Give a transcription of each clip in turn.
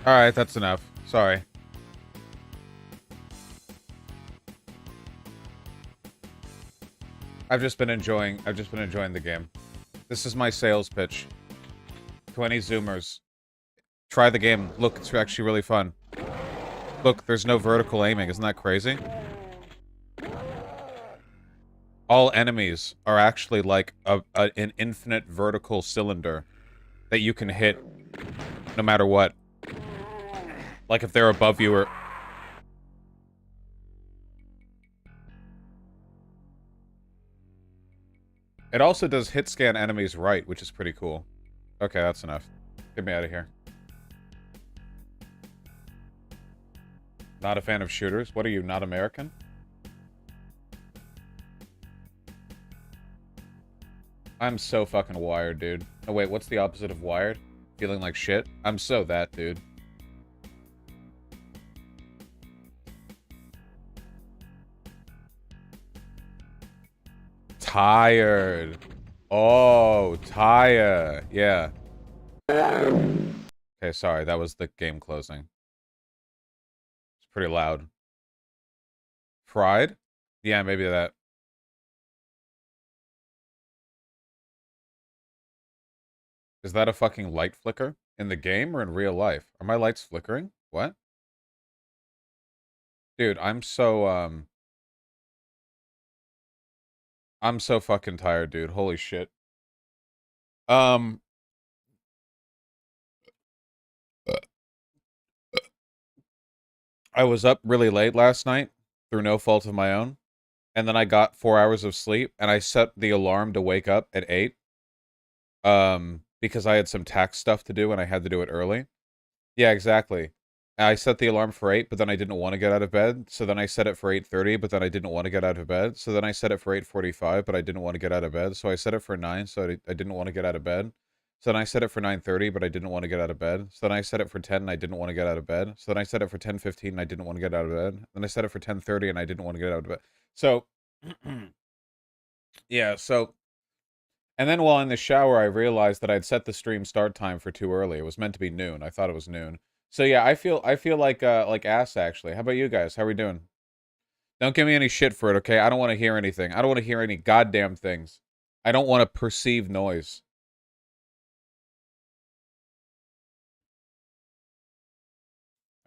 Alright, that's enough. Sorry. I've just been enjoying the game. This is my sales pitch. To any Zoomers. Try the game. Look, it's actually really fun. Look, there's no vertical aiming. Isn't that crazy? All enemies are actually like an infinite vertical cylinder that you can hit no matter what. Like if they're above you or... It also does hit scan enemies right, which is pretty cool. Okay, that's enough. Get me out of here. Not a fan of shooters? What are you, not American? I'm so fucking wired, dude. Oh wait, what's the opposite of wired? Feeling like shit? I'm so that, dude. Tired. Oh, tired. Yeah. Okay, sorry, that was the game closing. It's pretty loud. Fried? Yeah, maybe that. Is that a fucking light flicker? In the game or in real life? Are my lights flickering? What? Dude, I'm so fucking tired, dude. Holy shit. Um... I was up really late last night, through no fault of my own, and then I got 4 hours of sleep, and I set the alarm to wake up at 8, because I had some tax stuff to do, and I had to do it early. Yeah, exactly. I set the alarm for 8, but then I didn't want to get out of bed, so then I set it for 8:30, but then I didn't want to get out of bed, so then I set it for 8:45, but I didn't want to get out of bed, so I set it for 9, so I didn't want to get out of bed. So then I set it for 9:30, but I didn't want to get out of bed. So then I set it for 10, and I didn't want to get out of bed. So then I set it for 10:15, and I didn't want to get out of bed. Then I set it for 10:30, and I didn't want to get out of bed. So, yeah, so... And then while in the shower, I realized that I'd set the stream start time for too early. It was meant to be noon. I thought it was noon. So yeah, I feel like ass, actually. How about you guys? How are we doing? Don't give me any shit for it, okay? I don't want to hear anything. I don't want to hear any goddamn things. I don't want to perceive noise.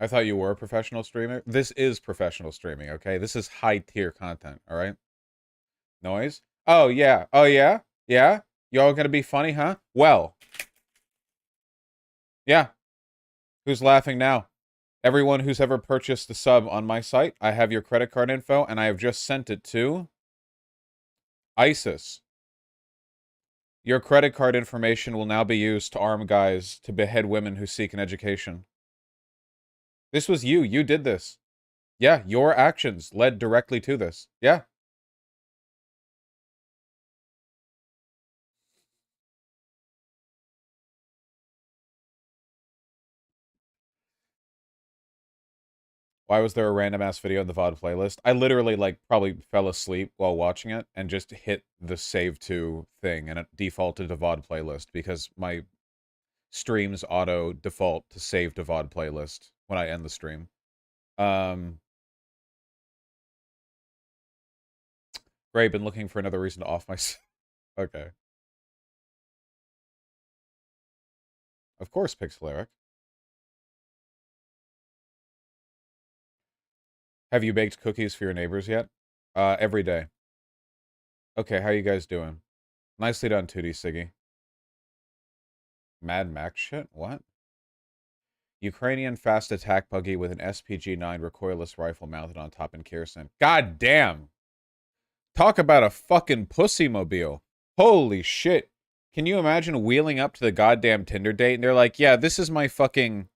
I thought you were a professional streamer. This is professional streaming, okay? This is high-tier content, all right? Noise? Oh, yeah. Oh, yeah? Yeah? Y'all gonna be funny, huh? Well. Yeah. Who's laughing now? Everyone who's ever purchased a sub on my site, I have your credit card info, and I have just sent it to... ISIS. Your credit card information will now be used to arm guys to behead women who seek an education. This was you. You did this. Yeah, your actions led directly to this. Yeah. Why was there a random ass video in the VOD playlist? I literally, like, probably fell asleep while watching it and just hit the save to thing and it defaulted to VOD playlist because my streams auto default to save to VOD playlist when I end the stream. Ray, been looking for another reason to off my... Okay. Of course, Pixeleric. Have you baked cookies for your neighbors yet? Every day. Okay, how you guys doing? Nicely done, 2D Siggy. Mad Max shit? What? Ukrainian fast attack buggy with an SPG-9 recoilless rifle mounted on top in Kherson. God damn! Talk about a fucking pussy mobile. Holy shit. Can you imagine wheeling up to the goddamn Tinder date and they're like, yeah, this is my fucking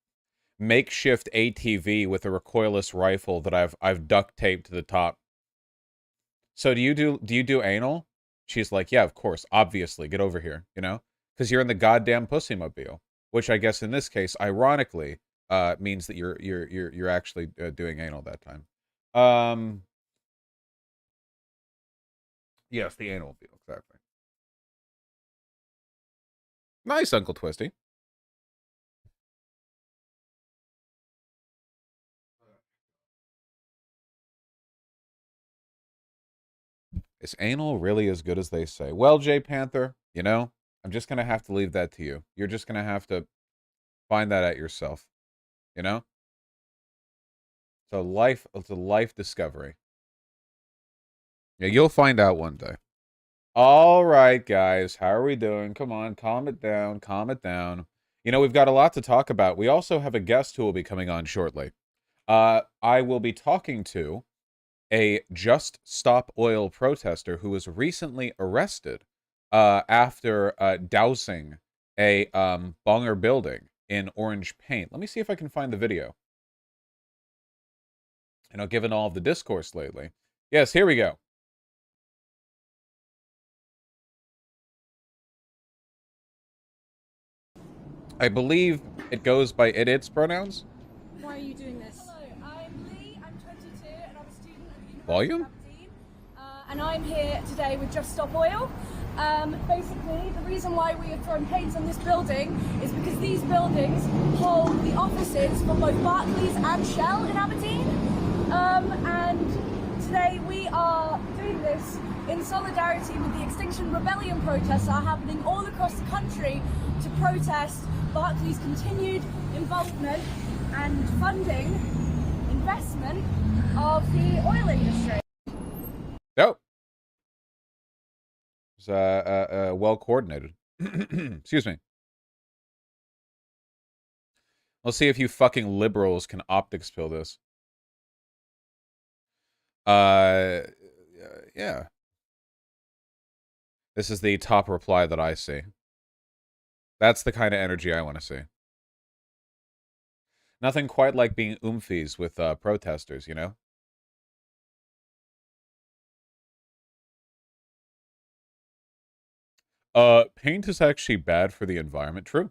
makeshift ATV with a recoilless rifle that I've duct taped to the top. So do you do anal? She's like, yeah, of course, obviously, get over here, you know? Because you're in the goddamn pussy mobile, which I guess in this case, ironically, means that you're actually doing anal that time. Yes, the anal mobile, exactly. Nice, Uncle Twisty. Is anal really as good as they say? Well, Jay Panther, you know, I'm just gonna have to leave that to you. You're just gonna have to find that out yourself. You know? It's a life discovery. Yeah, you'll find out one day. All right, guys, how are we doing? Come on, calm it down, calm it down. You know, we've got a lot to talk about. We also have a guest who will be coming on shortly. I will be talking to a Just Stop Oil protester who was recently arrested after dousing a bonger building in orange paint. Let me see if I can find the video. You know, given all of the discourse lately. Yes, here we go. I believe it goes by its pronouns. Why are you doing this? Hello, I'm Lee, I'm 22 and I'm a student at the University Volume? of Aberdeen. And I'm here today with Just Stop Oil. Basically, the reason why we are throwing paint on this building is because these buildings hold the offices for both Barclays and Shell in Aberdeen. And today we are doing this in solidarity with the Extinction Rebellion protests that are happening all across the country to protest Barclays' continued involvement and funding investment of the oil industry. Dope. It's well coordinated. Excuse me. Let's see if you fucking liberals can optics pill this. Yeah. This is the top reply that I see. That's the kind of energy I want to see. Nothing quite like being oomfies with protesters, you know? Paint is actually bad for the environment. True.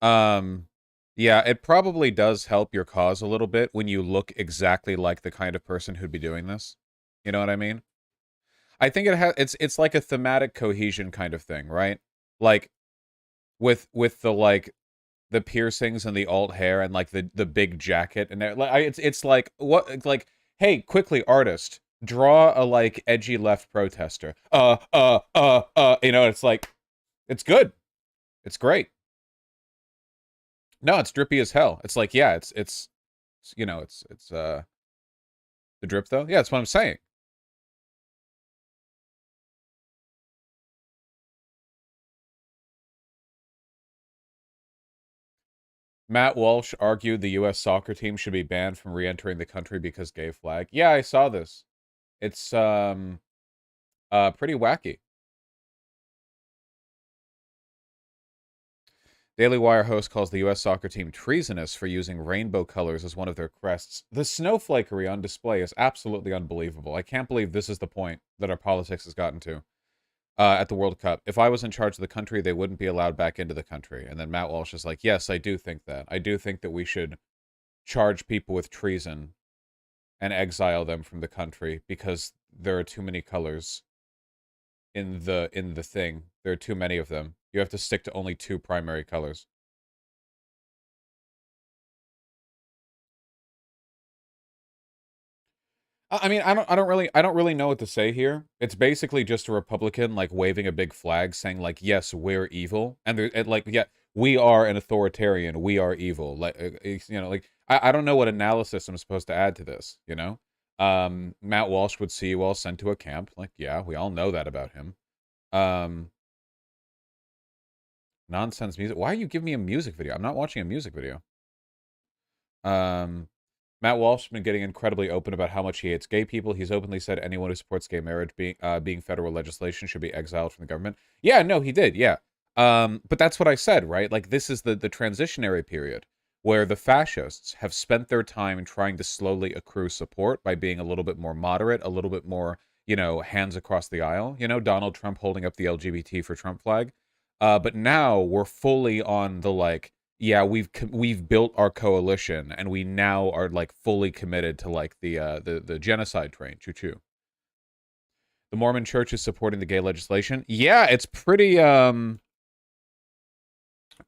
Yeah, it probably does help your cause a little bit when you look exactly like the kind of person who'd be doing this. You know what I mean? I think it's like a thematic cohesion kind of thing, right? Like with the like the piercings and the alt hair and like the big jacket and it's like what like hey, quickly artist, draw a like edgy left protester. You know, it's like it's good. It's great. No, it's drippy as hell. It's like, yeah, it's you know, it's the drip though. Yeah, that's what I'm saying. Matt Walsh argued the U.S. soccer team should be banned from re-entering the country because gay flag. Yeah, I saw this. It's pretty wacky. Daily Wire host calls the U.S. soccer team treasonous for using rainbow colors as one of their crests. The snowflakery on display is absolutely unbelievable. I can't believe this is the point that our politics has gotten to at the World Cup. If I was in charge of the country, they wouldn't be allowed back into the country. And then Matt Walsh is like, yes, I do think that. I do think that we should charge people with treason and exile them from the country because there are too many colors in the thing. There are too many of them. You have to stick to only two primary colors. I mean, I don't really know what to say here. It's basically just a Republican like waving a big flag, saying like, "Yes, we're evil," and like, yeah, we are an authoritarian. We are evil. Like, you know, like I don't know what analysis I'm supposed to add to this. You know, Matt Walsh would see you all sent to a camp. Like, yeah, we all know that about him. Nonsense music. Why are you giving me a music video? I'm not watching a music video. Matt Walsh has been getting incredibly open about how much he hates gay people. He's openly said anyone who supports gay marriage being federal legislation should be exiled from the government. Yeah, no, he did. Yeah. But that's what I said, right? Like this is the transitionary period where the fascists have spent their time trying to slowly accrue support by being a little bit more moderate, a little bit more, you know, hands across the aisle. You know, Donald Trump holding up the LGBT for Trump flag. But now we're fully on the like, yeah, we've built our coalition and we now are like fully committed to like the genocide train. Choo choo. The Mormon Church is supporting the gay legislation. Yeah, it's pretty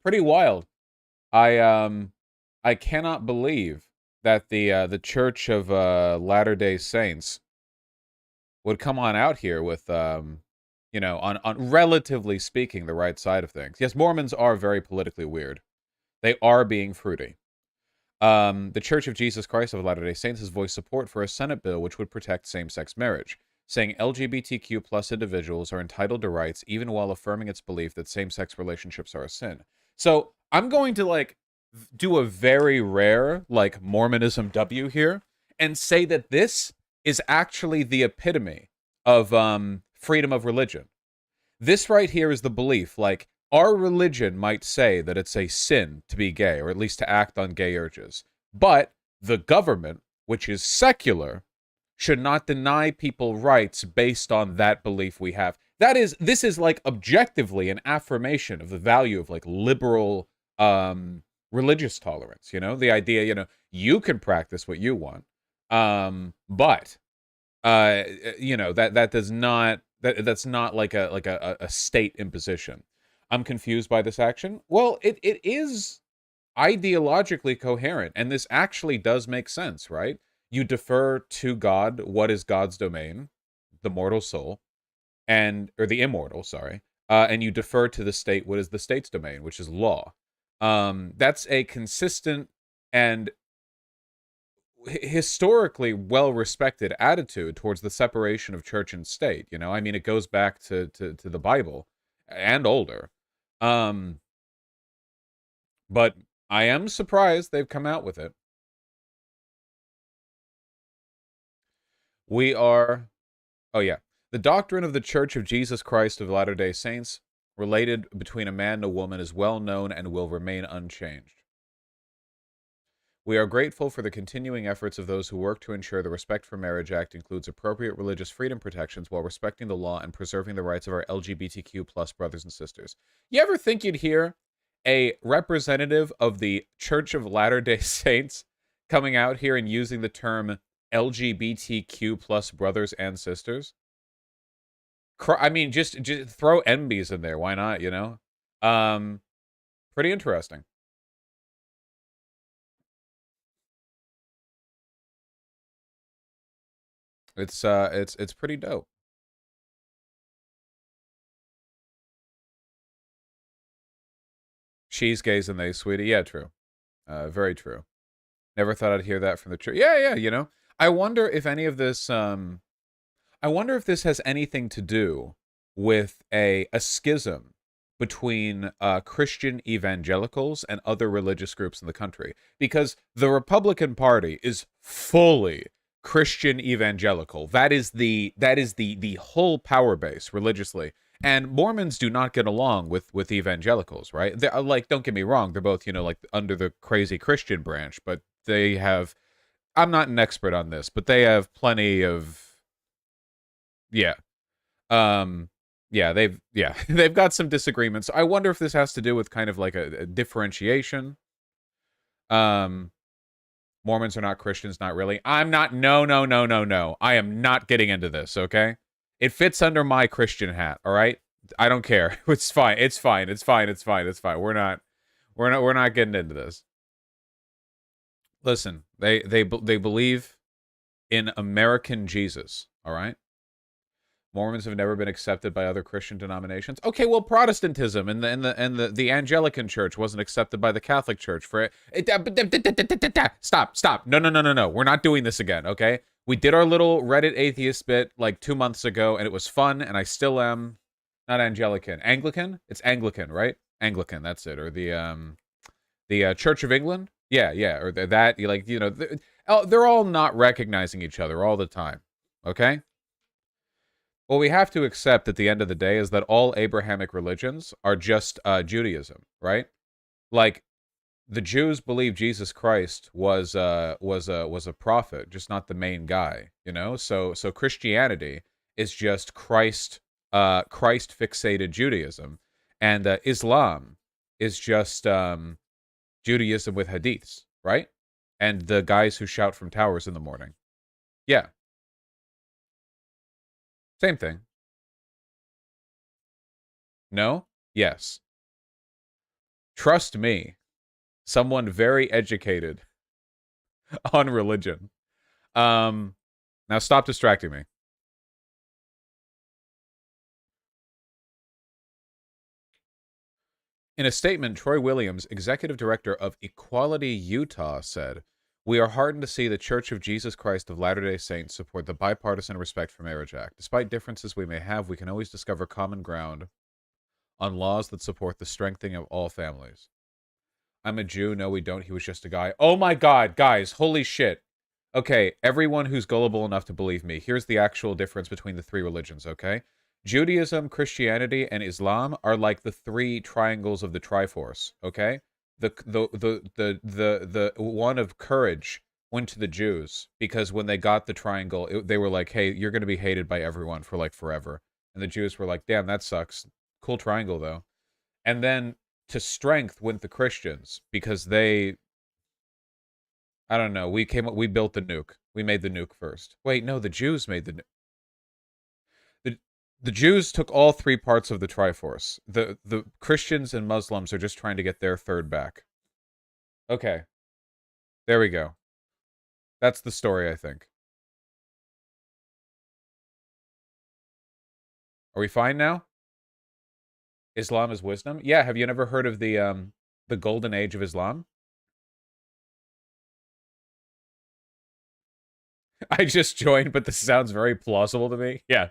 pretty wild. I cannot believe that the Church of Latter-day Saints would come on out here with, you know, on relatively speaking, the right side of things. Yes, Mormons are very politically weird. They are being fruity. The Church of Jesus Christ of Latter-day Saints has voiced support for a Senate bill which would protect same-sex marriage, saying LGBTQ plus individuals are entitled to rights even while affirming its belief that same-sex relationships are a sin. So I'm going to like do a very rare like Mormonism W here and say that this is actually the epitome of freedom of religion. This right here is the belief, like, our religion might say that it's a sin to be gay, or at least to act on gay urges. But the government, which is secular, should not deny people rights based on that belief we have. This is like objectively an affirmation of the value of like liberal religious tolerance, you know? The idea, you know, you can practice what you want. But you know, that does not that's not like a state imposition. I'm confused by this action. Well, it is ideologically coherent, and this actually does make sense, right? You defer to God what is God's domain, the mortal soul, or the immortal, sorry, and you defer to the state what is the state's domain, which is law. That's a consistent and historically well-respected attitude towards the separation of church and state. You know, I mean, it goes back to the Bible and older. But I am surprised they've come out with it. We are, oh yeah, the doctrine of the Church of Jesus Christ of Latter-day Saints, related between a man and a woman, is well known and will remain unchanged. We are grateful for the continuing efforts of those who work to ensure the Respect for Marriage Act includes appropriate religious freedom protections while respecting the law and preserving the rights of our LGBTQ plus brothers and sisters. You ever think you'd hear a representative of the Church of Latter-day Saints coming out here and using the term LGBTQ plus brothers and sisters? I mean, just throw NBs in there. Why not, you know? Pretty interesting. It's pretty dope. She's gays and they, sweetie. Yeah, true. Very true. Never thought I'd hear that from the church. Yeah, yeah, you know. I wonder if any of this I wonder if this has anything to do with a schism between Christian evangelicals and other religious groups in the country, because the Republican Party is fully Christian evangelical. That is the whole power base religiously. And Mormons do not get along with evangelicals, right? They're, like, don't get me wrong, they're both, you know, like under the crazy Christian branch, but they have, I'm not an expert on this, but they have plenty of, yeah. Yeah, they've got some disagreements. I wonder if this has to do with kind of like a differentiation. Mormons are not Christians, not really. I'm not, no. I am not getting into this, okay? It fits under my Christian hat, all right? I don't care. It's fine. It's fine. We're not getting into this. Listen, they believe in American Jesus, all right? Mormons have never been accepted by other Christian denominations. Okay, well, Protestantism and the Anglican Church wasn't accepted by the Catholic Church for it. Stop. No. We're not doing this again, okay? We did our little Reddit atheist bit like 2 months ago, and it was fun, and I still am. Not Anglican. Anglican? It's Anglican, right? Anglican, that's it. Or the Church of England? Yeah. Or that, like, you know, they're all not recognizing each other all the time, okay? What we have to accept at the end of the day is that all Abrahamic religions are just Judaism, right? Like, the Jews believe Jesus Christ was a prophet, just not the main guy, you know. So Christianity is just Christ fixated Judaism, and Islam is just Judaism with hadiths, right? And the guys who shout from towers in the morning. Yeah, same thing. No? Yes. Trust me, someone very educated on religion. Now stop distracting me. In a statement, Troy Williams, executive director of Equality Utah, said, "We are heartened to see the Church of Jesus Christ of Latter-day Saints support the Bipartisan Respect for Marriage Act. Despite differences we may have, we can always discover common ground on laws that support the strengthening of all families." I'm a Jew. No, we don't. He was just a guy. Oh my God, guys. Holy shit. Okay, everyone who's gullible enough to believe me, here's the actual difference between the three religions, okay? Judaism, Christianity, and Islam are like the three triangles of the Triforce, okay? The one of courage went to the Jews because when they got the triangle, they were like, hey, you're going to be hated by everyone for like forever. And the Jews were like, damn, that sucks. Cool triangle, though. And then to strength went the Christians because they, I don't know, we built the nuke. We made the nuke first. Wait, no, the Jews made the nuke. The Jews took all three parts of the Triforce. The Christians and Muslims are just trying to get their third back. Okay. There we go. That's the story, I think. Are we fine now? Islam is wisdom? Yeah, have you never heard of the golden age of Islam? I just joined, but this sounds very plausible to me. Yeah.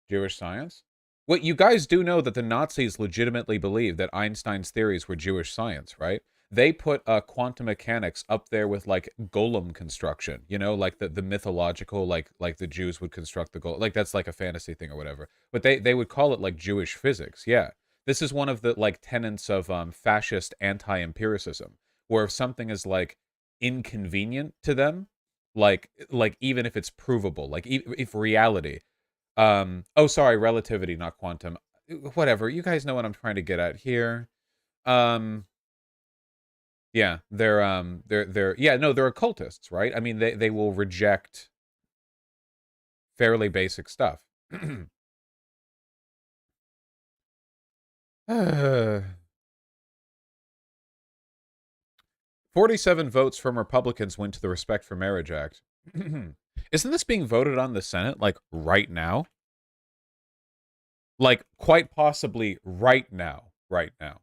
Jewish science? Well, you guys do know that the Nazis legitimately believed that Einstein's theories were Jewish science, right? They put quantum mechanics up there with like golem construction, you know, like the mythological, like the Jews would construct the golem, like that's like a fantasy thing or whatever. But they would call it like Jewish physics. Yeah, this is one of the like tenets of fascist anti-empiricism, where if something is like inconvenient to them, like even if it's provable, like if reality oh, sorry, relativity, not quantum. Whatever. You guys know what I'm trying to get at here. Yeah, yeah, no, they're occultists, right? I mean, they will reject fairly basic stuff. 47 votes from Republicans went to the Respect for Marriage Act. Isn't this being voted on the Senate, like, right now? Like, quite possibly right now. Right now.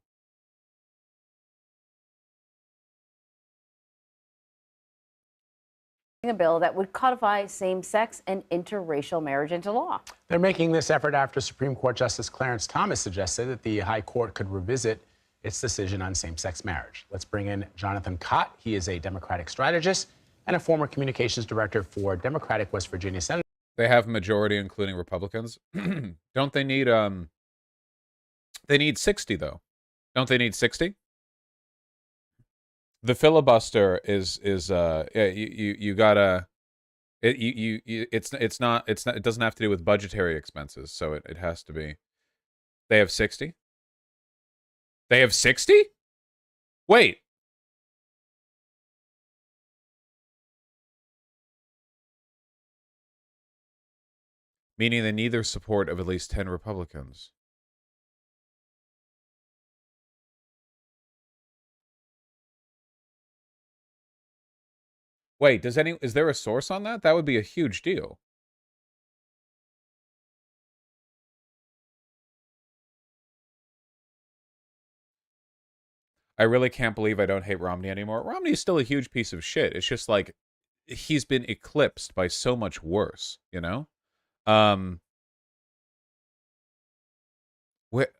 A bill that would codify same-sex and interracial marriage into law. They're making this effort after Supreme Court Justice Clarence Thomas suggested that the High Court could revisit its decision on same-sex marriage. Let's bring in Jonathan Cott. He is a Democratic strategist and a former communications director for Democratic West Virginia Senate. They have a majority, including Republicans. Don't they need 60, though. Don't they need 60? The filibuster is yeah, you gotta it's not it doesn't have to do with budgetary expenses, so it has to be. They have 60? They have 60? Wait. Meaning they need their support of at least 10 Republicans. Wait, is there a source on that? That would be a huge deal. I really can't believe I don't hate Romney anymore. Romney is still a huge piece of shit. It's just like he's been eclipsed by so much worse, you know? What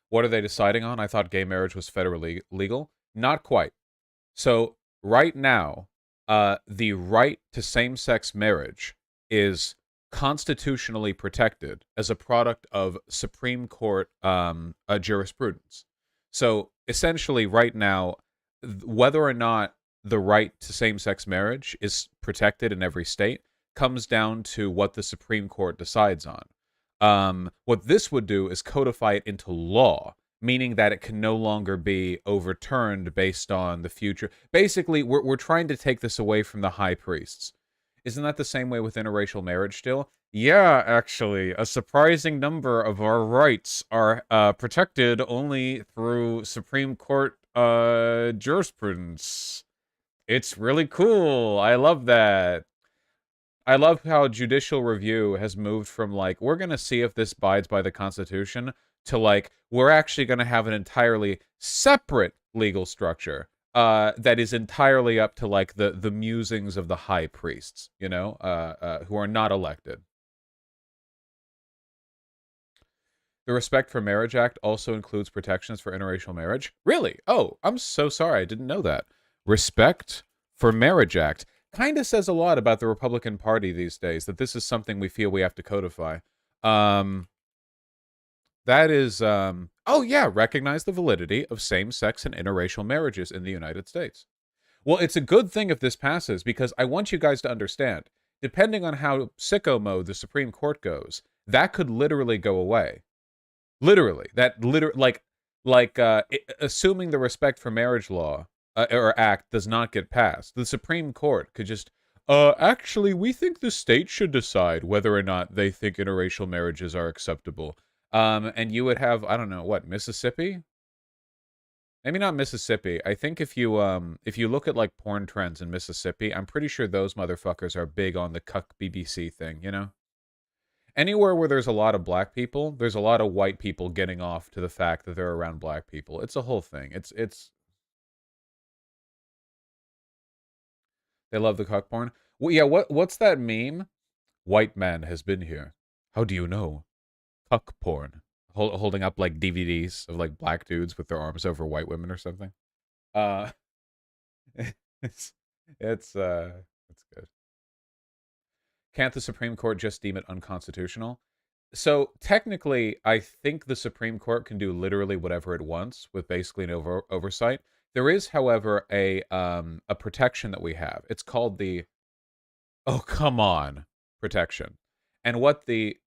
what are they deciding on? I thought gay marriage was federally legal. Not quite. So right now, the right to same-sex marriage is constitutionally protected as a product of Supreme Court jurisprudence. So essentially, right now, whether or not the right to same-sex marriage is protected in every state comes down to what the Supreme Court decides on. What this would do is codify it into law, meaning that it can no longer be overturned based on the future. Basically, we're trying to take this away from the high priests. Isn't that the same way with interracial marriage still? Yeah, actually, a surprising number of our rights are protected only through Supreme Court jurisprudence. It's really cool. I love that. I love how judicial review has moved from like, we're going to see if this abides by the Constitution, to like, we're actually going to have an entirely separate legal structure that is entirely up to like the musings of the high priests, you know, who are not elected. The Respect for Marriage Act also includes protections for interracial marriage. Really? Oh, I'm so sorry. I didn't know that. Respect for Marriage Act kind of says a lot about the Republican Party these days, that this is something we feel we have to codify. That is, oh yeah, recognize the validity of same-sex and interracial marriages in the United States. Well, it's a good thing if this passes, because I want you guys to understand, depending on how sicko mode the Supreme Court goes, that could literally go away. Literally, assuming the Respect for Marriage law or act does not get passed, the Supreme Court could just, actually, we think the state should decide whether or not they think interracial marriages are acceptable. And you would have, I don't know, what, Mississippi? Maybe not Mississippi. I think if you look at like porn trends in Mississippi, I'm pretty sure those motherfuckers are big on the cuck BBC thing, you know? Anywhere where there's a lot of black people, there's a lot of white people getting off to the fact that they're around black people. It's a whole thing. It's they love the cuck porn. Well, yeah, what's that meme? White man has been here. How do you know? Cuck porn. Holding up like DVDs of like black dudes with their arms over white women or something. Uh it's good. Can't the Supreme Court just deem it unconstitutional? So technically, I think the Supreme Court can do literally whatever it wants with basically no oversight. There is, however, a protection that we have. It's called the "Oh come on" protection, and what the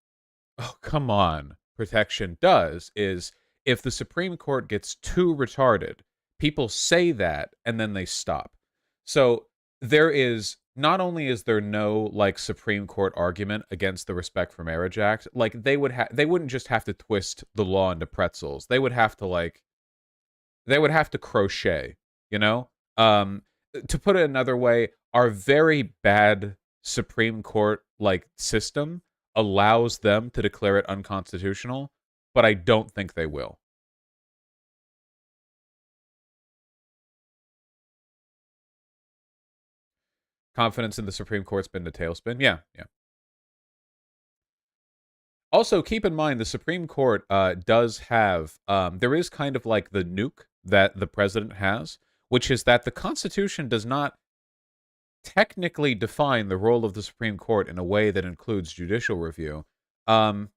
"Oh come on" protection does is, if the Supreme Court gets too retarded, people say that and then they stop. So there is, not only is there no like Supreme Court argument against the Respect for Marriage Act, like they wouldn't just have to twist the law into pretzels. They would have to crochet, you know? To put it another way, our very bad Supreme Court like system allows them to declare it unconstitutional, but I don't think they will. Confidence in the Supreme Court's been a tailspin. Yeah. Also, keep in mind, the Supreme Court does have, there is kind of like the nuke that the president has, which is that the Constitution does not technically define the role of the Supreme Court in a way that includes judicial review. And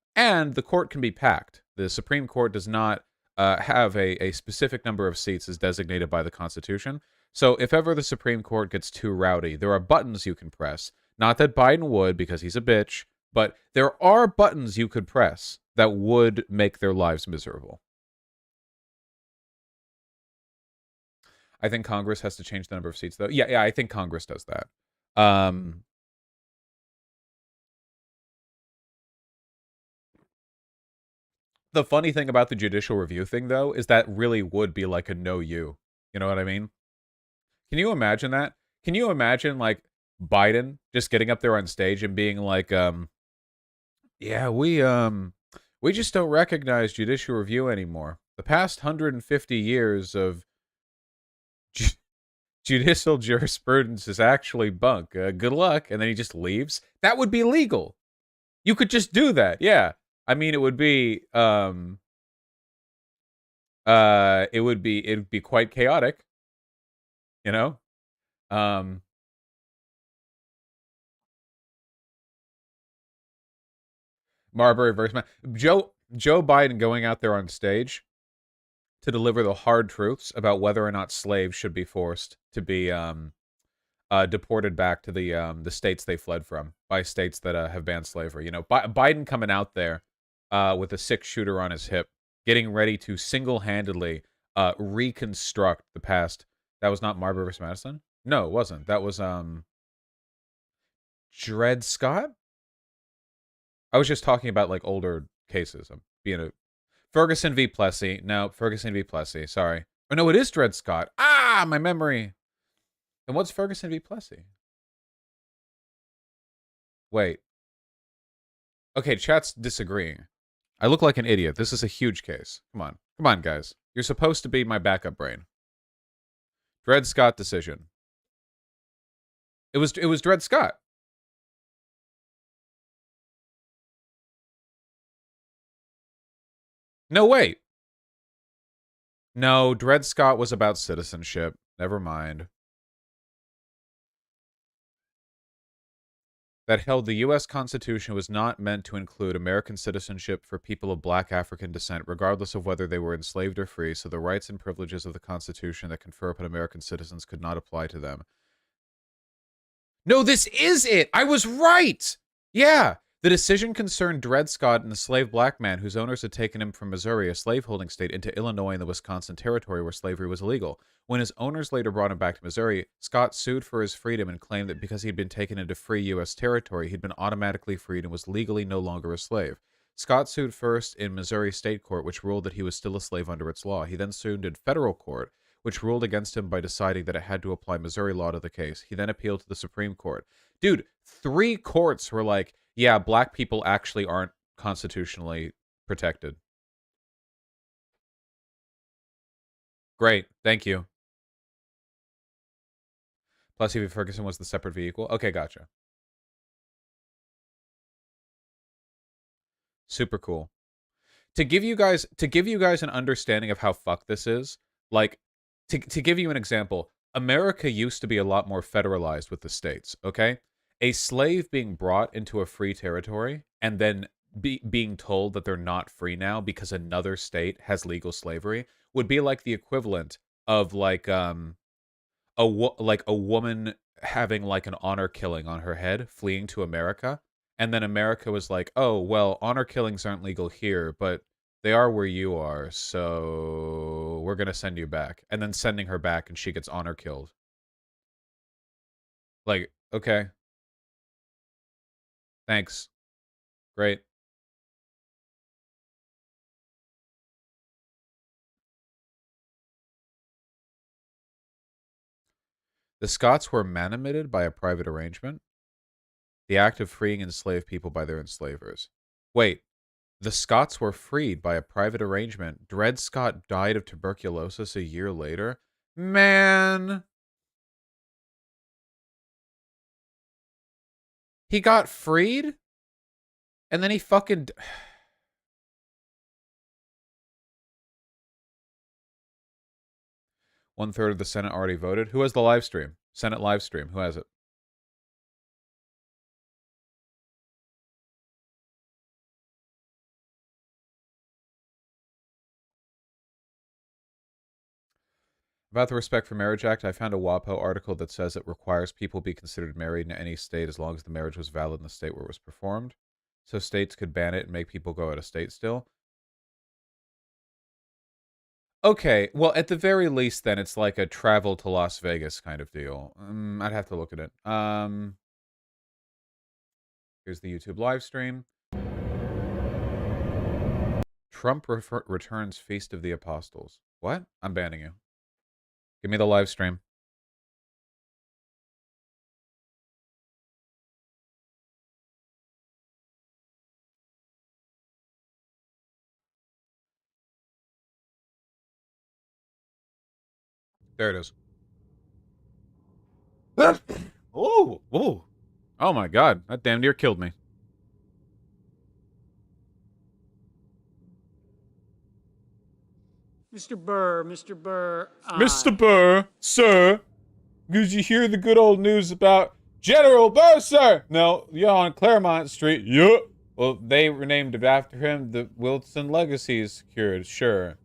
the court can be packed. The Supreme Court does not have a specific number of seats as designated by the Constitution. So if ever the Supreme Court gets too rowdy, there are buttons you can press. Not that Biden would, because he's a bitch, but there are buttons you could press that would make their lives miserable. I think Congress has to change the number of seats, though. Yeah, I think Congress does that. The funny thing about the judicial review thing, though, is that really would be like a no you. You know what I mean? Can you imagine that? Can you imagine, like, Biden just getting up there on stage and being like, yeah, we just don't recognize judicial review anymore. The past 150 years of judicial jurisprudence is actually bunk. Good luck. And then he just leaves. That would be legal. You could just do that. Yeah. I mean, it'd be quite chaotic, you know? Marbury versus Joe Biden going out there on stage to deliver the hard truths about whether or not slaves should be forced to be deported back to the states they fled from, by states that have banned slavery. You know, Biden coming out there with a 6-shooter on his hip, getting ready to single-handedly reconstruct the past. That was not Marbury versus Madison? No, it wasn't. That was Dred Scott? I was just talking about like older cases. I'm being a Ferguson v. Plessy. No, Ferguson v. Plessy. Sorry. Oh no, it is Dred Scott. Ah, my memory. And what's Ferguson v. Plessy? Wait. Okay, chat's disagreeing. I look like an idiot. This is a huge case. Come on. Come on, guys. You're supposed to be my backup brain. Dred Scott decision. It was Dred Scott. No, wait. No, Dred Scott was about citizenship. Never mind. That held the U.S. Constitution was not meant to include American citizenship for people of black African descent, regardless of whether they were enslaved or free, so the rights and privileges of the Constitution that confer upon American citizens could not apply to them. No, this is it! I was right! Yeah! The decision concerned Dred Scott, an enslaved black man whose owners had taken him from Missouri, a slaveholding state, into Illinois and the Wisconsin Territory where slavery was illegal. When his owners later brought him back to Missouri, Scott sued for his freedom and claimed that because he had been taken into free U.S. territory, he'd been automatically freed and was legally no longer a slave. Scott sued first in Missouri State Court, which ruled that he was still a slave under its law. He then sued in federal court, which ruled against him by deciding that it had to apply Missouri law to the case. He then appealed to the Supreme Court. Dude, 3 courts were like, yeah, black people actually aren't constitutionally protected. Great, thank you. Plessy v. Ferguson was the separate v equal. Okay, gotcha. Super cool. To give you guys an understanding of how fucked this is, like, to give you an example, America used to be a lot more federalized with the states, okay? A slave being brought into a free territory and then being told that they're not free now because another state has legal slavery would be like the equivalent of like a woman having like an honor killing on her head, fleeing to America, and then America was like, "Oh, well, honor killings aren't legal here, but they are where you are, so we're going to send you back." And then sending her back and she gets honor killed. Like, okay. Thanks. Great. The Scots were manumitted by a private arrangement. The act of freeing enslaved people by their enslavers. Wait, the Scots were freed by a private arrangement. Dred Scott died of tuberculosis a year later? Man! He got freed? And then he fucking... One-third of the Senate already voted. Who has the live stream? Senate live stream. Who has it? About the Respect for Marriage Act, I found a WAPO article that says it requires people be considered married in any state as long as the marriage was valid in the state where it was performed. So states could ban it and make people go out of state still. Okay, well, at the very least, then, it's like a travel to Las Vegas kind of deal. I'd have to look at it. Here's the YouTube live stream. Trump returns Feast of the Apostles. What? I'm banning you. Give me the live stream. There it is. Oh, oh, oh my God! That damn near killed me. Mr. Burr, Mr. Burr. Mr. Burr, sir, did you hear the good old news about General Burr, sir? No, you're on Claremont Street. Yup. Well, they renamed it after him. The Wilson legacy is secured, sure.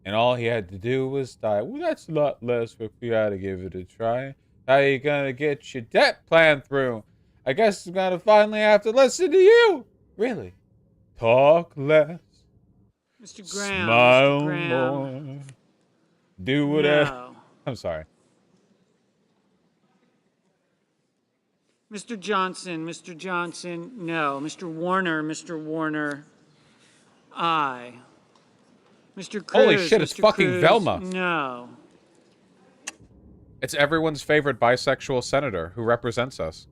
And all he had to do was die. Well, that's a lot less if we had to give it a try. How you gonna get your debt plan through? I guess I'm gonna finally have to listen to you. Really? Talk less. Mr. Graham. Smile Mr. Graham. more. Do whatever. No. I'm sorry. Mr. Johnson, no. Mr. Warner, aye. Mr. Cruz, Holy shit, it's Mr. fucking Cruz, Velma. No. It's everyone's favorite bisexual senator who represents us.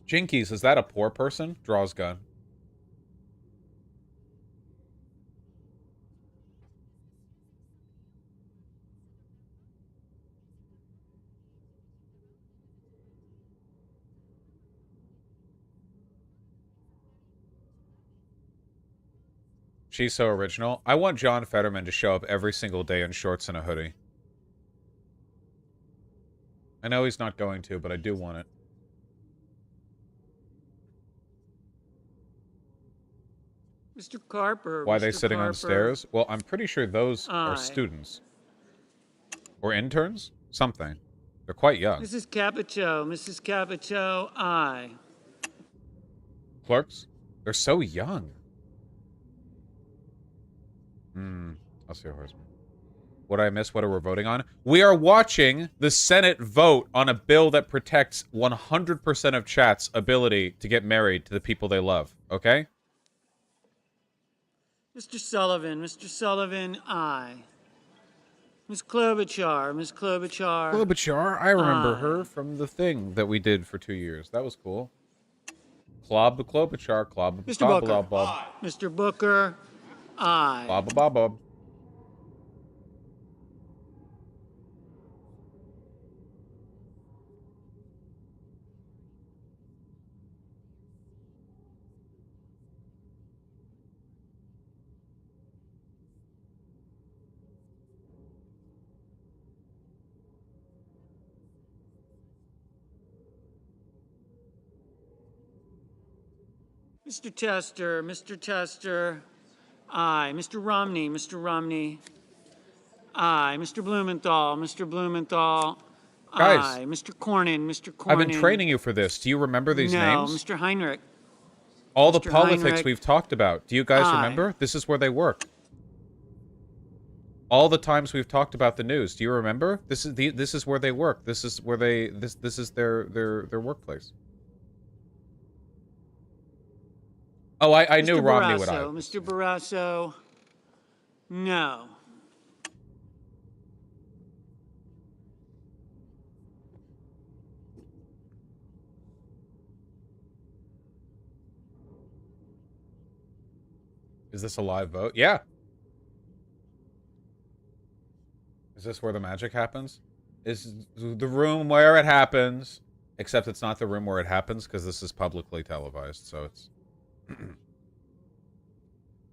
Jinkies, is that a poor person? Draws gun. She's so original. I want John Fetterman to show up every single day in shorts and a hoodie. I know he's not going to, but I do want it. Mr. Carper. Why are Mr. they sitting on Carper. stairs? Well, I'm pretty sure those are Aye. students. Or interns? Something. They're quite young. Mrs. Capito. Mrs. Capito. Aye. Clerks? They're so young. I'll see a horseman. What did I miss? What are we voting on? We are watching the Senate vote on a bill that protects 100% of chat's ability to get married to the people they love. Okay? Mr. Sullivan. Mr. Sullivan. Aye. Ms. Klobuchar. Ms. Klobuchar. Klobuchar? I remember Aye. her from the thing that we did for 2 years. That was cool. Klobuchar. Mr. Booker. Mr. Booker. Aye. Bob. Mr. Tester. Mr. Tester. Aye. Mr. Romney. Mr. Romney. Aye. Mr. Blumenthal. Mr. Blumenthal. Guys, Aye. Mr. Cornyn. Mr. Cornyn. I've been training you for this. Do you remember these no, names? Mr. Heinrich. All the Mr. politics Heinrich. we've talked about. Do you guys Aye. remember? This is where they work. All the times we've talked about the news. Do you remember? This is where they work. This is where this is their workplace. Oh, I knew Mr. Romney would. Barrasso. Mr. Barrasso. No. Is this a live vote? Yeah. Is this where the magic happens? Is the room where it happens? Except it's not the room where it happens because this is publicly televised, so it's...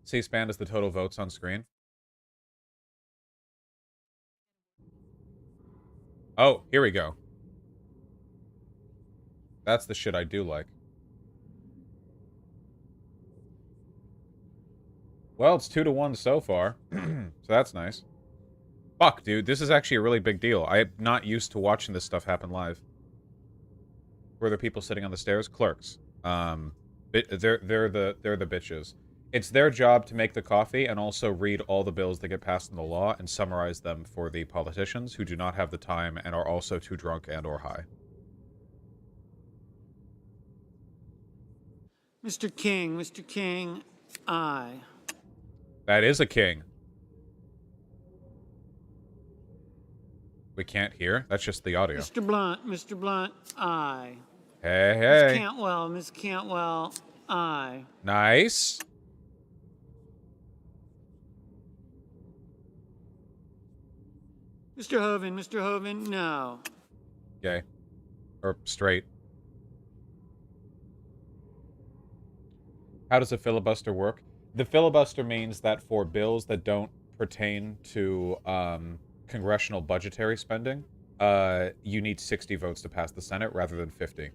C-SPAN is the total votes on screen. Oh, here we go. That's the shit I do like. Well, it's 2-1 so far, so that's nice. Fuck, dude, this is actually a really big deal. I'm not used to watching this stuff happen live. Were there people sitting on the stairs? Clerks. They're the bitches. It's their job to make the coffee and also read all the bills that get passed in the law and summarize them for the politicians who do not have the time and are also too drunk and or high. Mr. King, aye. That is a king. We can't hear? That's just the audio. Mr. Blunt, aye. Hey. Ms. Cantwell, aye. Nice. Mr. Hoven, no. Gay. Or straight. How does a filibuster work? The filibuster means that for bills that don't pertain to congressional budgetary spending, you need 60 votes to pass the Senate rather than 50.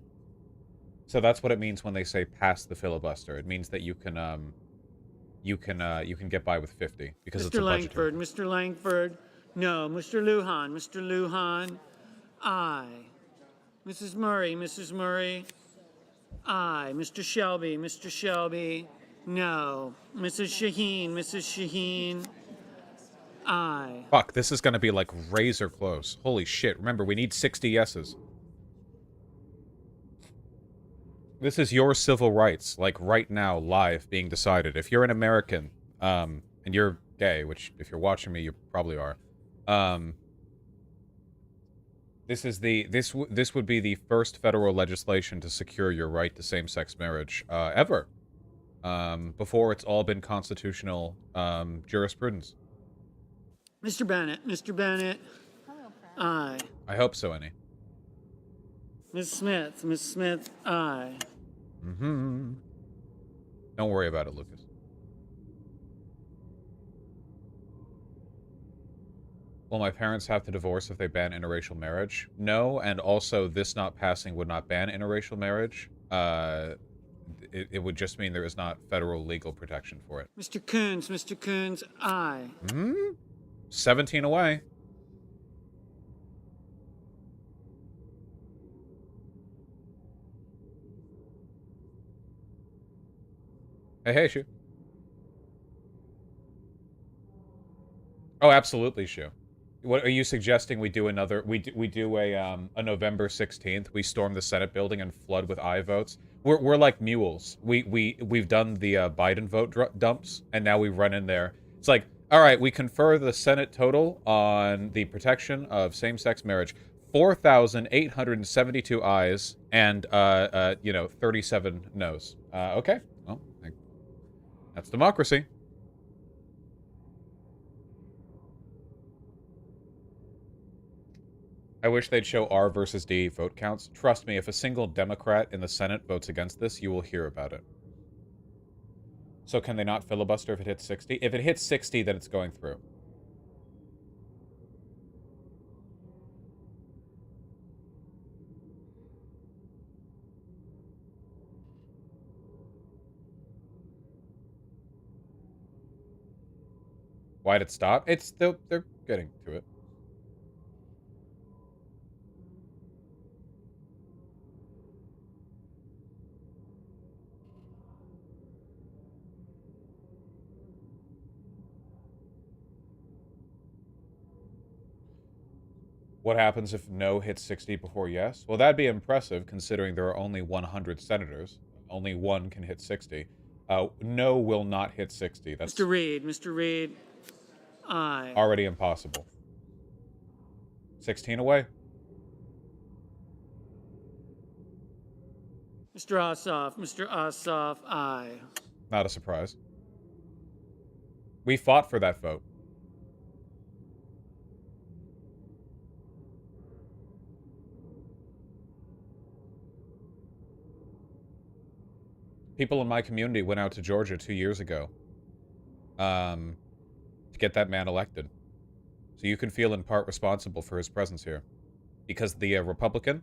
So that's what it means when they say pass the filibuster. It means that you can get by with 50 because it's a budgetary. Mr. Langford, no. Mr. Lujan, aye. Mrs. Murray, aye. Mr. Shelby, no. Mrs. Shaheen, aye. Fuck, this is gonna be like razor close. Holy shit. Remember, we need 60 yeses. This is your civil rights, like right now, live, being decided. If you're an American, and you're gay, which if you're watching me, you probably are, This is this would be the first federal legislation to secure your right to same-sex marriage ever. Before it's all been constitutional jurisprudence. Mr. Bennett, Mr. Bennett. Aye. I hope so, Annie. Ms. Smith, aye. Mm-hmm. Don't worry about it, Lucas. Will my parents have to divorce if they ban interracial marriage? No, and also this not passing would not ban interracial marriage. It would just mean there is not federal legal protection for it. Mr. Coons, aye. 17 away. Hey, Shu. Oh, absolutely, Shu. What are you suggesting? We do another? We do a November 16th. We storm the Senate building and flood with aye votes. We're like mules. We've done the Biden vote dumps, and now we run in there. It's like, all right, we confer the Senate total on the protection of same-sex marriage. 4,872 ayes and 37 noes. Okay, well, that's democracy. I wish they'd show R versus D vote counts. Trust me, if a single Democrat in the Senate votes against this, you will hear about it. So can they not filibuster if it hits 60? If it hits 60, then it's going through. Why'd it stop? They're getting to it. What happens if no hits 60 before yes? Well, that'd be impressive, considering there are only 100 senators. Only one can hit 60. No will not hit 60. That's Mr. Reed, aye. Already impossible. 16 away. Mr. Ossoff, aye. Not a surprise. We fought for that vote. People in my community went out to Georgia 2 years ago to get that man elected. So you can feel in part responsible for his presence here. Because the Republican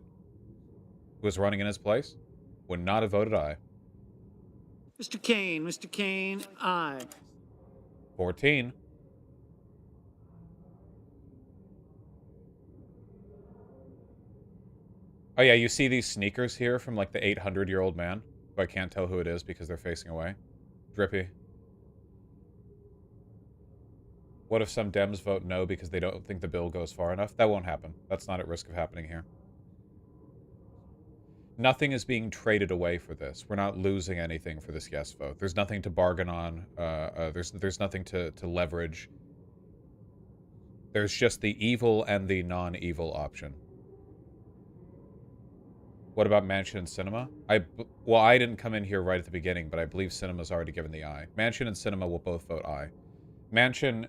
who was running in his place would not have voted aye. Mr. Kane, aye. 14. Oh yeah, you see these sneakers here from like the 800-year-old man? Who I can't tell who it is because they're facing away. Drippy. What if some Dems vote no because they don't think the bill goes far enough? That won't happen. That's not at risk of happening here. Nothing is being traded away for this. We're not losing anything for this yes vote. There's nothing to bargain on. There's nothing to leverage. There's just the evil and the non-evil option. What about Manchin and Sinema? Well, I didn't come in here right at the beginning, but I believe Sinema's already given the aye. Manchin and Sinema will both vote aye. Manchin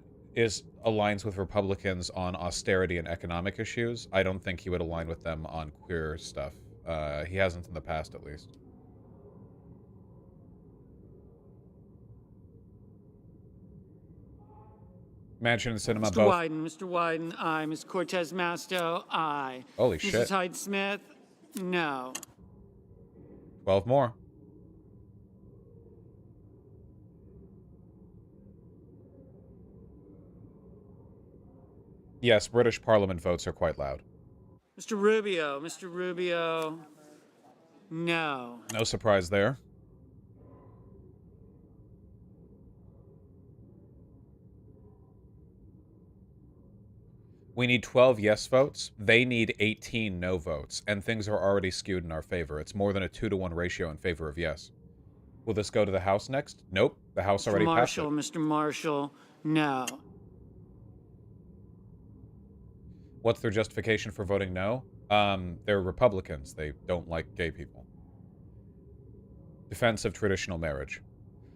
aligns with Republicans on austerity and economic issues. I don't think he would align with them on queer stuff. He hasn't in the past, at least. Manchin and Sinema both. Mr. Wyden, aye. Ms. Cortez Masto, aye. Holy shit. Mrs. Hyde-Smith, no. 12 more. Yes, British Parliament votes are quite loud. Mr. Rubio, no. No surprise there. We need 12 yes votes. They need 18 no votes, and things are already skewed in our favor. It's more than a 2-to-1 ratio in favor of yes. Will this go to the House next? Nope. The House already passed it. Mr. Marshall, no. What's their justification for voting no? They're Republicans. They don't like gay people. Defense of traditional marriage.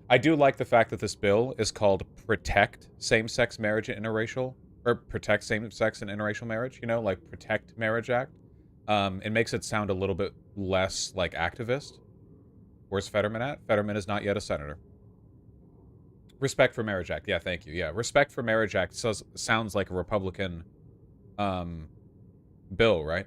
I do like the fact that this bill is called Protect Same-Sex Marriage and Interracial, or Protect Same-Sex and Interracial Marriage, you know, like Protect Marriage Act. It makes it sound a little bit less like activist. Where's Fetterman at? Fetterman is not yet a senator. Respect for Marriage Act. Yeah, thank you. Yeah, Respect for Marriage Act sounds like a Republican bill, right?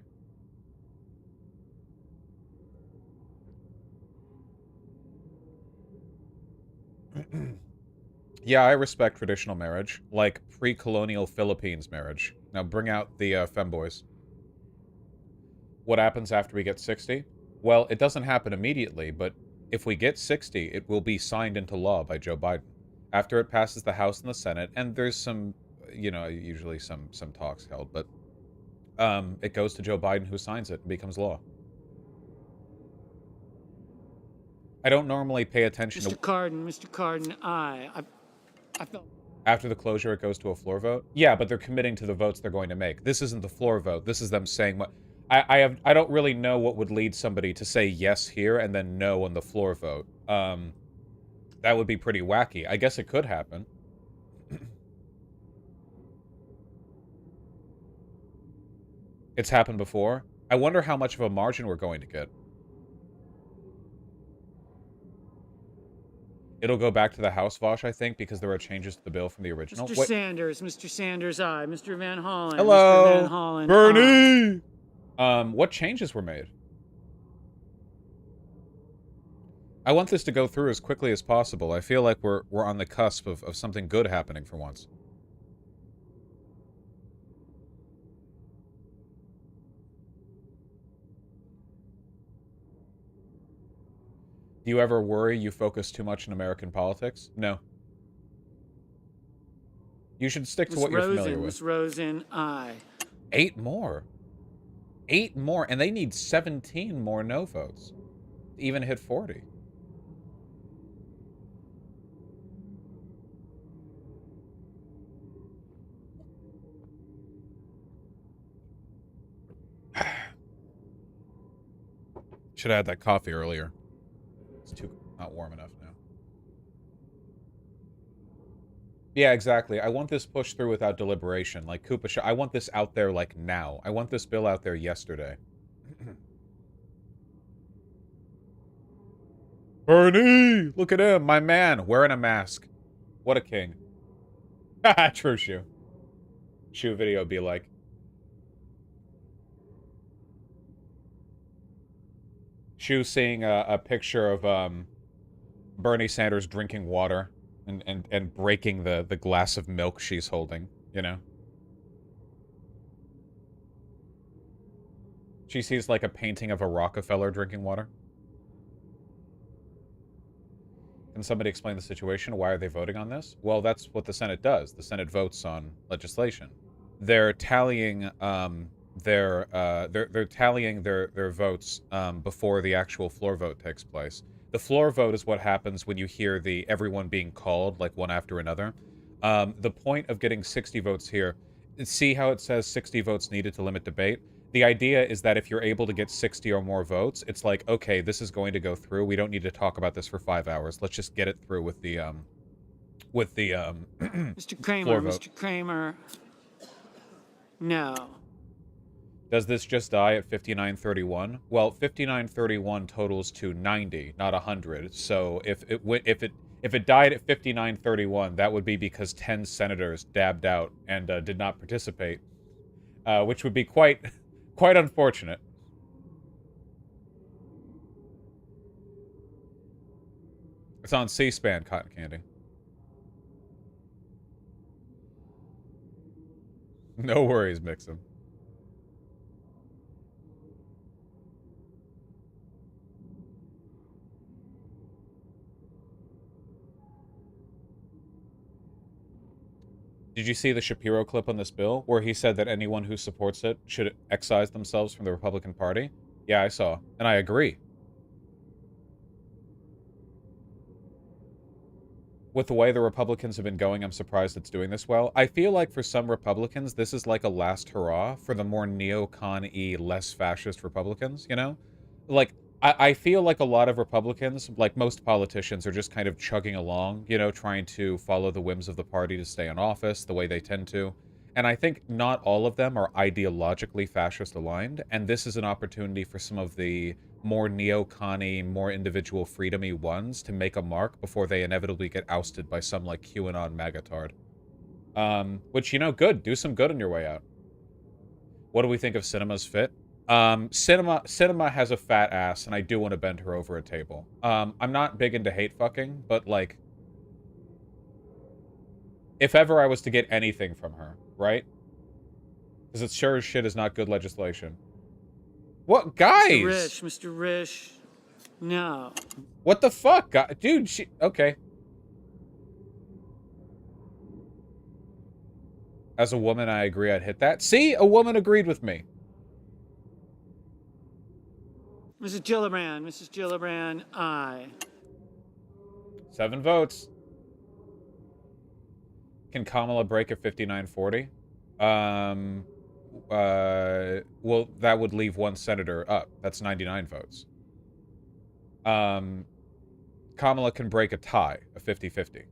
Yeah, I respect traditional marriage, like pre-colonial Philippines marriage. Now bring out the femboys. What happens after we get 60? Well, it doesn't happen immediately, but if we get 60, it will be signed into law by Joe Biden. After it passes the House and the Senate, and there's some, you know, usually some talks held, but it goes to Joe Biden, who signs it and becomes law. I don't normally pay attention to... Mr. Cardin, I felt... After the closure, it goes to a floor vote? Yeah, but they're committing to the votes they're going to make. This isn't the floor vote. This is them saying what... I don't really know what would lead somebody to say yes here and then no on the floor vote. That would be pretty wacky. I guess it could happen. It's happened before. I wonder how much of a margin we're going to get. It'll go back to the House, Vosh, I think, because there are changes to the bill from the original. Mr. Sanders, aye. Mr. Van Hollen. Hello, Mr. Van Hollen, Bernie! What changes were made? I want this to go through as quickly as possible. I feel like we're on the cusp of something good happening for once. Do you ever worry you focus too much in American politics? No. You should stick to what you're familiar with. Ms. Rosen, aye. 8 more. 8 more, and they need 17 more no votes to even hit 40. Should have had that coffee earlier. It's not warm enough now. Yeah, exactly. I want this pushed through without deliberation. Like Koopa, I want this out there like now. I want this bill out there yesterday. Bernie! Look at him, my man, wearing a mask. What a king. True shoe. Shoe video be like. Shoe seeing a picture of Bernie Sanders drinking water and breaking the glass of milk she's holding, you know? She sees like a painting of a Rockefeller drinking water. Can somebody explain the situation? Why are they voting on this? Well, that's what the Senate does. The Senate votes on legislation. They're tallying they're tallying their votes before the actual floor vote takes place. The floor vote is what happens when you hear everyone being called like one after another. The point of getting 60 votes here, see how it says 60 votes needed to limit debate? The idea is that if you're able to get 60 or more votes, it's like, okay, this is going to go through. We don't need to talk about this for 5 hours. Let's just get it through with the Mr. Kramer, floor vote. Mr. Kramer. No. Does this just die at 5931? Well, 5931 totals to 90, not 100. So if it died at 5931, that would be because 10 senators dabbed out and did not participate, which would be quite unfortunate. It's on C-SPAN, Cotton Candy. No worries, Mixum. Did you see the Shapiro clip on this bill where he said that anyone who supports it should excise themselves from the Republican Party? Yeah, I saw. And I agree. with the way the Republicans have been going, I'm surprised it's doing this well. I feel like for some Republicans, this is like a last hurrah for the more neocon-y, less fascist Republicans, you know? Like, I feel like a lot of Republicans, like most politicians, are just kind of chugging along, you know, trying to follow the whims of the party to stay in office the way they tend to. And I think not all of them are ideologically fascist aligned, and this is an opportunity for some of the more neocon-y, more individual freedom-y ones to make a mark before they inevitably get ousted by some, like, QAnon magatard. Which, you know, good. Do some good on your way out. What do we think of Cinema's fit? Cinema has a fat ass, and I do want to bend her over a table. I'm not big into hate fucking, but, like, if ever I was to get anything from her, right? Because it sure as shit is not good legislation. What? Guys! Mr. Risch, no. What the fuck? Dude, she... Okay. As a woman, I agree I'd hit that. See? A woman agreed with me. Mrs. Gillibrand, aye. 7 votes. Can Kamala break at 59-40? Well, that would leave 1 senator up. That's 99 votes. Kamala can break a tie, a 50-50.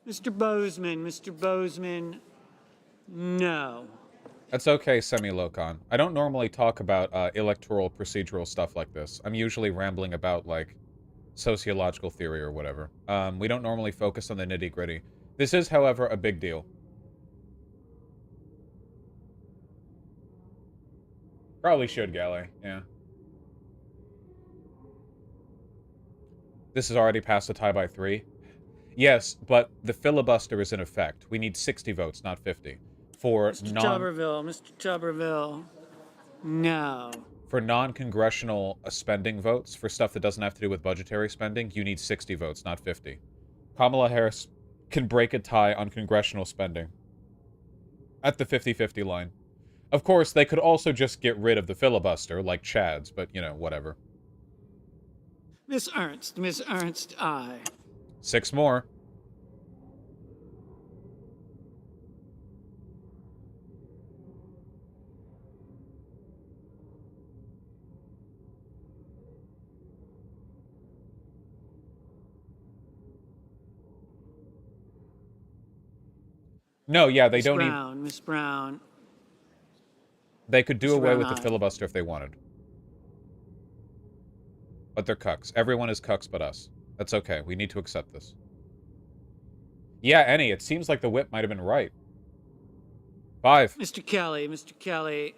Mr. Bozeman, no. That's okay, Semi-Locon. I don't normally talk about electoral procedural stuff like this. I'm usually rambling about, like, sociological theory or whatever. We don't normally focus on the nitty-gritty. This is, however, a big deal. Probably should, Galley. Yeah. This has already passed a tie by 3. Yes, but the filibuster is in effect. We need 60 votes, not 50. For Mr. Tuberville, no. For non-congressional spending votes, for stuff that doesn't have to do with budgetary spending, you need 60 votes, not 50. Kamala Harris can break a tie on congressional spending at the 50-50 line. Of course, they could also just get rid of the filibuster, like Chad's, but, you know, whatever. Miss Ernst, aye. 6 more. No, yeah, they don't need... Miss Brown. They could do away with the aye. filibuster if they wanted. But they're cucks. Everyone is cucks but us. That's okay. We need to accept this. Yeah, Annie, it seems like the whip might have been right. 5. Mr. Kelly,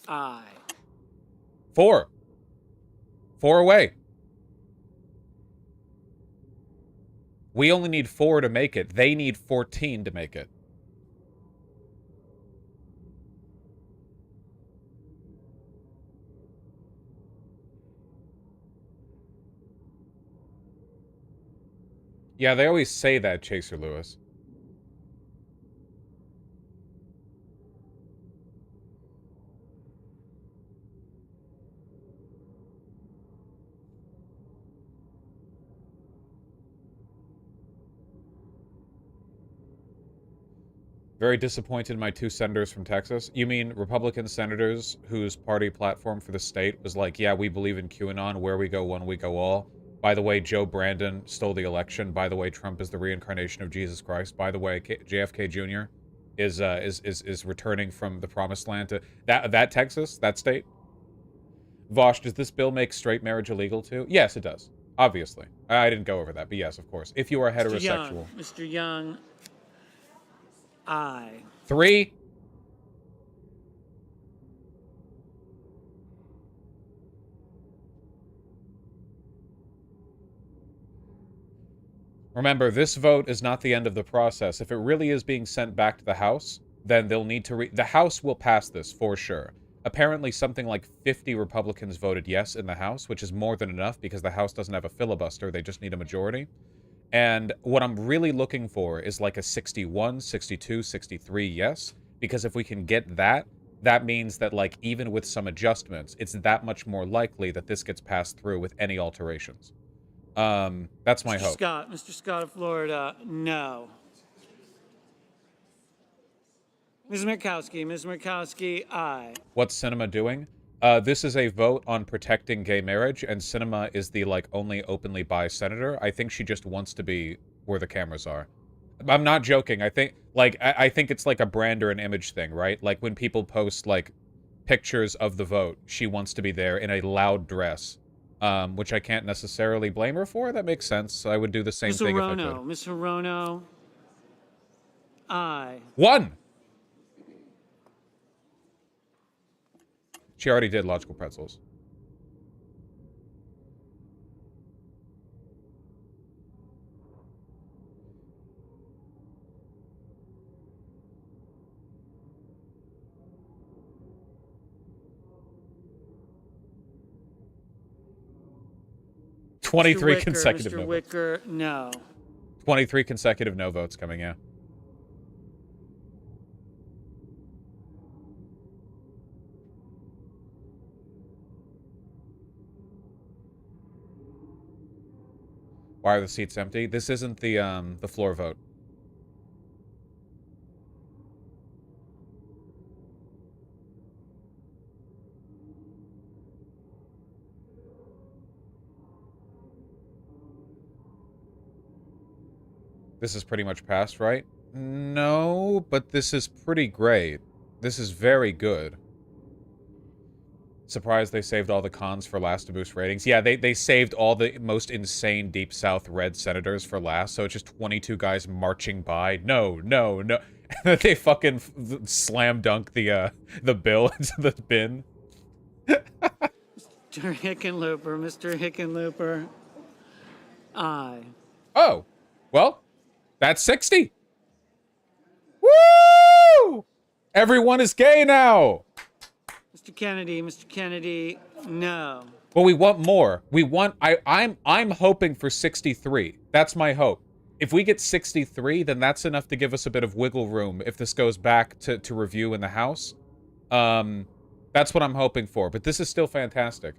aye. 4. 4 away. We only need 4 to make it. They need 14 to make it. Yeah, they always say that, Chaser Lewis. Very disappointed in my 2 senators from Texas. You mean Republican senators whose party platform for the state was like, yeah, we believe in QAnon, where we go one, we go all. By the way, Joe Brandon stole the election. By the way, Trump is the reincarnation of Jesus Christ. By the way, JFK Jr. is returning from the promised land to that Texas, that state. Vosh, does this bill make straight marriage illegal too? Yes, it does. Obviously. I didn't go over that, but yes, of course. If you are heterosexual. Mr. Young, aye. 3. Remember, this vote is not the end of the process. If it really is being sent back to the House, then they'll need to the House will pass this, for sure. Apparently, something like 50 Republicans voted yes in the House, which is more than enough because the House doesn't have a filibuster. They just need a majority. And what I'm really looking for is like a 61, 62, 63 yes. Because if we can get that, that means that, like, even with some adjustments, it's that much more likely that this gets passed through with any alterations. That's my hope. Mr. Scott of Florida, no. Ms. Murkowski, aye. What's Cinema doing? This is a vote on protecting gay marriage, and Cinema is the, like, only openly bi senator. I think she just wants to be where the cameras are. I'm not joking. I think, like, I think it's like a brand or an image thing, right? Like, when people post, like, pictures of the vote, she wants to be there in a loud dress, which I can't necessarily blame her for. That makes sense. I would do the same thing if I could. Ms. Hirono, aye. 1! She already did logical pretzels. Mr. 23 Wicker, consecutive Mr. no votes. Wicker, no. 23 consecutive no votes coming, yeah. Why are the seats empty? This isn't the floor vote. This is pretty much passed, right? No, but this is pretty great. This is very good. Surprised they saved all the cons for last to boost ratings. Yeah, they saved all the most insane Deep South red senators for last, so it's just 22 guys marching by. No, no, no. They fucking slam dunk the bill into the bin. Mr. Hickenlooper, aye. Oh, well, that's 60. Woo! Everyone is gay now. Mr. Kennedy, no. Well, we want more. We want. I'm hoping for 63. That's my hope. If we get 63, then that's enough to give us a bit of wiggle room if this goes back to review in the House. That's what I'm hoping for. But this is still fantastic.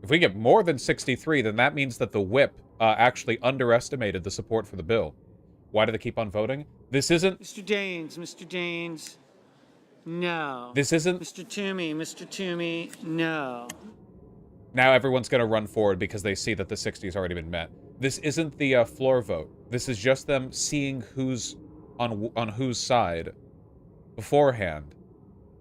If we get more than 63, then that means that the whip actually underestimated the support for the bill. Why do they keep on voting? This isn't... Mr. Daines, no. This isn't... Mr. Toomey, no. Now everyone's going to run forward because they see that the 60 has already been met. This isn't the floor vote. This is just them seeing who's on whose side beforehand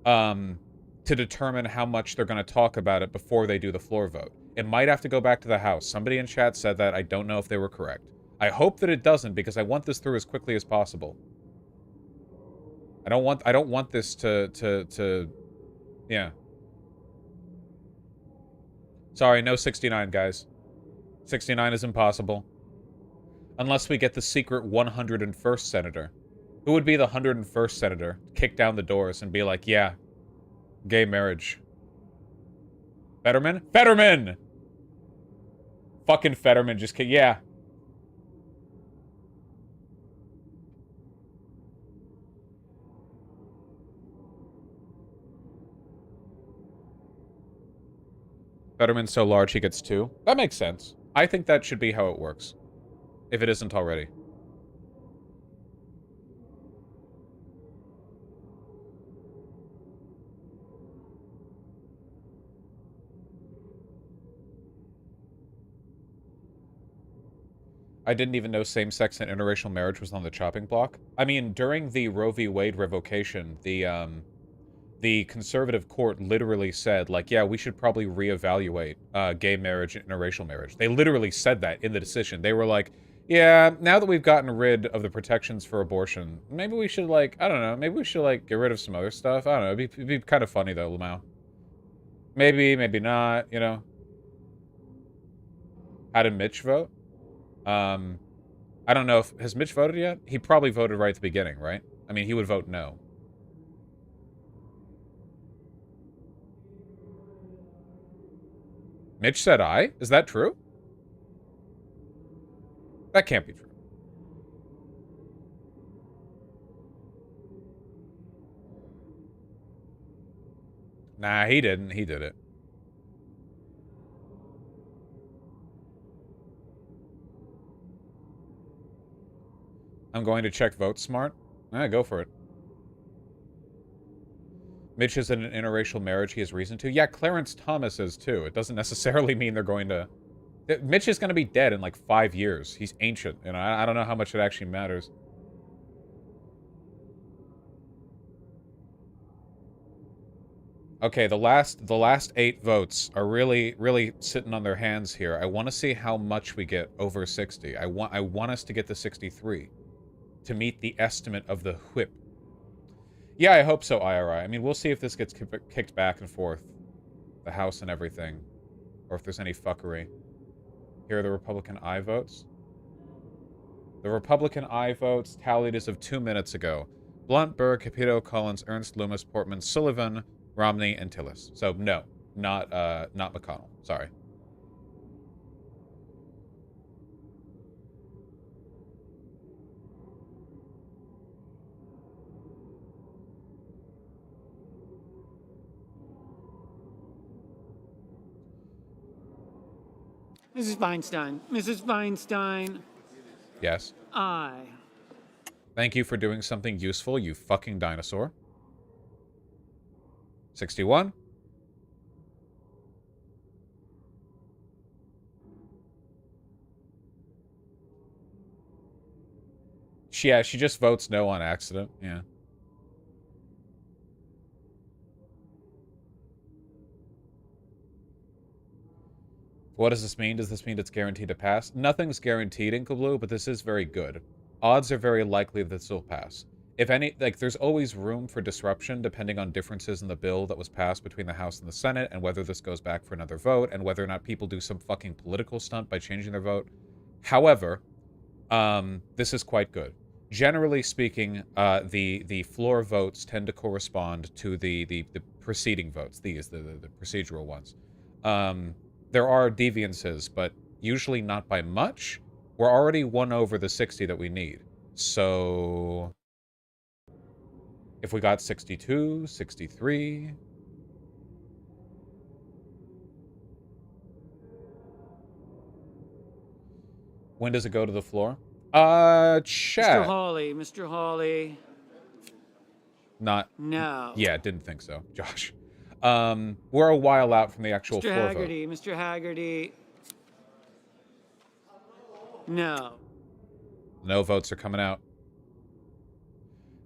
to determine how much they're going to talk about it before they do the floor vote. It might have to go back to the House. Somebody in chat said that. I don't know if they were correct. I hope that it doesn't because I want this through as quickly as possible. I don't want this to yeah. Sorry, no 69, guys. 69 is impossible. Unless we get the secret 101st senator. Who would be the 101st senator? Kick down the doors and be like, yeah, gay marriage. Fetterman? Fetterman! Fucking Fetterman just kick, yeah. Fetterman's so large he gets 2. That makes sense. I think that should be how it works. If it isn't already. I didn't even know same-sex and interracial marriage was on the chopping block. I mean, during the Roe v. Wade revocation, the conservative court literally said, like, yeah, we should probably reevaluate gay marriage and interracial marriage. They literally said that in the decision. They were like, yeah, now that we've gotten rid of the protections for abortion, maybe we should, like, I don't know, maybe we should, like, get rid of some other stuff. I don't know, it'd be kind of funny, though, Lamau. Maybe, maybe not, you know. How did Mitch vote? I don't know if... Has Mitch voted yet? He probably voted right at the beginning, right? I mean, he would vote no. Mitch said aye? Is that true? That can't be true. Nah, he didn't. He did it. I'm going to check Vote Smart. Go for it. Mitch is in an interracial marriage he has reason to. Yeah, Clarence Thomas is too. It doesn't necessarily mean they're going to... Mitch is going to be dead in like 5 years. He's ancient. You know, I don't know how much it actually matters. Okay, the last 8 votes are really sitting on their hands here. I want to see how much we get over 60. I want us to get to 63 to meet the estimate of the whip. Yeah, I hope so, IRI. I mean, we'll see if this gets kicked back and forth, the House and everything, or if there's any fuckery. Here are the Republican aye votes. The Republican aye votes tallied as of 2 minutes ago. Blunt, Burr, Capito, Collins, Ernst, Loomis, Portman, Sullivan, Romney, and Tillis. So no, not McConnell. Sorry. Mrs. Feinstein. Mrs. Feinstein. Yes. Aye. Thank you for doing something useful, you fucking dinosaur. 61. Yeah, she just votes no on accident. Yeah. What does this mean? Does this mean it's guaranteed to pass? Nothing's guaranteed in Blue, but this is very good. Odds are very likely that this will pass. If any, like, there's always room for disruption depending on differences in the bill that was passed between the House and the Senate, and whether this goes back for another vote, and whether or not people do some fucking political stunt by changing their vote. However, this is quite good. Generally speaking, the floor votes tend to correspond to the preceding votes, the procedural ones. There are deviances, but usually not by much. We're already 1 over the 60 that we need. So if we got 62, 63... When does it go to the floor? Chat. Mr. Hawley. Mr. Hawley. Not... No. Yeah, didn't think so. Josh. We're a while out from the actual Mr. floor Haggerty. vote. Mr. Haggerty. No. No votes are coming out.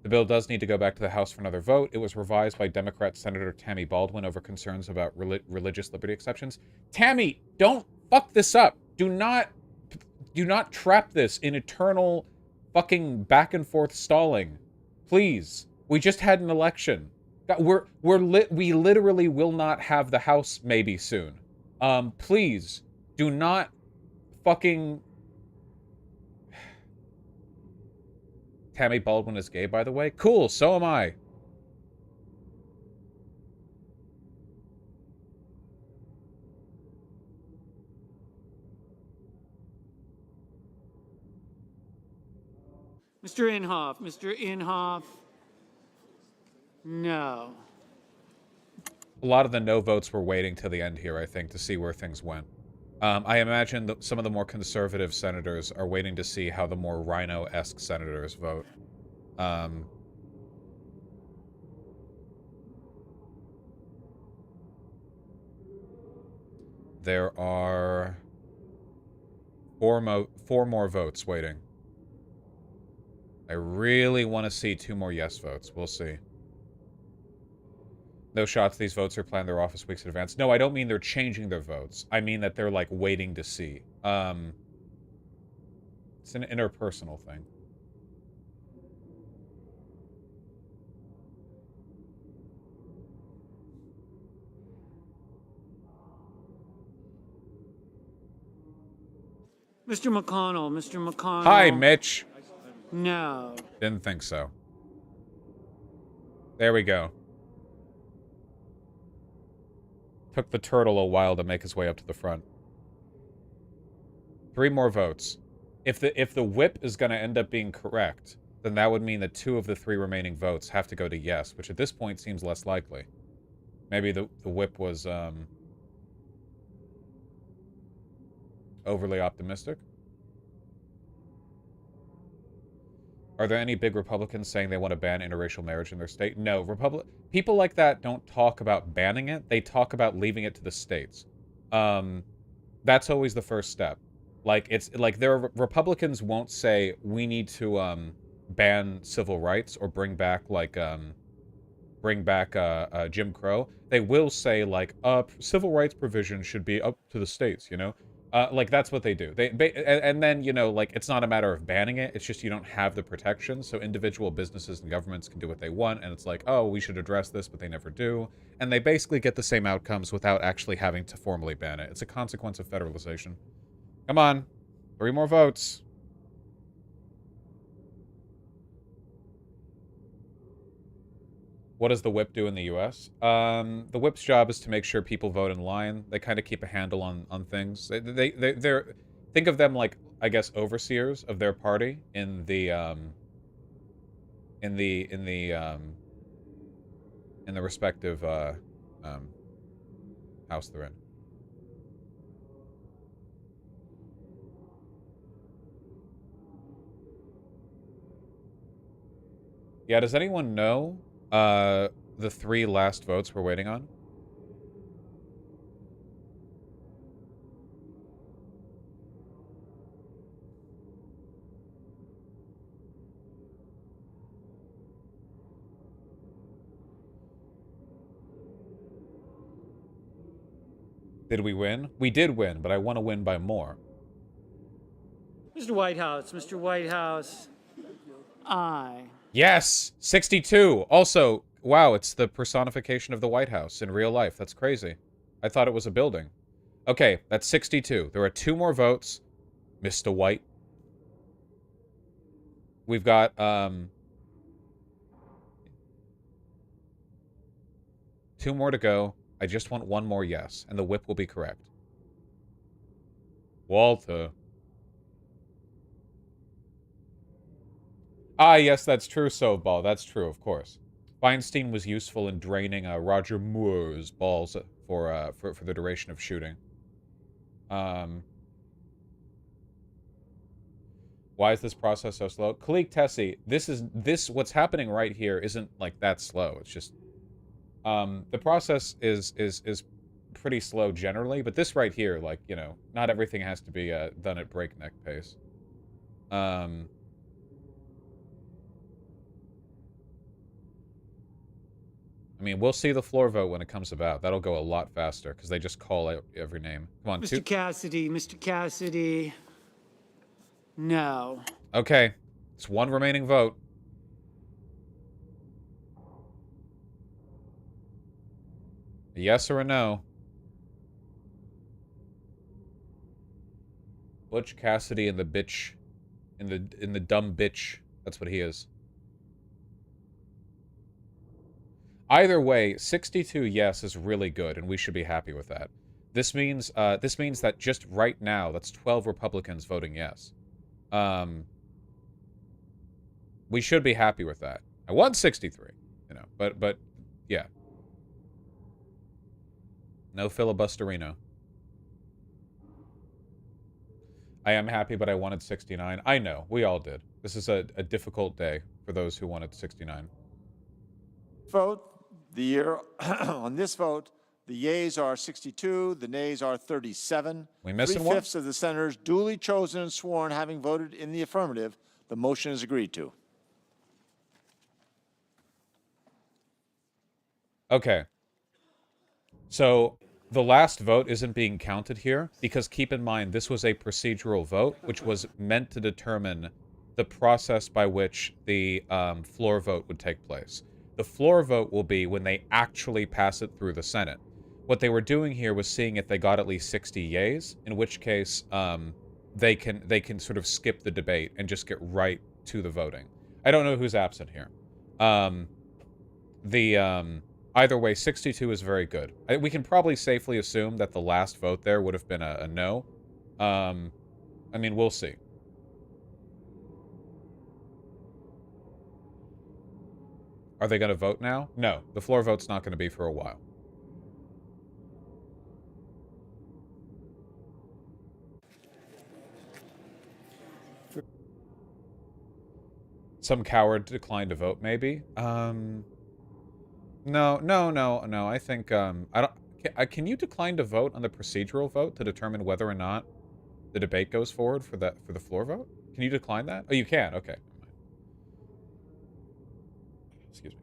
The bill does need to go back to the House for another vote. It was revised by Democrat Senator Tammy Baldwin over concerns about religious liberty exceptions. Tammy, don't fuck this up. Do not trap this in eternal fucking back and forth stalling. Please. We just had an election. We literally will not have the House maybe soon. Please do not fucking... Tammy Baldwin is gay, by the way. Cool, so am I. Mr. Inhofe. Mr. Inhofe. No. A lot of the no votes were waiting till the end here, I think, to see where things went. I imagine that some of the more conservative senators are waiting to see how the more rhino-esque senators vote. There are 4 more votes waiting. I really want to see 2 more yes votes. We'll see. No shots. These votes are planned their office weeks in advance. No, I don't mean they're changing their votes. I mean that they're, like, waiting to see. It's an interpersonal thing. Mr. McConnell. Mr. McConnell. Hi, Mitch. No. Didn't think so. There we go. Took the turtle a while to make his way up to the front. 3 more votes. If the whip is going to end up being correct, then that would mean that 2 of the 3 remaining votes have to go to yes, which at this point seems less likely. Maybe the whip was overly optimistic. Are there any big Republicans saying they want to ban interracial marriage in their state? No, people like that don't talk about banning it. They talk about leaving it to the states. That's always the first step. Like, it's like Republicans won't say we need to ban civil rights or bring back Jim Crow. They will say like civil rights provisions should be up to the states, you know? Like, that's what they do. And then, you know, like, it's not a matter of banning it. It's just you don't have the protection, so individual businesses and governments can do what they want, and it's like, oh, we should address this, but they never do. And they basically get the same outcomes without actually having to formally ban it. It's a consequence of federalization. Come on. 3 more votes. What does the whip do in the U.S.? The whip's job is to make sure people vote in line. They kind of keep a handle on things. They're think of them like, I guess, overseers of their party in the respective house they're in. Yeah, does anyone know the 3 last votes we're waiting on? Did we win? We did win, but I want to win by more. Mr. Whitehouse, aye. Yes! 62! Also, wow, it's the personification of the White House in real life. That's crazy. I thought it was a building. Okay, that's 62. There are 2 more votes. Mr. White. We've got, 2 more to go. I just want 1 more yes, and the whip will be correct. Walter. Ah, yes, that's true, Soveball. That's true, of course. Feinstein was useful in draining Roger Moore's balls for the duration of shooting. Why is this process so slow? Kalik Tessie, what's happening right here isn't like that slow. It's just the process is pretty slow generally, but this right here, like, you know, not everything has to be done at breakneck pace. I mean, we'll see the floor vote when it comes about. That'll go a lot faster, because they just call out every name. Come on, Mr. Cassidy, no. Okay, it's 1 remaining vote. A yes or a no? Butch Cassidy and the bitch, in the dumb bitch. That's what he is. Either way, 62 yes is really good, and we should be happy with that. This means that just right now, that's 12 Republicans voting yes. We should be happy with that. I won 63, you know, but yeah. No filibusterino. I am happy, but I wanted 69. I know, we all did. This is a difficult day for those who wanted 69. Vote. The year on this vote, the yeas are 62, the nays are 37. We missing one? 3/5 of the senators duly chosen and sworn having voted in the affirmative, the motion is agreed to. Okay. So the last vote isn't being counted here because keep in mind this was a procedural vote which was meant to determine the process by which the floor vote would take place. The floor vote will be when they actually pass it through the Senate. What they were doing here was seeing if they got at least 60 yays, in which case they can sort of skip the debate and just get right to the voting. I don't know who's absent here. Either way, 62 is very good. We can probably safely assume that the last vote there would have been a no. I mean, we'll see. Are they going to vote now? No, the floor vote's not going to be for a while. Some coward declined to vote, maybe? No. I think, I don't... Can you decline to vote on the procedural vote to determine whether or not the debate goes forward for the floor vote? Can you decline that? Oh, you can. Okay. Excuse me.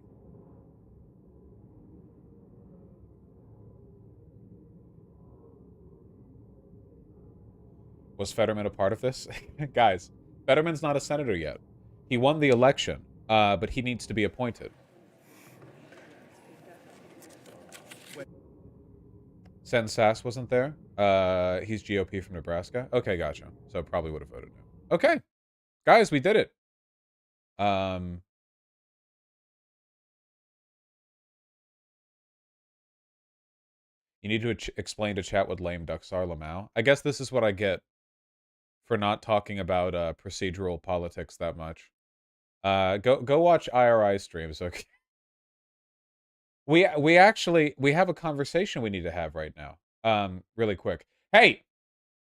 Was Fetterman a part of this? Guys, Fetterman's not a senator yet. He won the election, but he needs to be appointed. Sen Sass wasn't there. He's GOP from Nebraska. Okay, gotcha. So probably would have voted no. Okay. Guys, we did it. You need to explain to chat what lame ducks are, Lamau. I guess this is what I get for not talking about procedural politics that much. Go watch IRI streams, okay? We have a conversation we need to have right now. Really quick. Hey,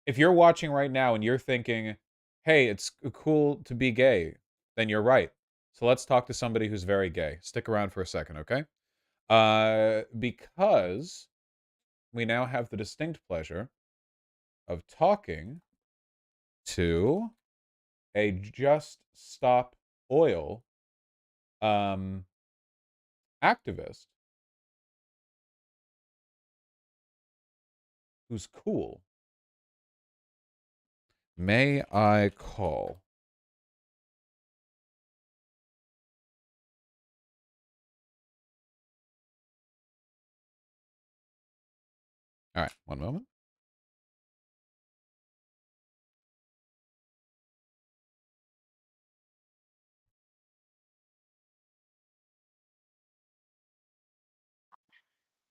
if you're watching right now and you're thinking, hey, it's cool to be gay, then you're right. So let's talk to somebody who's very gay. Stick around for a second, okay? Because we now have the distinct pleasure of talking to a Just Stop Oil activist who's cool. May I call? All right, one moment.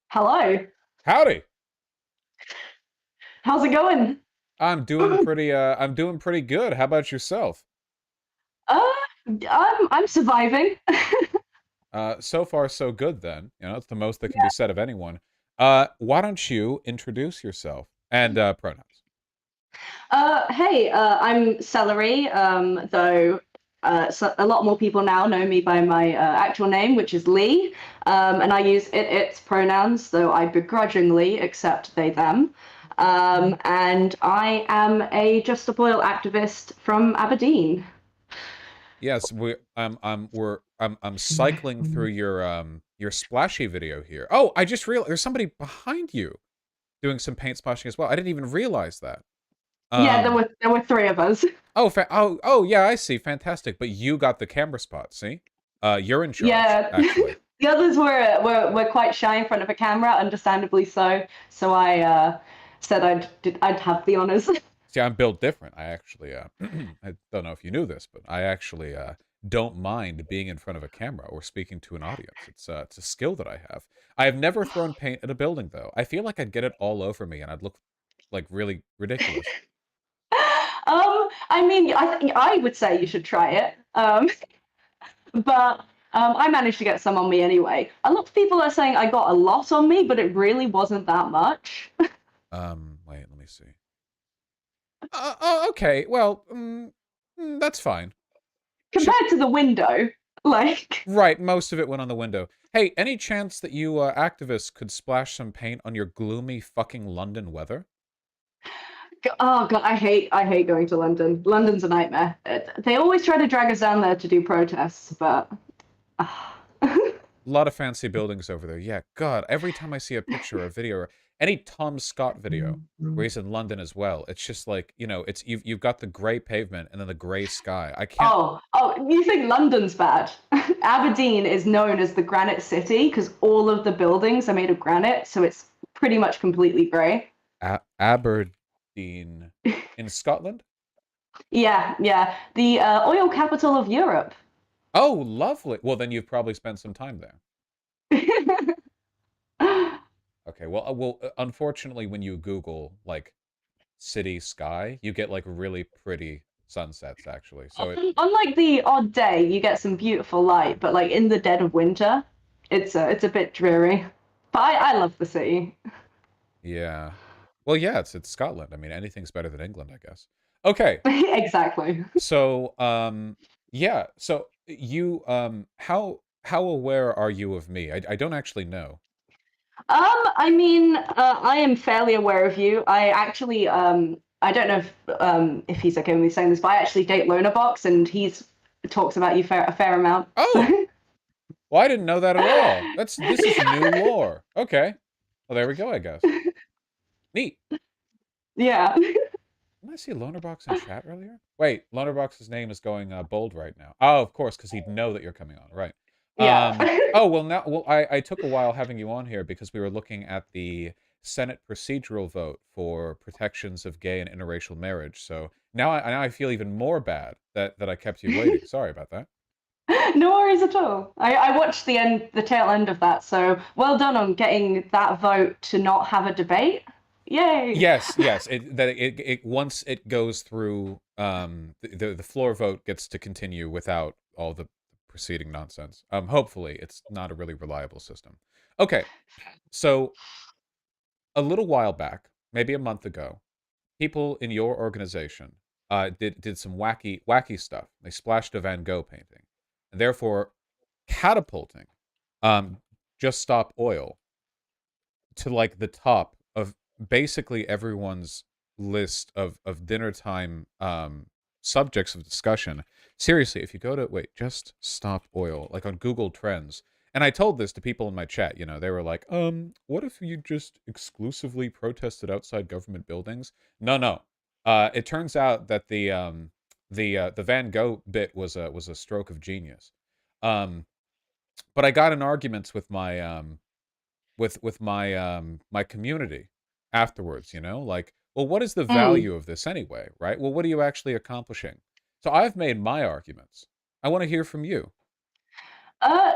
Hello. Howdy. How's it going? I'm doing pretty good. How about yourself? I'm surviving. So far so good then. You know, it's the most that can be said of anyone. Why don't you introduce yourself and pronouns? Hey, I'm Celery, though so a lot more people now know me by my actual name, which is Lee, and I use its pronouns, though I begrudgingly accept they, them. And I am a Just Stop Oil activist from Aberdeen. Yes, I'm cycling through your splashy video here. Oh, I just realized there's somebody behind you doing some paint splashing as well. I didn't even realize that. Yeah, there were three of us. Oh, yeah, I see. Fantastic. But you got the camera spot, see? You're in charge, actually. The others were quite shy in front of a camera, understandably so. So I said I'd have the honors. See, I'm built different. I actually, I don't know if you knew this, but I actually don't mind being in front of a camera or speaking to an audience. It's a skill that I have. I have never thrown paint at a building, though. I feel like I'd get it all over me and I'd look like really ridiculous. I mean, I think I would say you should try it. But I managed to get some on me anyway. A lot of people are saying I got a lot on me, but it really wasn't that much. Wait, let me see. Okay. Well, that's fine. Compared to the window, like... Right, most of it went on the window. Hey, any chance that you activists could splash some paint on your gloomy fucking London weather? Oh god, I hate going to London. London's a nightmare. They always try to drag us down there to do protests, but... A lot of fancy buildings over there. Yeah, God, every time I see a picture or a video or any Tom Scott video where he's in London as well, it's just like, you know, it's you've got the gray pavement and then the gray sky. I can't... Oh, you think London's bad? Aberdeen is known as the Granite City because all of the buildings are made of granite, so it's pretty much completely gray. Aberdeen in Scotland? Yeah. The oil capital of Europe. Oh, lovely. Well, then you've probably spent some time there. Okay, well, unfortunately, when you Google, like, city sky, you get, like, really pretty sunsets, actually. So On like the odd day, you get some beautiful light, but like in the dead of winter, it's a bit dreary. But I love the city. yeah. Well, yeah, it's Scotland. I mean, anything's better than England, I guess. Okay. Exactly. So, yeah. So you, how aware are you of me? I don't actually know. I mean, I am fairly aware of you. I actually, I don't know if he's okay with me saying this, but I actually date Lonerbox, and he's talks about you a fair amount. Oh, well, I didn't know that at all. This is new lore. Okay. Well, there we go, I guess. Neat. Yeah. Didn't I see Lonerbox in chat earlier? Wait, Lonerbox's name is going bold right now. Oh, of course, because he'd know that you're coming on, right? Yeah. Oh, well, now, well, I took a while having you on here because we were looking at the Senate procedural vote for protections of gay and interracial marriage. So now I feel even more bad that I kept you waiting. Sorry about that. No worries at all. I watched the tail end of that, so well done on getting that vote to not have a debate. Yay! Yes, yes. It once it goes through, the floor vote gets to continue without all the preceding nonsense. Hopefully, it's not a really reliable system. Okay, so a little while back, maybe a month ago, people in your organization did some wacky stuff. They splashed a Van Gogh painting, and therefore catapulting Just Stop Oil to like the top of basically everyone's list of dinner time subjects of discussion. Seriously, if you go to Just Stop Oil, like on Google Trends, and I told this to people in my chat, you know, they were like, what if you just exclusively protested outside government buildings? No. It turns out that the Van Gogh bit was a stroke of genius. But I got in arguments with my my community afterwards, you know, like, well, what is the Mm. value of this anyway, right? Well, what are you actually accomplishing? So I've made my arguments. I want to hear from you.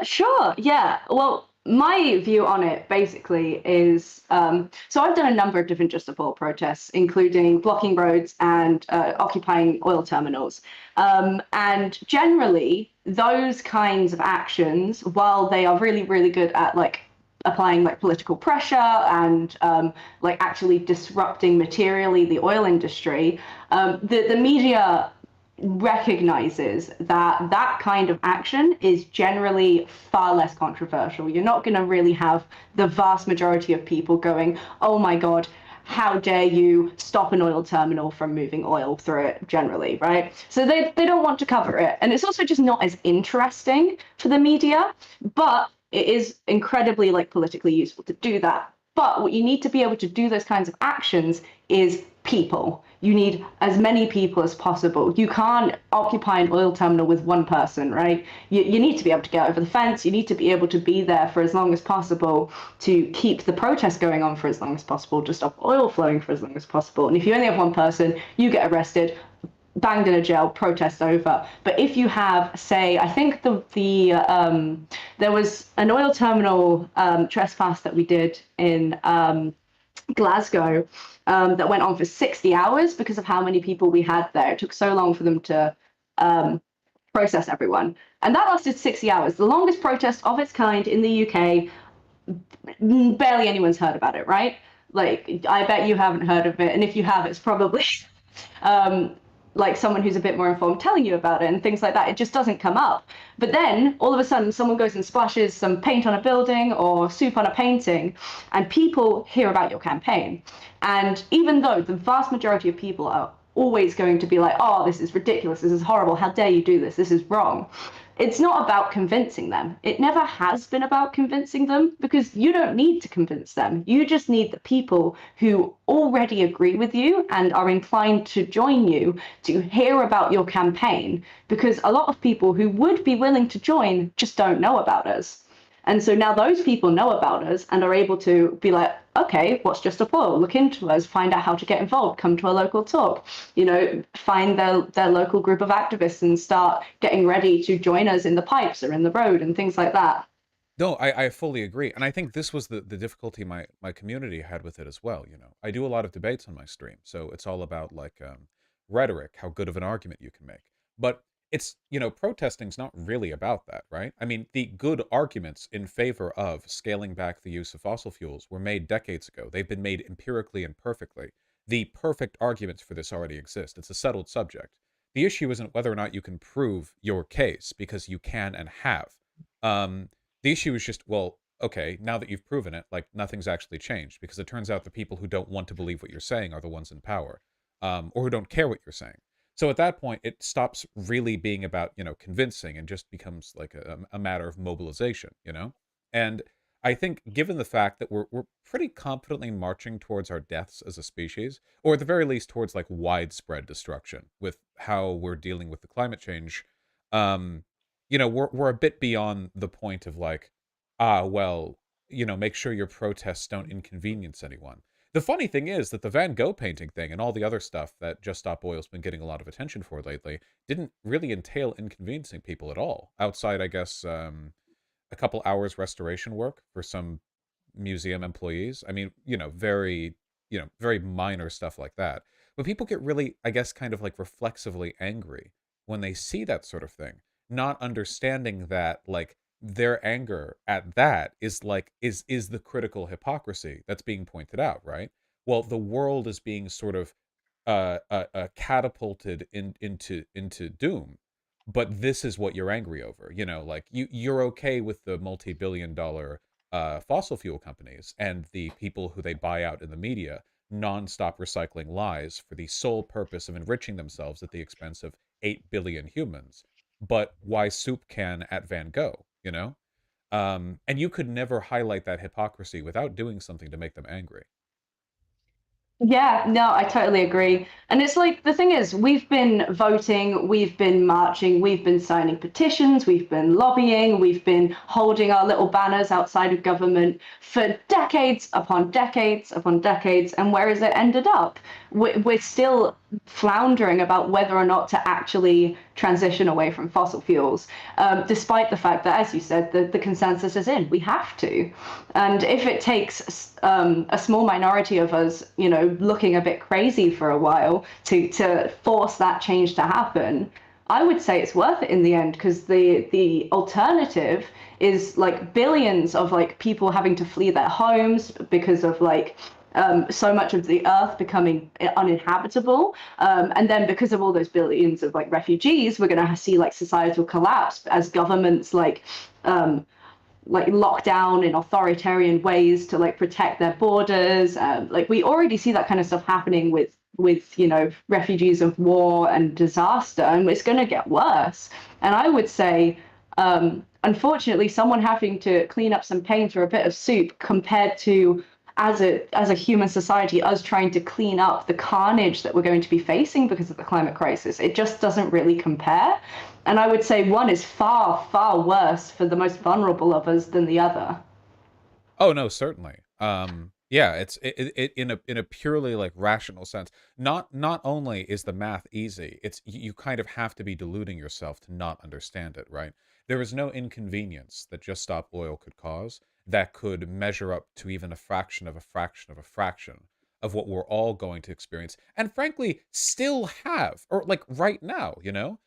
Sure. Yeah. Well, my view on it basically is so I've done a number of different Just Stop Oil protests, including blocking roads and occupying oil terminals. And generally, those kinds of actions, while they are really, really good at like applying like political pressure and like actually disrupting materially the oil industry, the media recognizes that that kind of action is generally far less controversial. You're not going to really have the vast majority of people going, oh my God, how dare you stop an oil terminal from moving oil through it generally, right? So they don't want to cover it. And it's also just not as interesting for the media, but it is incredibly like politically useful to do that. But what you need to be able to do those kinds of actions is people. You need as many people as possible. You can't occupy an oil terminal with one person, right? You need to be able to get over the fence. You need to be able to be there for as long as possible to keep the protest going on for as long as possible, to stop oil flowing for as long as possible. And if you only have one person, you get arrested, banged in a jail, protest over. But if you have, say, I think there was an oil terminal trespass that we did in Glasgow that went on for 60 hours because of how many people we had there. It took so long for them to process everyone. And that lasted 60 hours, the longest protest of its kind in the UK. Barely anyone's heard about it, right? Like, I bet you haven't heard of it. And if you have, it's probably like someone who's a bit more informed telling you about it and things like that. It just doesn't come up. But then all of a sudden someone goes and splashes some paint on a building or soup on a painting, and people hear about your campaign. And even though the vast majority of people are always going to be like, oh, this is ridiculous, this is horrible, how dare you do this, this is wrong, it's not about convincing them. It never has been about convincing them, because you don't need to convince them. You just need the people who already agree with you and are inclined to join you to hear about your campaign, because a lot of people who would be willing to join just don't know about us. And so now those people know about us and are able to be like, okay, what's Just Stop Oil? Look into us, find out how to get involved, come to a local talk, you know, find their local group of activists and start getting ready to join us in the pipes or in the road and things like that. No, I fully agree. And I think this was the difficulty my community had with it as well. You know, I do a lot of debates on my stream. So it's all about like rhetoric, how good of an argument you can make. But it's, protesting's not really about that, right? I mean, the good arguments in favor of scaling back the use of fossil fuels were made decades ago. They've been made empirically and perfectly. The perfect arguments for this already exist. It's a settled subject. The issue isn't whether or not you can prove your case, because you can and have. The issue is just, well, okay, now that you've proven it, like, nothing's actually changed, because it turns out the people who don't want to believe what you're saying are the ones in power, or who don't care what you're saying. So at that point, it stops really being about, convincing, and just becomes like a matter of mobilization, And I think, given the fact that we're pretty confidently marching towards our deaths as a species, or at the very least towards like widespread destruction with how we're dealing with the climate change, um, we're a bit beyond the point of like, well, make sure your protests don't inconvenience anyone. The funny thing is that the Van Gogh painting thing and all the other stuff that Just Stop Oil's been getting a lot of attention for lately didn't really entail inconveniencing people at all, outside, I guess, a couple hours restoration work for some museum employees. I mean, very minor stuff like that. But people get really, I guess, kind of like reflexively angry when they see that sort of thing, not understanding that, like, their anger at that is like is the critical hypocrisy that's being pointed out, right? Well, the world is being sort of catapulted into doom, but this is what you're angry over. Like, you're okay with the multi-billion-dollar fossil fuel companies and the people who they buy out in the media non-stop recycling lies for the sole purpose of enriching themselves at the expense of 8 billion humans. But why soup can at Van Gogh, and you could never highlight that hypocrisy without doing something to make them angry. Yeah, no, I totally agree. And it's like, the thing is, we've been voting, we've been marching, we've been signing petitions, we've been lobbying, we've been holding our little banners outside of government for decades upon decades upon decades. And where has it ended up? We're still floundering about whether or not to actually transition away from fossil fuels, despite the fact that, as you said, the consensus is in. We have to. And if it takes a small minority of us, looking a bit crazy for a while to force that change to happen, I would say it's worth it in the end, because the alternative is like billions of like people having to flee their homes because of like so much of the earth becoming uninhabitable, and then because of all those billions of like refugees, we're going to see like societal collapse as governments like lock down in authoritarian ways to like protect their borders. Like, we already see that kind of stuff happening with refugees of war and disaster, and it's going to get worse. And I would say, unfortunately, someone having to clean up some paint or a bit of soup compared to, as a human society, us trying to clean up the carnage that we're going to be facing because of the climate crisis, it just doesn't really compare. And I would say one is far, far worse for the most vulnerable of us than the other. Oh no, certainly. Yeah, it's in a purely like rational sense. Not only is the math easy, it's you kind of have to be deluding yourself to not understand it, right? There is no inconvenience that Just Stop Oil could cause that could measure up to even a fraction of a fraction of a fraction of what we're all going to experience, and frankly still have, or like right now,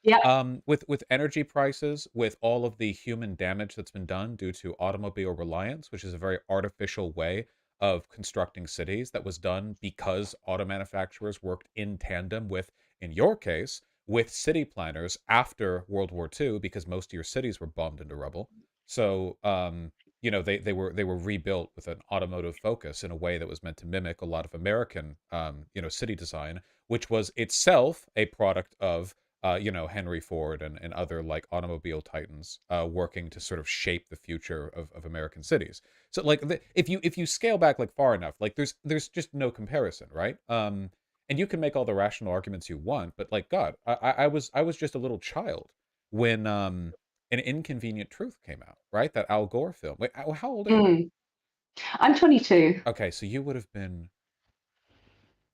Yeah. with energy prices, with all of the human damage that's been done due to automobile reliance, which is a very artificial way of constructing cities that was done because auto manufacturers worked in tandem with, in your case, with city planners after World War II, because most of your cities were bombed into rubble. So, they were rebuilt with an automotive focus in a way that was meant to mimic a lot of American, city design, which was itself a product of, Henry Ford and other like automobile titans working to sort of shape the future of American cities. So like, if you scale back like far enough, like there's just no comparison, right? And you can make all the rational arguments you want, but like, God, I was just a little child when An Inconvenient Truth came out, right? That Al Gore film. Wait, how old are you? I'm 22. Okay, so you would have been.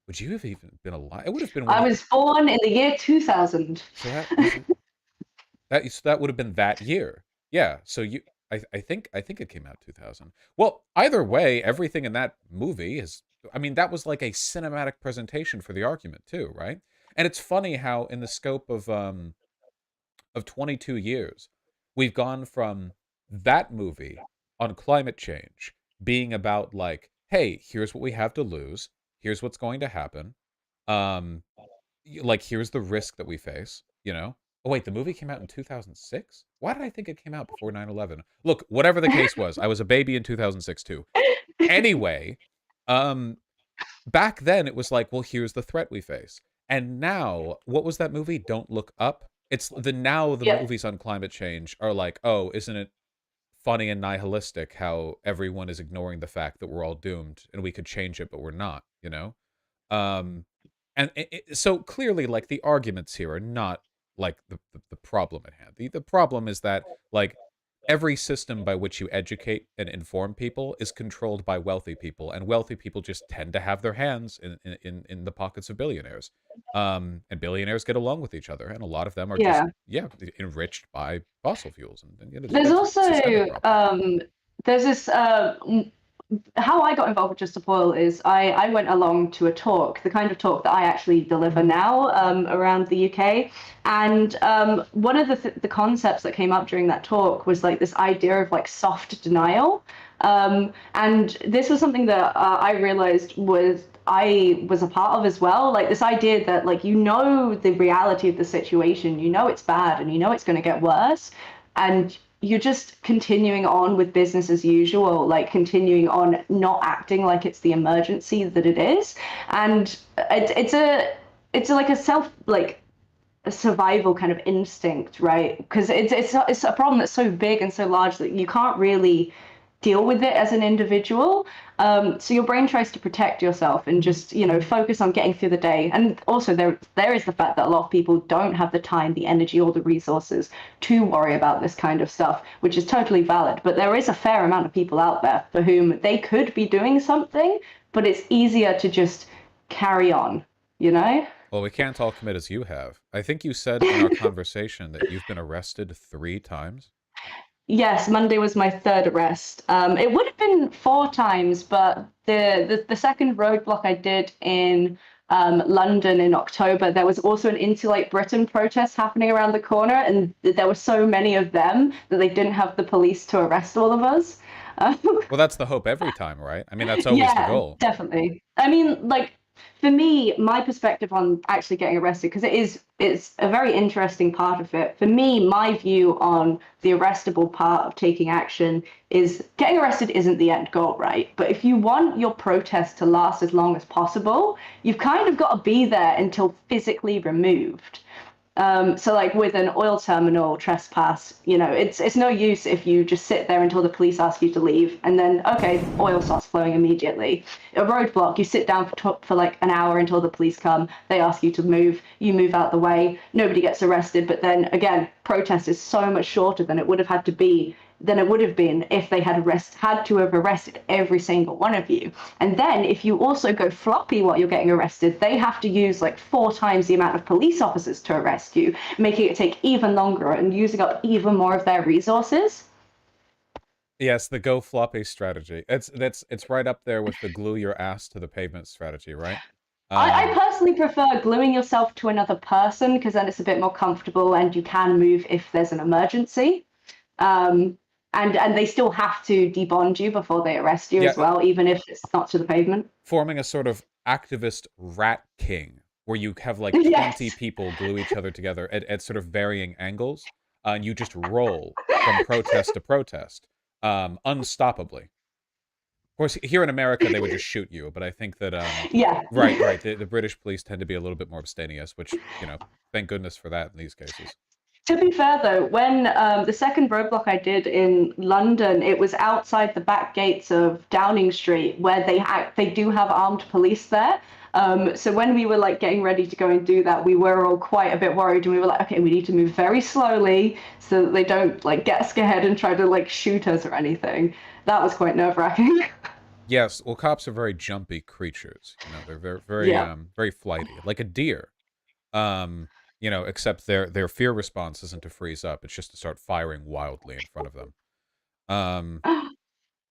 Would you have even been alive? It would have been when I you. was born in the year 2000. So that would have been that year. Yeah. So I think it came out 2000. Well, either way, everything in that movie is I mean, that was like a cinematic presentation for the argument too, right? And it's funny how in the scope of 22 years, we've gone from that movie on climate change being about like, hey, here's what we have to lose, here's what's going to happen, um, like here's the risk that we face, you know. Oh wait, the movie came out in 2006. Why did I think it came out before 9/11? Look, whatever the case was, I was a baby in 2006 too. Anyway, um, back then it was like, well, here's the threat we face. And now, what was that movie? Don't Look Up. It's the now the Yeah. movies on climate change are like, oh, isn't it funny and nihilistic how everyone is ignoring the fact that we're all doomed and we could change it, but we're not, you know? Um, and so clearly, like the arguments here are not like the problem at hand. The problem is that like every system by which you educate and inform people is controlled by wealthy people, and wealthy people just tend to have their hands in the pockets of billionaires. And billionaires get along with each other, and a lot of them are just Yeah. enriched by fossil fuels, and you know, There's that's a also systemic problem. there's this how I got involved with Just Stop Oil is I went along to a talk, the kind of talk that I actually deliver now around the UK. And one of the concepts that came up during that talk was like this idea of like soft denial. And this was something that I realized I was a part of as well. Like this idea that like, you know, the reality of the situation, you know, it's bad and you know, it's going to get worse. And you're just continuing on with business as usual, like continuing on not acting like it's the emergency that it is. And it's like a self, like a survival kind of instinct, right? Because it's a problem that's so big and so large that you can't really deal with it as an individual. So your brain tries to protect yourself and just, you know, focus on getting through the day. And also there is the fact that a lot of people don't have the time, the energy, or the resources to worry about this kind of stuff, which is totally valid. But there is a fair amount of people out there for whom they could be doing something, but it's easier to just carry on, you know? Well, we can't all commit as you have. I think you said in our conversation that you've been arrested 3 times. Yes, Monday was my third arrest. It would have been 4 times, but the second roadblock I did in London in October, there was also an Insulate Britain protest happening around the corner, and there were so many of them that they didn't have the police to arrest all of us. Well, that's the hope every time, right? I mean, that's always the Yeah, goal. definitely. I mean, like for me, my perspective on actually getting arrested, because it's a very interesting part of it. For me, my view on the arrestable part of taking action is getting arrested isn't the end goal, right? But if you want your protest to last as long as possible, you've kind of got to be there until physically removed. So like with an oil terminal trespass, you know, it's no use if you just sit there until the police ask you to leave and then, okay, oil starts flowing immediately. A roadblock, you sit down for like an hour until the police come, they ask you to move, you move out the way, nobody gets arrested. But then again, protest is so much shorter than it would have had to be than it would have been if they had to have arrested every single one of you. And then if you also go floppy while you're getting arrested, they have to use like 4 times the amount of police officers to arrest you, making it take even longer and using up even more of their resources. Yes, the go floppy strategy. It's right up there with the glue your ass to the pavement strategy, right? I personally prefer gluing yourself to another person because then it's a bit more comfortable and you can move if there's an emergency. And they still have to debond you before they arrest you as well, even if it's not to the pavement. Forming a sort of activist rat king, where you have like 20 Yes. people glue each other together at sort of varying angles, and you just roll from protest to protest, unstoppably. Of course, here in America, they would just shoot you, but I think that, Yeah. right, the British police tend to be a little bit more abstemious, which, you know, thank goodness for that in these cases. To be fair, though, when the second roadblock I did in London, it was outside the back gates of Downing Street, where they do have armed police there. So when we were like getting ready to go and do that, we were all quite a bit worried, and we were like, okay, we need to move very slowly so that they don't like get scared and try to like shoot us or anything. That was quite nerve-wracking. Yes, well, cops are very jumpy creatures. You know, they're very, Yeah. very flighty, like a deer. You know, except their fear response isn't to freeze up; it's just to start firing wildly in front of them. Um,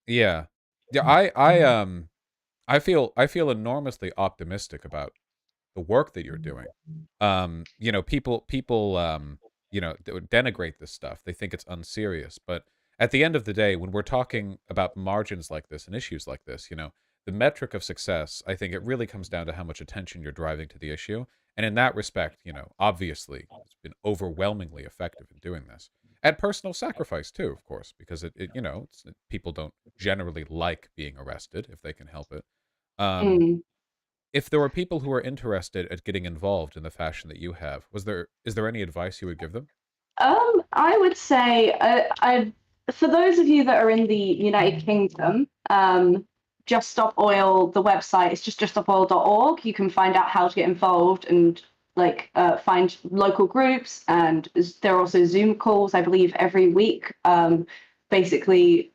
yeah, yeah. I feel enormously optimistic about the work that you're doing. You know, people you know, denigrate this stuff. They think it's unserious, but at the end of the day, when we're talking about margins like this and issues like this, you know, the metric of success, I think it really comes down to how much attention you're driving to the issue. And in that respect, you know, obviously, it's been overwhelmingly effective in doing this. At personal sacrifice too, of course, because you know, people don't generally like being arrested if they can help it. Um, Mm. if there were people who are interested at getting involved in the fashion that you have, is there any advice you would give them? I would say, for those of you that are in the United Kingdom, Just Stop Oil, the website is just juststopoil.org. You can find out how to get involved and like find local groups, and there are also Zoom calls, I believe, every week, basically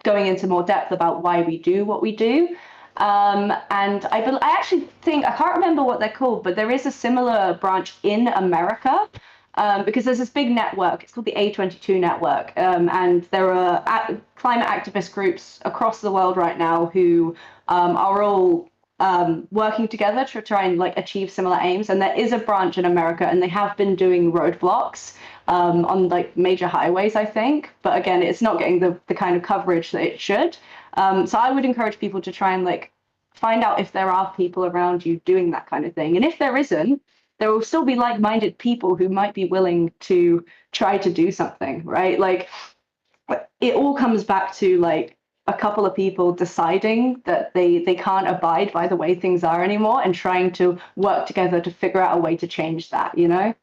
going into more depth about why we do what we do. And I actually think, I can't remember what they're called, but there is a similar branch in America, because there's this big network. It's called the A22 network. And there are climate activist groups across the world right now who are all working together to try and like achieve similar aims. And there is a branch in America, and they have been doing roadblocks on like major highways, I think. But again, it's not getting the kind of coverage that it should. So I would encourage people to try and like find out if there are people around you doing that kind of thing. And if there isn't, there will still be like-minded people who might be willing to try to do something, right? Like it all comes back to like a couple of people deciding that they can't abide by the way things are anymore and trying to work together to figure out a way to change that, you know?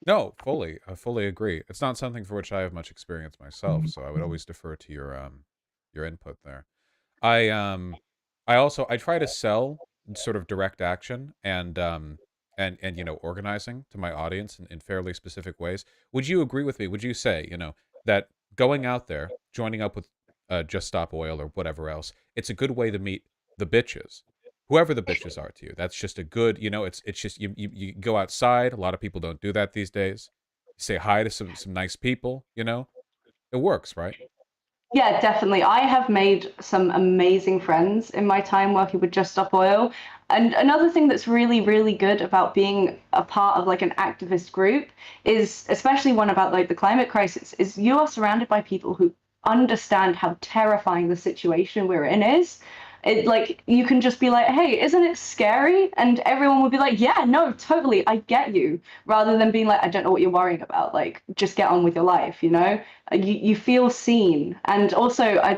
No, fully. I fully agree. It's not something for which I have much experience myself, so I would always defer to your input there. I I also I try to sell sort of direct action and you know, organizing to my audience in fairly specific ways. Would you agree with me? Would you say, you know, that going out there, joining up with Just Stop Oil or whatever else, it's a good way to meet the bitches, whoever the bitches are to you. That's just a good, you know, it's just you go outside. A lot of people don't do that these days. Say hi to some nice people, you know. It works, right? Yeah, definitely. I have made some amazing friends in my time working with Just Stop Oil. And another thing that's really, really good about being a part of like an activist group is, especially one about like the climate crisis, is you are surrounded by people who understand how terrifying the situation we're in is. It like you can just be like, hey, isn't it scary? And everyone will be like, yeah, no, totally, I get you. Rather than being like, I don't know what you're worrying about. Like, just get on with your life, you know? You feel seen. And also,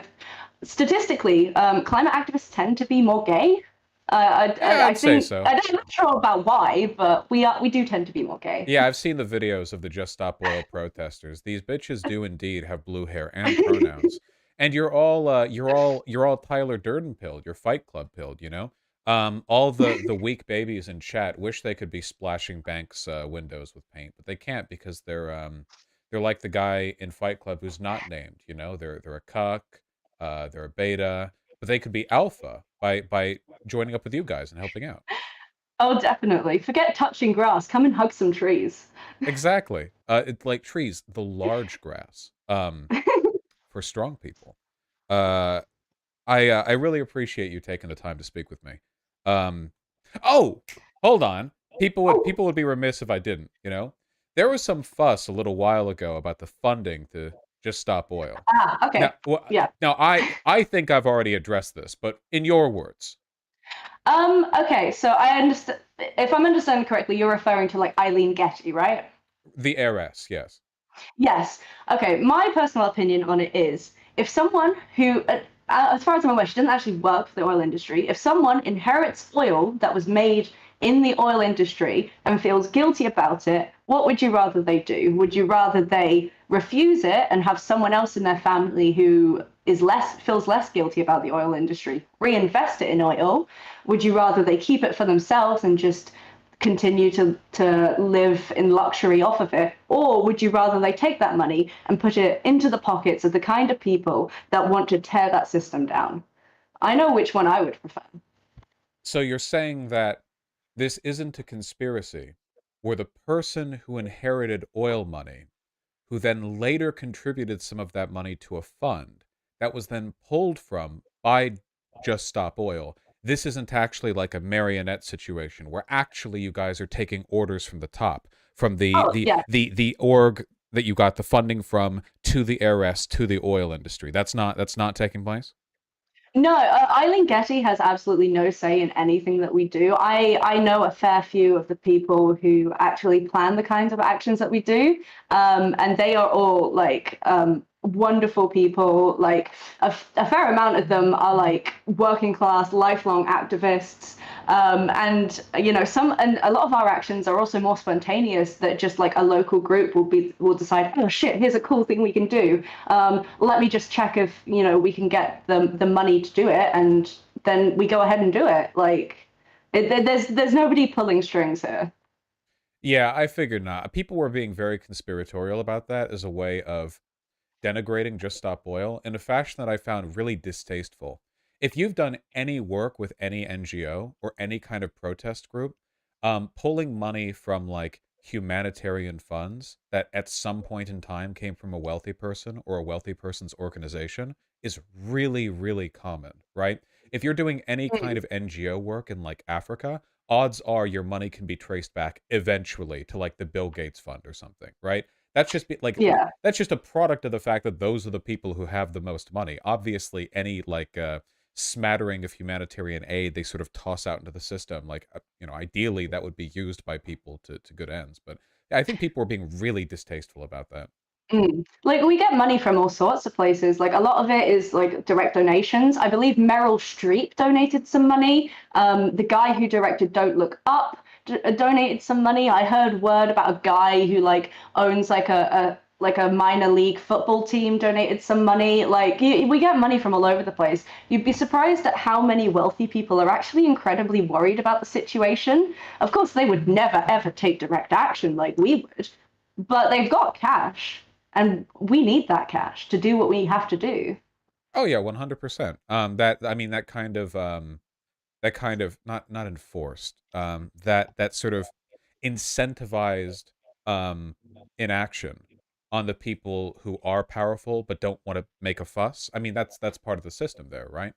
statistically, climate activists tend to be more gay. Yeah, I I'd say think so. I'm not sure about why, but we do tend to be more gay. Yeah, I've seen the videos of the Just Stop Oil protesters. These bitches do indeed have blue hair and pronouns. And you're all Tyler Durden pilled, you're Fight Club pilled, you know? All the weak babies in chat wish they could be splashing banks windows with paint, but they can't because they're like the guy in Fight Club who's not named, you know? They're a cuck, they're a beta, but they could be alpha by joining up with you guys and helping out. Oh, definitely. Forget touching grass. Come and hug some trees. Exactly. It's like trees, the large grass, for strong people. Uh, I really appreciate you taking the time to speak with me. Um, oh, hold on. People would be remiss if I didn't, you know? There was some fuss a little while ago about the funding to Just Stop Oil. Ah, okay. Yeah. Now I think I've already addressed this, but in your words, Okay, so I understand. If I'm understanding correctly, you're referring to like Eileen Getty, right? the heiress, yes. Yes. Okay, my personal opinion on it is if someone who, as far as I'm aware, she doesn't actually work for the oil industry. If someone inherits oil that was made in the oil industry and feels guilty about it, what would you rather they do? Would you rather they refuse it and have someone else in their family who feels less guilty about the oil industry reinvest it in oil? Would you rather they keep it for themselves and just continue to live in luxury off of it? Or would you rather they take that money and put it into the pockets of the kind of people that want to tear that system down? I know which one I would prefer. So you're saying that this isn't a conspiracy where the person who inherited oil money, who then later contributed some of that money to a fund that was then pulled from by Just Stop Oil. This isn't actually like a marionette situation where actually you guys are taking orders from the top, from the Oh, the yeah. the the org that you got the funding from to the heiress to the oil industry. That's not taking place. No, Eileen Getty has absolutely no say in anything that we do. I know a fair few of the people who actually plan the kinds of actions that we do, and they are all like wonderful people. Like a fair amount of them are like working class, lifelong activists. And you know, and a lot of our actions are also more spontaneous. That just like a local group will decide, oh shit, here's a cool thing we can do. Let me just check if we can get the money to do it, and then we go ahead and do it. Like, there's nobody pulling strings here. Yeah, I figured not. People were being very conspiratorial about that as a way of denigrating Just Stop Oil in a fashion that I found really distasteful. If you've done any work with any NGO or any kind of protest group, pulling money from like humanitarian funds that at some point in time came from a wealthy person or a wealthy person's organization is really, really common, right? If you're doing any kind of NGO work in like Africa, odds are your money can be traced back eventually to like the Bill Gates Fund or something, right? That's just Yeah. that's just a product of the fact that those are the people who have the most money. Obviously, any like smattering of humanitarian aid they sort of toss out into the system, like ideally that would be used by people to good ends. But yeah, I think people were being really distasteful about that. Like we get money from all sorts of places. Like a lot of it is like direct donations. I believe Meryl Streep donated some money. The guy who directed Don't Look Up donated some money. I heard word about a guy who like owns like a minor league football team donated some money. Like we get money from all over the place. You'd be surprised at how many wealthy people are actually incredibly worried about the situation. Of course, they would never ever take direct action like we would, but they've got cash. And we need that cash to do what we have to do. Oh yeah, 100%. That kind of not enforced, that sort of incentivized inaction on the people who are powerful but don't want to make a fuss. I mean, that's part of the system there, right?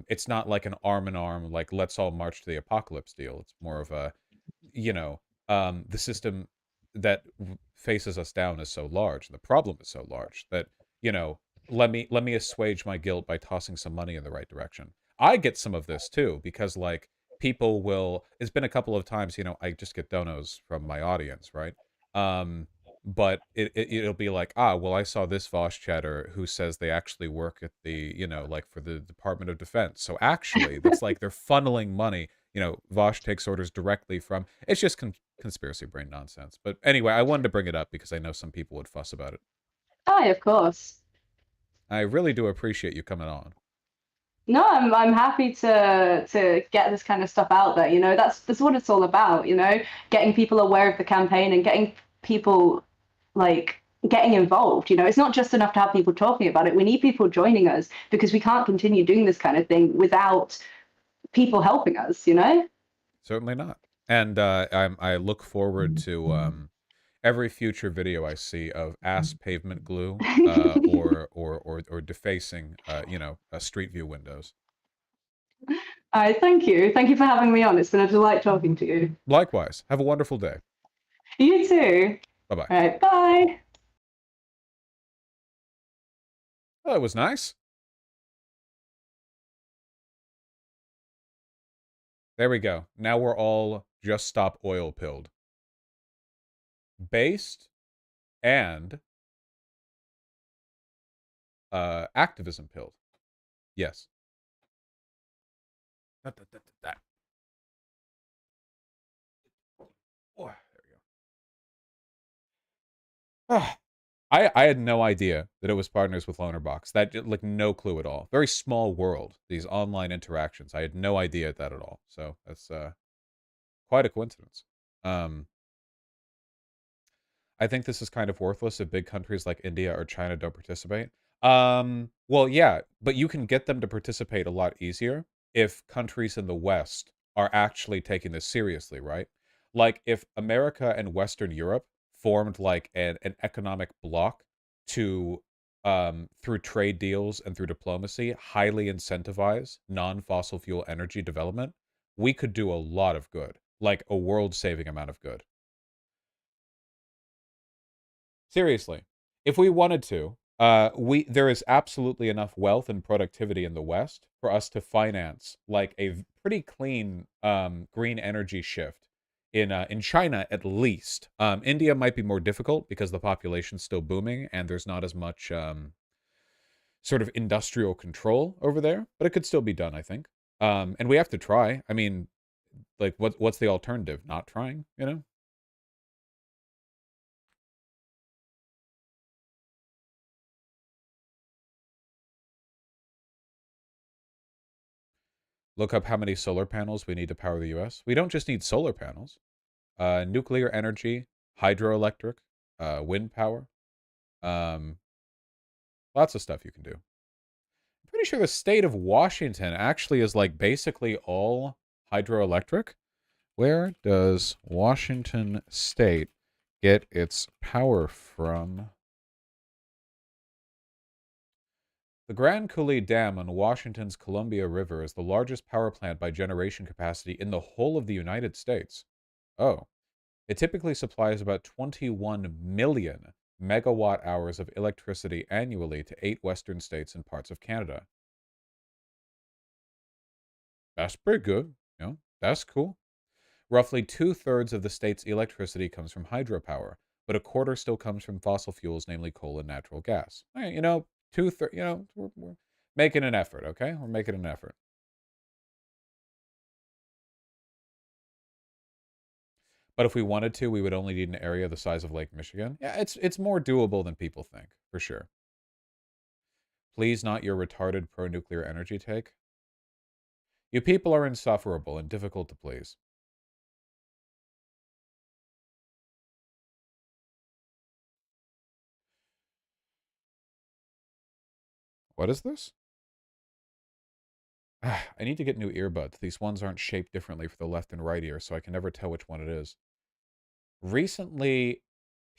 It's not like an arm in arm, like let's all march to the apocalypse deal. It's more of a, you know, the system that faces us down is so large, and the problem is so large that, you know, let me assuage my guilt by tossing some money in the right direction. I get some of this too, because like people will, it's been a couple of times, I just get donos from my audience, right? But it'll be like, well, I saw this Vosh chatter who says they actually work at the, like for the Department of Defense. So actually, that's like they're funneling money. Vosh takes orders directly from. It's just conspiracy brain nonsense. But anyway, I wanted to bring it up because I know some people would fuss about it. Oh, of course. I really do appreciate you coming on. No, I'm happy to get this kind of stuff out there. That's what it's all about. Getting people aware of the campaign and getting people like getting involved. It's not just enough to have people talking about it. We need people joining us because we can't continue doing this kind of thing without people helping us. Certainly not. And I look forward to every future video I see of ass pavement glue or defacing street view windows. All right, thank you. Thank you for having me on. It's been a delight talking to you. Likewise. Have a wonderful day. You too. Bye-bye. All right, bye. Well, that was nice. There we go. Now we're all Just Stop Oil pilled. Based and activism pilled. Yes. Oh, there we go. I had no idea that it was partners with Lonerbox. That, like, no clue at all. Very small world, these online interactions. I had no idea that at all. So that's quite a coincidence. I think this is kind of worthless if big countries like India or China don't participate. Well, yeah, but you can get them to participate a lot easier if countries in the West are actually taking this seriously, right? Like if America and Western Europe formed like an economic bloc to through trade deals and through diplomacy, highly incentivize non-fossil fuel energy development, we could do a lot of good, like a world-saving amount of good. Seriously, if we wanted to, there is absolutely enough wealth and productivity in the West for us to finance like a pretty clean green energy shift in China at least. India might be more difficult because the population's still booming and there's not as much sort of industrial control over there, but it could still be done, I think. And we have to try. I mean, like, what's the alternative? Not trying, you know? Look up how many solar panels we need to power the U.S. We don't just need solar panels. Nuclear energy, hydroelectric, wind power. Lots of stuff you can do. I'm pretty sure the state of Washington actually is like basically all hydroelectric. Where does Washington State get its power from? The Grand Coulee Dam on Washington's Columbia River is the largest power plant by generation capacity in the whole of the United States. Oh. It typically supplies about 21 million megawatt hours of electricity annually to 8 western states and parts of Canada. That's pretty good. You know, that's cool. Roughly 2/3 of the state's electricity comes from hydropower, but a quarter still comes from fossil fuels, namely coal and natural gas. All right, you know, we're making an effort, okay? We're making an effort. But if we wanted to, we would only need an area the size of Lake Michigan. Yeah, it's more doable than people think, for sure. Please not your retarded pro-nuclear energy take. You people are insufferable and difficult to please. What is this? I need to get new earbuds. These ones aren't shaped differently for the left and right ear, so I can never tell which one it is. Recently,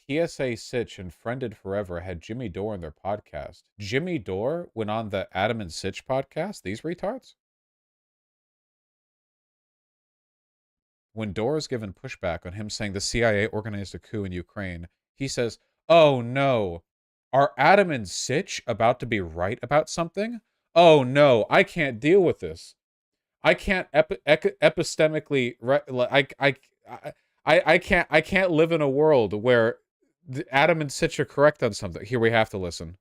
PSA Sitch and Friended Forever had Jimmy Dore on their podcast. Jimmy Dore went on the Adam and Sitch podcast? These retards? When Dore is given pushback on him saying the CIA organized a coup in Ukraine, he says, "Oh no, are Adam and Sitch about to be right about something? Oh no, I can't deal with this. I can't epistemically, I can't live in a world where Adam and Sitch are correct on something." Here we have to listen.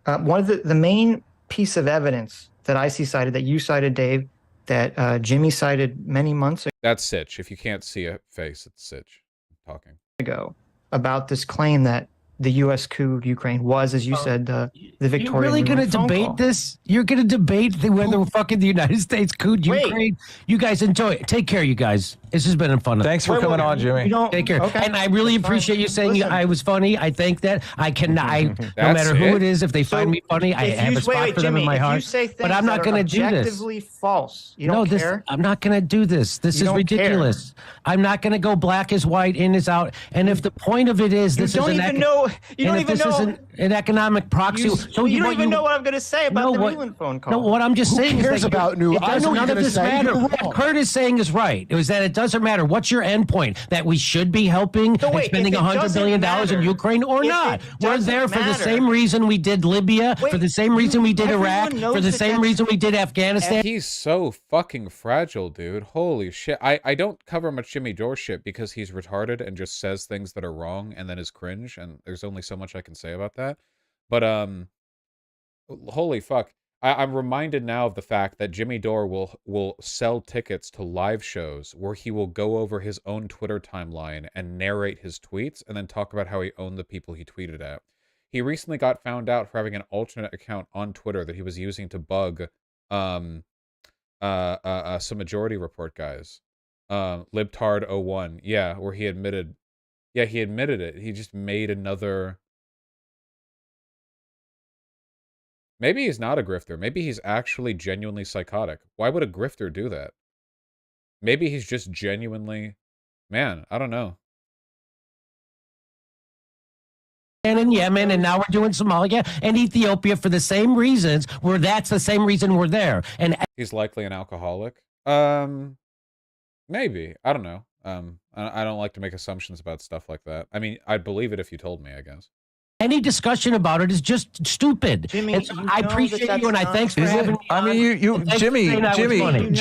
One of the main piece of evidence that I see cited, that you cited, Dave, that Jimmy cited many months That's Sitch. If you can't see a face, it's Sitch talking. ago about this claim that the U.S. coup Ukraine was, as you said, the Victorian. You're really going to debate this? You're going to debate whether fucking the United States couped Ukraine? You guys enjoy it. Take care, you guys. This has been fun. Thanks for coming on, Jimmy. Take care. Okay. And I really appreciate you saying I was funny. I think that I cannot, no matter who it is, if they find me funny, I have a spot for them in my heart. You say things but I'm not going to do this. Objectively false. You don't care? I'm not going to do this. This is ridiculous. I'm not going to go black is white, in is out. And if the point of it is this is an economic proxy. You don't even know what I'm going to say about the Newland phone call. No, what I'm just saying cares is that about New? I know none of this matter. You're What Kurt is saying is right. It was that it doesn't matter. What's your end point? That we should be helping and spending $100 billion in Ukraine or not? We're there for the same reason we did Libya, for the same reason we did Iraq, for the same reason we did Afghanistan. He's so fucking fragile, dude. Holy shit. I don't cover much Jimmy Dore shit because he's retarded and just says things that are wrong and then is cringe, and there's only so much I can say about that. But holy fuck. I'm reminded now of the fact that Jimmy Dore will sell tickets to live shows where he will go over his own Twitter timeline and narrate his tweets and then talk about how he owned the people he tweeted at. He recently got found out for having an alternate account on Twitter that he was using to bug some Majority Report guys. Libtard01. Yeah, where he admitted it. He just made another. Maybe he's not a grifter. Maybe he's actually genuinely psychotic. Why would a grifter do that? Maybe he's just genuinely... Man, I don't know. in Yemen, and now we're doing Somalia and Ethiopia for the same reasons. That's the same reason we're there. And he's likely an alcoholic. Maybe. I don't know. I don't like to make assumptions about stuff like that. I mean, I'd believe it if you told me, I guess. any discussion about it is just stupid. Jimmy, And so you I know appreciate that you, and I that's thanks for not- having me. I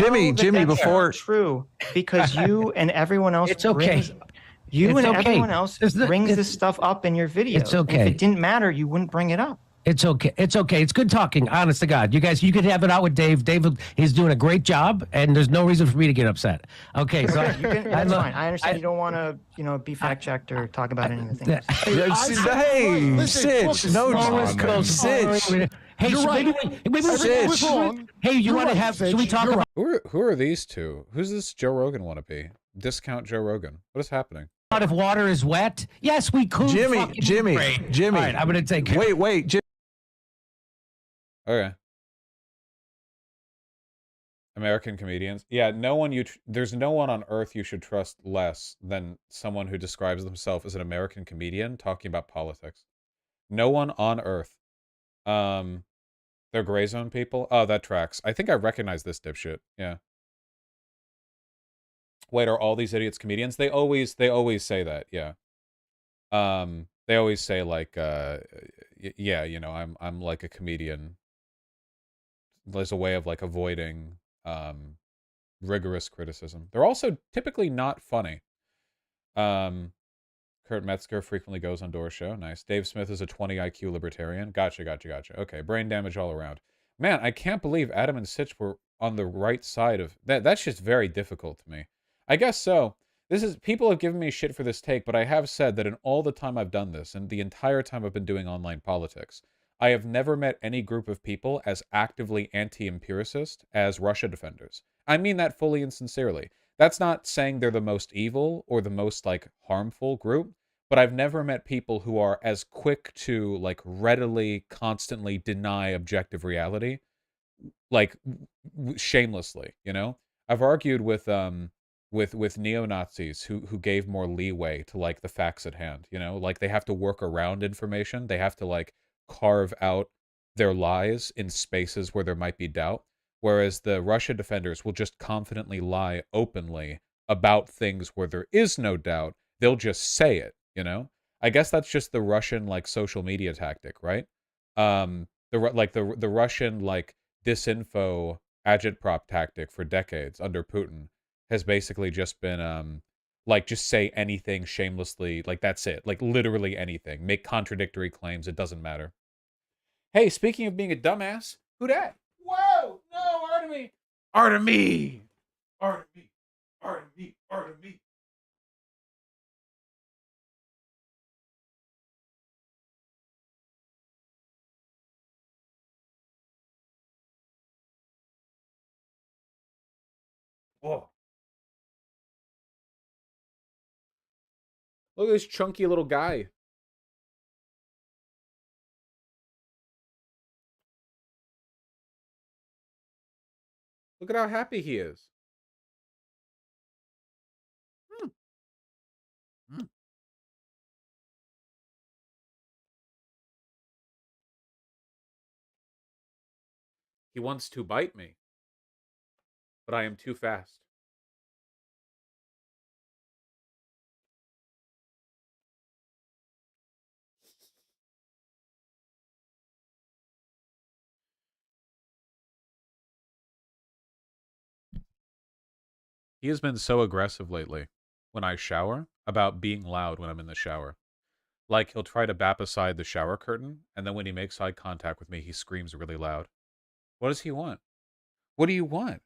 mean, Jimmy, before true, because you and everyone else It's okay. everyone else brings this stuff up in your videos. It's okay. And if it didn't matter, you wouldn't bring it up. It's okay. It's okay. It's good talking. Honest to God, you guys, you could have it out with Dave. Dave, he's doing a great job, and there's no reason for me to get upset. Okay, so That's fine. I understand you don't want to, be fact checked or talk about any of the things. hey, Sitch, no, Sitch. Hey, You're right. Hey, you want to have? Should we talk about? Who are these two? Who's this Joe Rogan wannabe? Discount Joe Rogan. What is happening? If water is wet, yes, we could. Jimmy. All right, I'm gonna take. Wait, Jimmy. Okay. American comedians. Yeah, there's no one on earth you should trust less than someone who describes themselves as an American comedian talking about politics. No one on earth. They're gray zone people. Oh, that tracks. I think I recognize this dipshit. Yeah. Wait, are all these idiots comedians? They always say that. Yeah. They always say like, yeah, I'm like a comedian. There's a way of like avoiding rigorous criticism. They're also typically not funny. Kurt Metzger frequently goes on Door's show. Nice. Dave Smith is a 20 IQ libertarian. Gotcha. Okay, brain damage all around. Man, I can't believe Adam and Sitch were on the right side of that. That's just very difficult to me. I guess so. People have given me shit for this take, but I have said that in all the time I've done this, and the entire time I've been doing online politics, I have never met any group of people as actively anti-empiricist as Russia defenders. I mean that fully and sincerely. That's not saying they're the most evil or the most, like, harmful group, but I've never met people who are as quick to, like, readily, constantly deny objective reality, like, shamelessly, I've argued with neo-Nazis who gave more leeway to, like, the facts at hand, Like, they have to work around information. They have to, like, carve out their lies in spaces where there might be doubt, whereas the Russia defenders will just confidently lie openly about things where there is no doubt. They'll just say it, I guess that's just the Russian, like, social media tactic, right? The Russian, like, disinfo agitprop tactic for decades under Putin has basically just been like, just say anything shamelessly, like, that's it, like, literally anything, make contradictory claims, it doesn't matter. Hey, speaking of being a dumbass, who dat? Whoa, no, Artemy. Whoa. Look at this chunky little guy. Look at how happy he is. He wants to bite me, but I am too fast. He has been so aggressive lately when I shower about being loud when I'm in the shower. Like, he'll try to bap aside the shower curtain, and then when he makes eye contact with me, he screams really loud. What does he want? What do you want?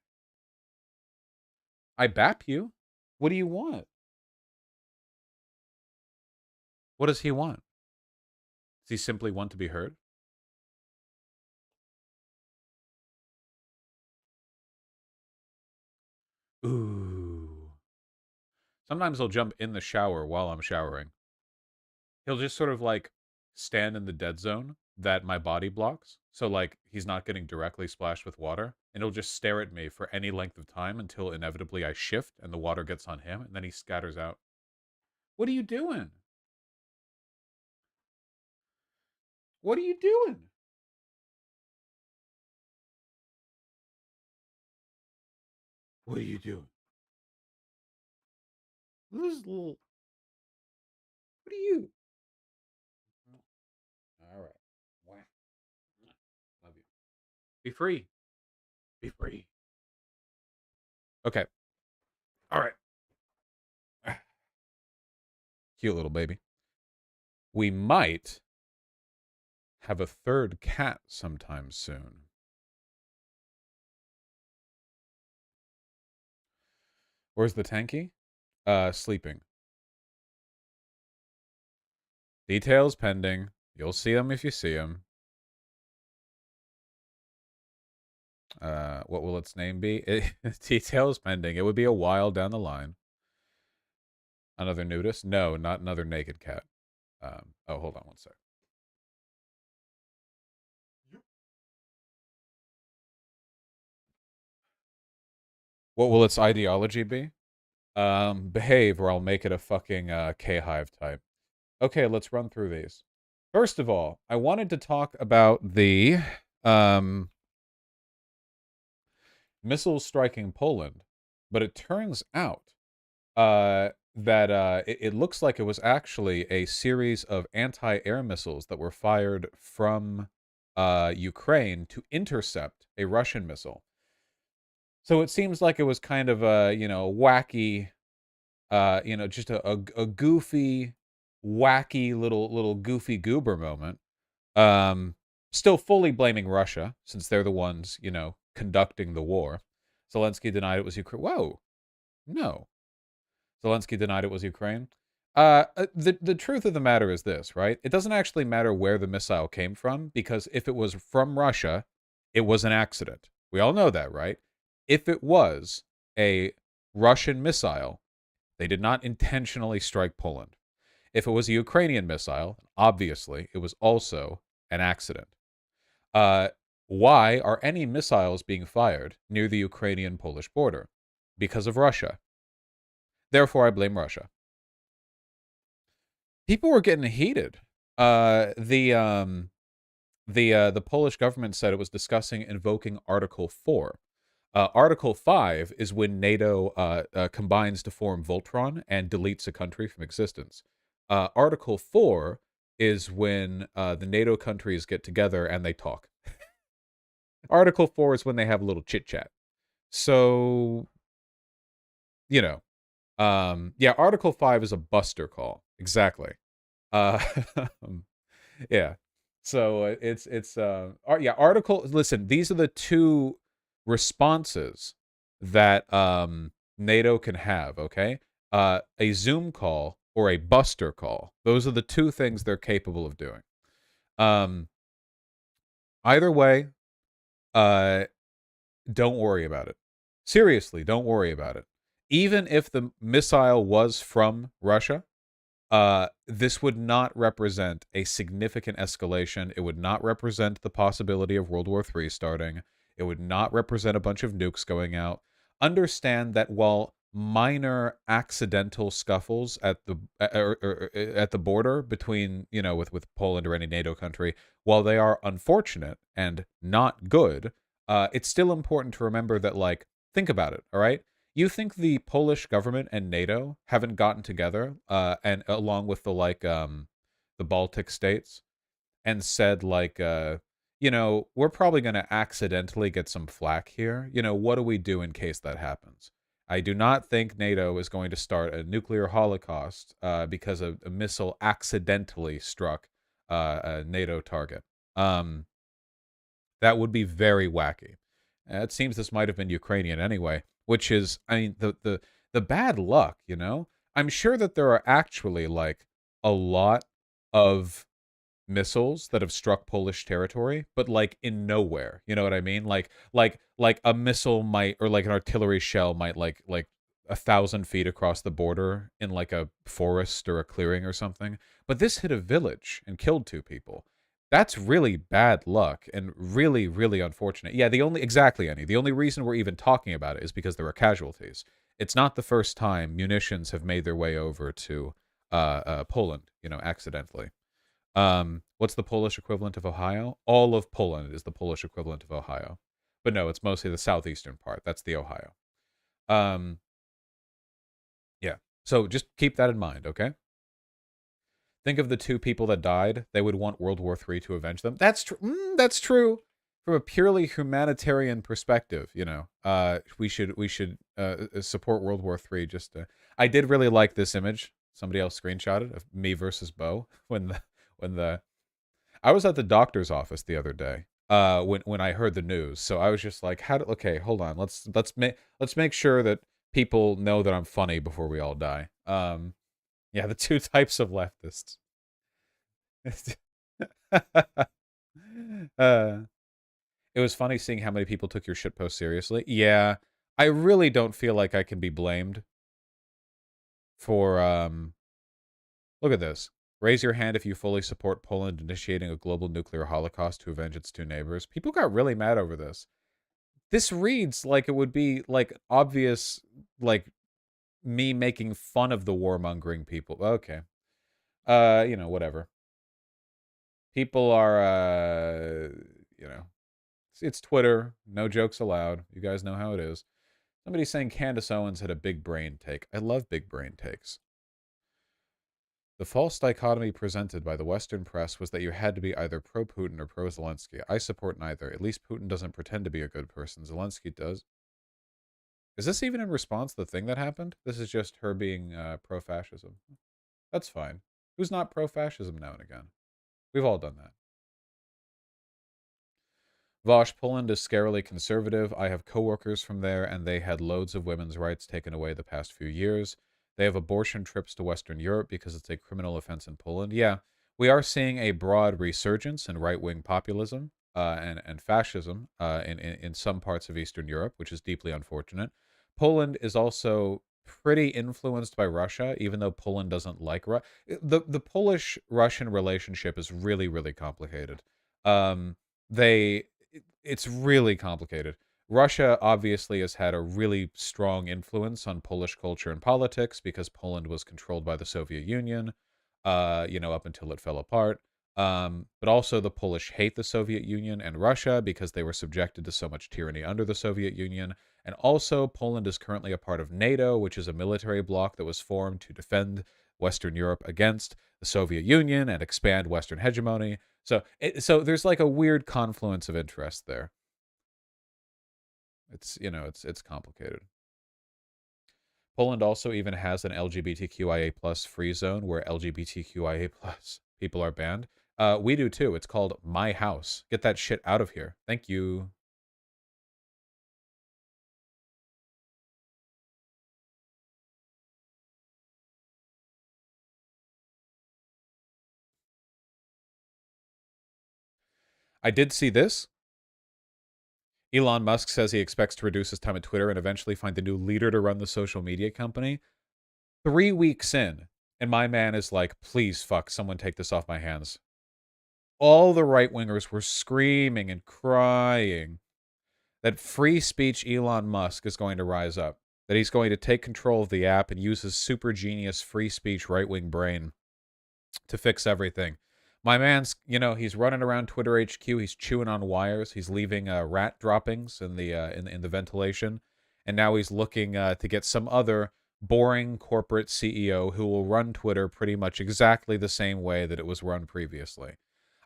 I bap you? What do you want? What does he want? Does he simply want to be heard? Ooh. Sometimes he'll jump in the shower while I'm showering. He'll just sort of, like, stand in the dead zone that my body blocks. So, like, he's not getting directly splashed with water. And he'll just stare at me for any length of time until inevitably I shift and the water gets on him. And then he scatters out. What are you doing? What are you doing? What are you doing? This little... What are you? All right. Wow. Love you. Be free. Be free. Okay. All right. Cute little baby. We might have a third cat sometime soon. Where's the tanky? Sleeping. Details pending. You'll see them if you see them. What will its name be? Details pending. It would be a while down the line. Another nudist? No, not another naked cat. Oh, hold on one sec. What will its ideology be? Behave or I'll make it a fucking K-Hive type. Okay, let's run through these. First of all, I wanted to talk about the missiles striking Poland, but it turns out that it looks like it was actually a series of anti-air missiles that were fired from Ukraine to intercept a Russian missile. So it seems like it was kind of a, wacky, just a goofy, wacky little goofy goober moment. Still fully blaming Russia, since they're the ones, conducting the war. Zelensky denied it was Ukraine. Whoa. No. Zelensky denied it was Ukraine. The truth of the matter is this, right? It doesn't actually matter where the missile came from, because if it was from Russia, it was an accident. We all know that, right? If it was a Russian missile, they did not intentionally strike Poland. If it was a Ukrainian missile, obviously, it was also an accident. Why are any missiles being fired near the Ukrainian-Polish border? Because of Russia. Therefore, I blame Russia. People were getting heated. The Polish government said it was discussing invoking Article 4. Article 5 is when NATO combines to form Voltron and deletes a country from existence. Article 4 is when the NATO countries get together and they talk. Article 4 is when they have a little chit-chat. So, yeah, Article 5 is a buster call. Exactly. Yeah. So listen, these are the two responses that NATO can have, okay? A Zoom call or a buster call. Those are the two things they're capable of doing. Either way, don't worry about it. Seriously, don't worry about it. Even if the missile was from Russia, this would not represent a significant escalation. It would not represent the possibility of World War III starting. It would not represent a bunch of nukes going out. Understand that while minor accidental scuffles at the border between, with Poland or any NATO country, while they are unfortunate and not good, it's still important to remember that, think about it, all right? You think the Polish government and NATO haven't gotten together, and along with the Baltic states, and said we're probably going to accidentally get some flack here. What do we do in case that happens? I do not think NATO is going to start a nuclear holocaust because a missile accidentally struck a NATO target. That would be very wacky. It seems this might have been Ukrainian anyway, which is, the bad luck, I'm sure that there are actually, a lot of missiles that have struck Polish territory, but, in nowhere. You know what I mean? Like a missile might, or an artillery shell might, 1,000 feet across the border in, a forest or a clearing or something. But this hit a village and killed 2 people. That's really bad luck and really, really unfortunate. Yeah, the only reason we're even talking about it is because there were casualties. It's not the first time munitions have made their way over to Poland, accidentally. What's the Polish equivalent of Ohio? All of Poland is the Polish equivalent of Ohio. But no, it's mostly the southeastern part. That's the Ohio. Yeah. So just keep that in mind, okay? Think of the 2 people that died. They would want World War III to avenge them. That's true. That's true. From a purely humanitarian perspective, you know, we should support World War III. Just, I did really like this image. Somebody else screenshotted of me versus Bo when I was at the doctor's office the other day. When I heard the news, so I was just like, okay, hold on, let's make sure that people know that I'm funny before we all die. Yeah, the 2 types of leftists. It was funny seeing how many people took your shitpost seriously. Yeah, I really don't feel like I can be blamed for, look at this. Raise your hand if you fully support Poland initiating a global nuclear holocaust to avenge its 2 neighbors. People got really mad over this. This reads like it would be, like, obvious, like, me making fun of the warmongering people. Okay. You know, whatever. People are, you know, it's Twitter. No jokes allowed. You guys know how it is. Somebody's saying Candace Owens had a big brain take. I love big brain takes. The false dichotomy presented by the Western press was that you had to be either pro-Putin or pro-Zelensky. I support neither. At least Putin doesn't pretend to be a good person. Zelensky does. Is this even in response to the thing that happened? This is just her being pro-fascism. That's fine. Who's not pro-fascism now and again? We've all done that. Vosh, Poland is scarily conservative. I have coworkers from there, and they had loads of women's rights taken away the past few years. They have abortion trips to Western Europe because it's a criminal offense in Poland. Yeah, we are seeing a broad resurgence in right-wing populism and fascism in some parts of Eastern Europe, which is deeply unfortunate. Poland is also pretty influenced by Russia, even though Poland doesn't like Russia. The Polish-Russian relationship is really, really complicated. It's really complicated. Russia obviously has had a really strong influence on Polish culture and politics because Poland was controlled by the Soviet Union, you know, up until it fell apart. But also the Polish hate the Soviet Union and Russia because they were subjected to so much tyranny under the Soviet Union. And also Poland is currently a part of NATO, which is a military bloc that was formed to defend Western Europe against the Soviet Union and expand Western hegemony. So there's like a weird confluence of interest there. It's, you know, it's complicated. Poland also even has an LGBTQIA+ free zone where LGBTQIA+ people are banned. We do too. It's called My House. Get that shit out of here. Thank you. I did see this. Elon Musk says he expects to reduce his time at Twitter and eventually find the new leader to run the social media company. 3 weeks in, and my man is like, please, fuck, someone take this off my hands. All the right-wingers were screaming and crying that free speech Elon Musk is going to rise up, that he's going to take control of the app and use his super genius free speech right-wing brain to fix everything. My man's, you know, he's running around Twitter HQ. He's chewing on wires. He's leaving rat droppings in the ventilation, and now he's looking to get some other boring corporate CEO who will run Twitter pretty much exactly the same way that it was run previously.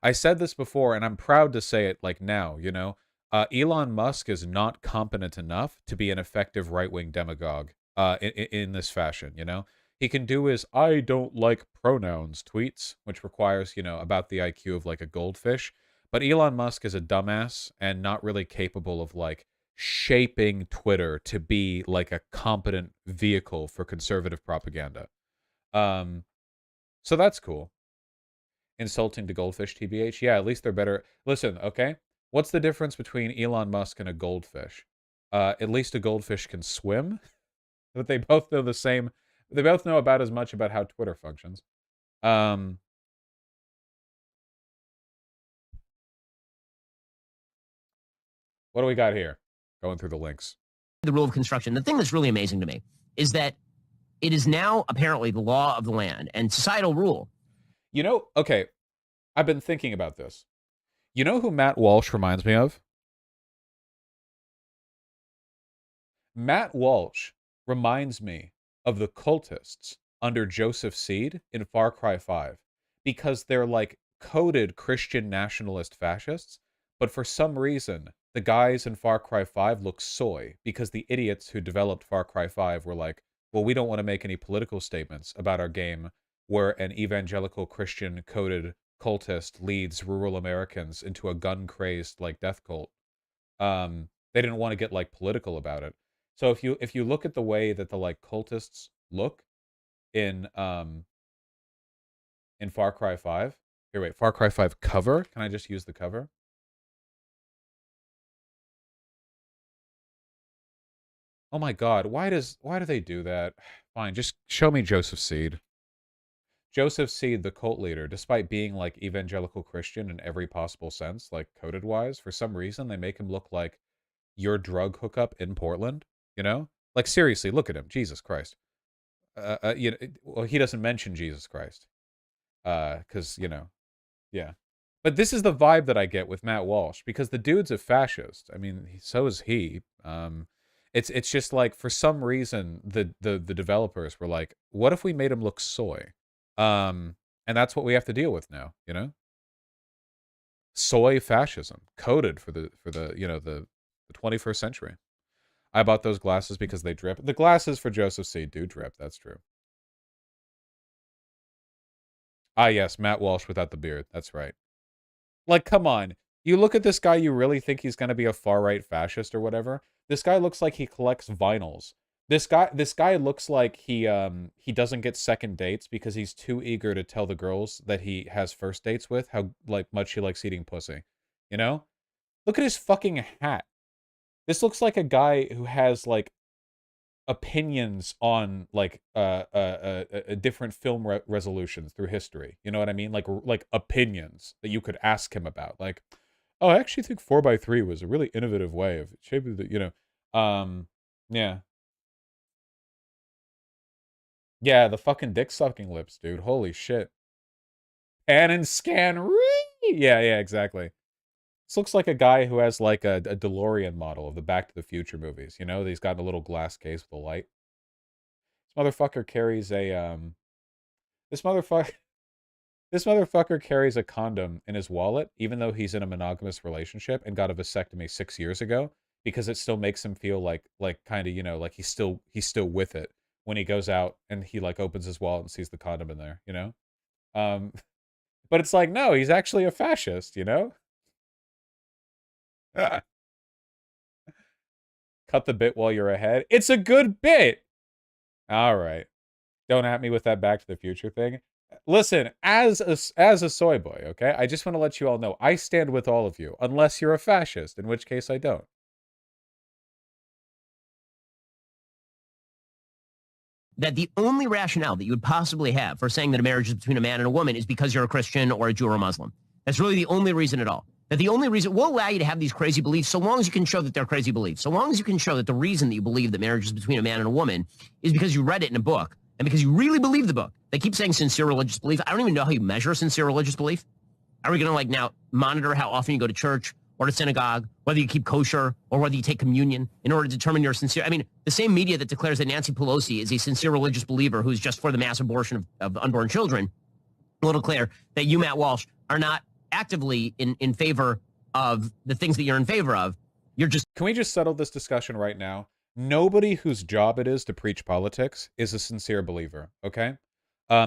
I said this before, and I'm proud to say it like now. You know, Elon Musk is not competent enough to be an effective right-wing demagogue in this fashion. You know. He can do his "I don't like pronouns" tweets, which requires, you know, about the IQ of like a goldfish. But Elon Musk is a dumbass and not really capable of like shaping Twitter to be like a competent vehicle for conservative propaganda. So that's cool. Insulting to goldfish, TBH. Yeah, at least they're better. Listen, okay? What's the difference between Elon Musk and a goldfish? At least a goldfish can swim, but they both know the same. They both know about as much about how Twitter functions. What do we got here? Going through the links. The rule of construction. The thing that's really amazing to me is that it is now apparently the law of the land and societal rule. You know, okay, I've been thinking about this. You know who Matt Walsh reminds me of? Matt Walsh reminds me of the cultists under Joseph Seed in Far Cry 5 because they're like coded Christian nationalist fascists, but for some reason, the guys in Far Cry 5 look soy because the idiots who developed Far Cry 5 were like, well, we don't want to make any political statements about our game where an evangelical Christian coded cultist leads rural Americans into a gun-crazed like death cult. They didn't want to get like political about it. So if you look at the way that the like cultists look in Far Cry 5. Here, wait, Far Cry 5 cover? Can I just use the cover? Oh my god, why do they do that? Fine, just show me Joseph Seed. Joseph Seed, the cult leader, despite being like evangelical Christian in every possible sense, like coded wise, for some reason they make him look like your drug hookup in Portland, you know? Like seriously, look at him. Jesus Christ. You know, well, he doesn't mention Jesus Christ. Cuz, you know, yeah. But this is the vibe that I get with Matt Walsh because the dude's a fascist. I mean, so is he. It's just like for some reason the developers were like, what if we made him look soy? And that's what we have to deal with now, you know? Soy fascism coded for the you know, the 21st century. I bought those glasses because they drip. The glasses for Joseph C. do drip, that's true. Ah, yes, Matt Walsh without the beard. That's right. Like, come on. You look at this guy, you really think he's going to be a far-right fascist or whatever? This guy looks like he collects vinyls. This guy looks like he doesn't get second dates because he's too eager to tell the girls that he has first dates with how like much he likes eating pussy. You know? Look at his fucking hat. This looks like a guy who has like opinions on like different film resolutions through history. You know what I mean? Like opinions that you could ask him about. Like, oh, I actually think 4x3 was a really innovative way of shaping the, you know, yeah. Yeah, the fucking dick sucking lips, dude. Holy shit. Pan and scan. Yeah, yeah, exactly. This looks like a guy who has like a DeLorean model of the Back to the Future movies. You know, he's got a little glass case with a light. This motherfucker carries a This motherfucker carries a condom in his wallet, even though he's in a monogamous relationship and got a vasectomy 6 years ago, because it still makes him feel like kind of, you know, like he's still with it when he goes out and he like opens his wallet and sees the condom in there, you know? But it's like, no, he's actually a fascist, you know? Cut the bit while you're ahead. It's a good bit. All right. Don't at me with that Back to the Future thing. Listen, as a soy boy, okay? I just want to let you all know I stand with all of you, unless you're a fascist, in which case I don't. That the only rationale that you would possibly have for saying that a marriage is between a man and a woman is because you're a Christian or a Jew or a Muslim. That's really the only reason at all. That the only reason will allow you to have these crazy beliefs so long as you can show that they're crazy beliefs. So long as you can show that the reason that you believe that marriage is between a man and a woman is because you read it in a book and because you really believe the book. They keep saying sincere religious belief. I don't even know how you measure sincere religious belief. Are we going to like now monitor how often you go to church or to synagogue, whether you keep kosher or whether you take communion in order to determine your sincere? I mean, the same media that declares that Nancy Pelosi is a sincere religious believer who's just for the mass abortion of unborn children will declare that you, Matt Walsh, are not actively in favor of the things that you're in favor of. You're just... Can we just settle this discussion right now? Nobody whose job it is to preach politics is a sincere believer, okay?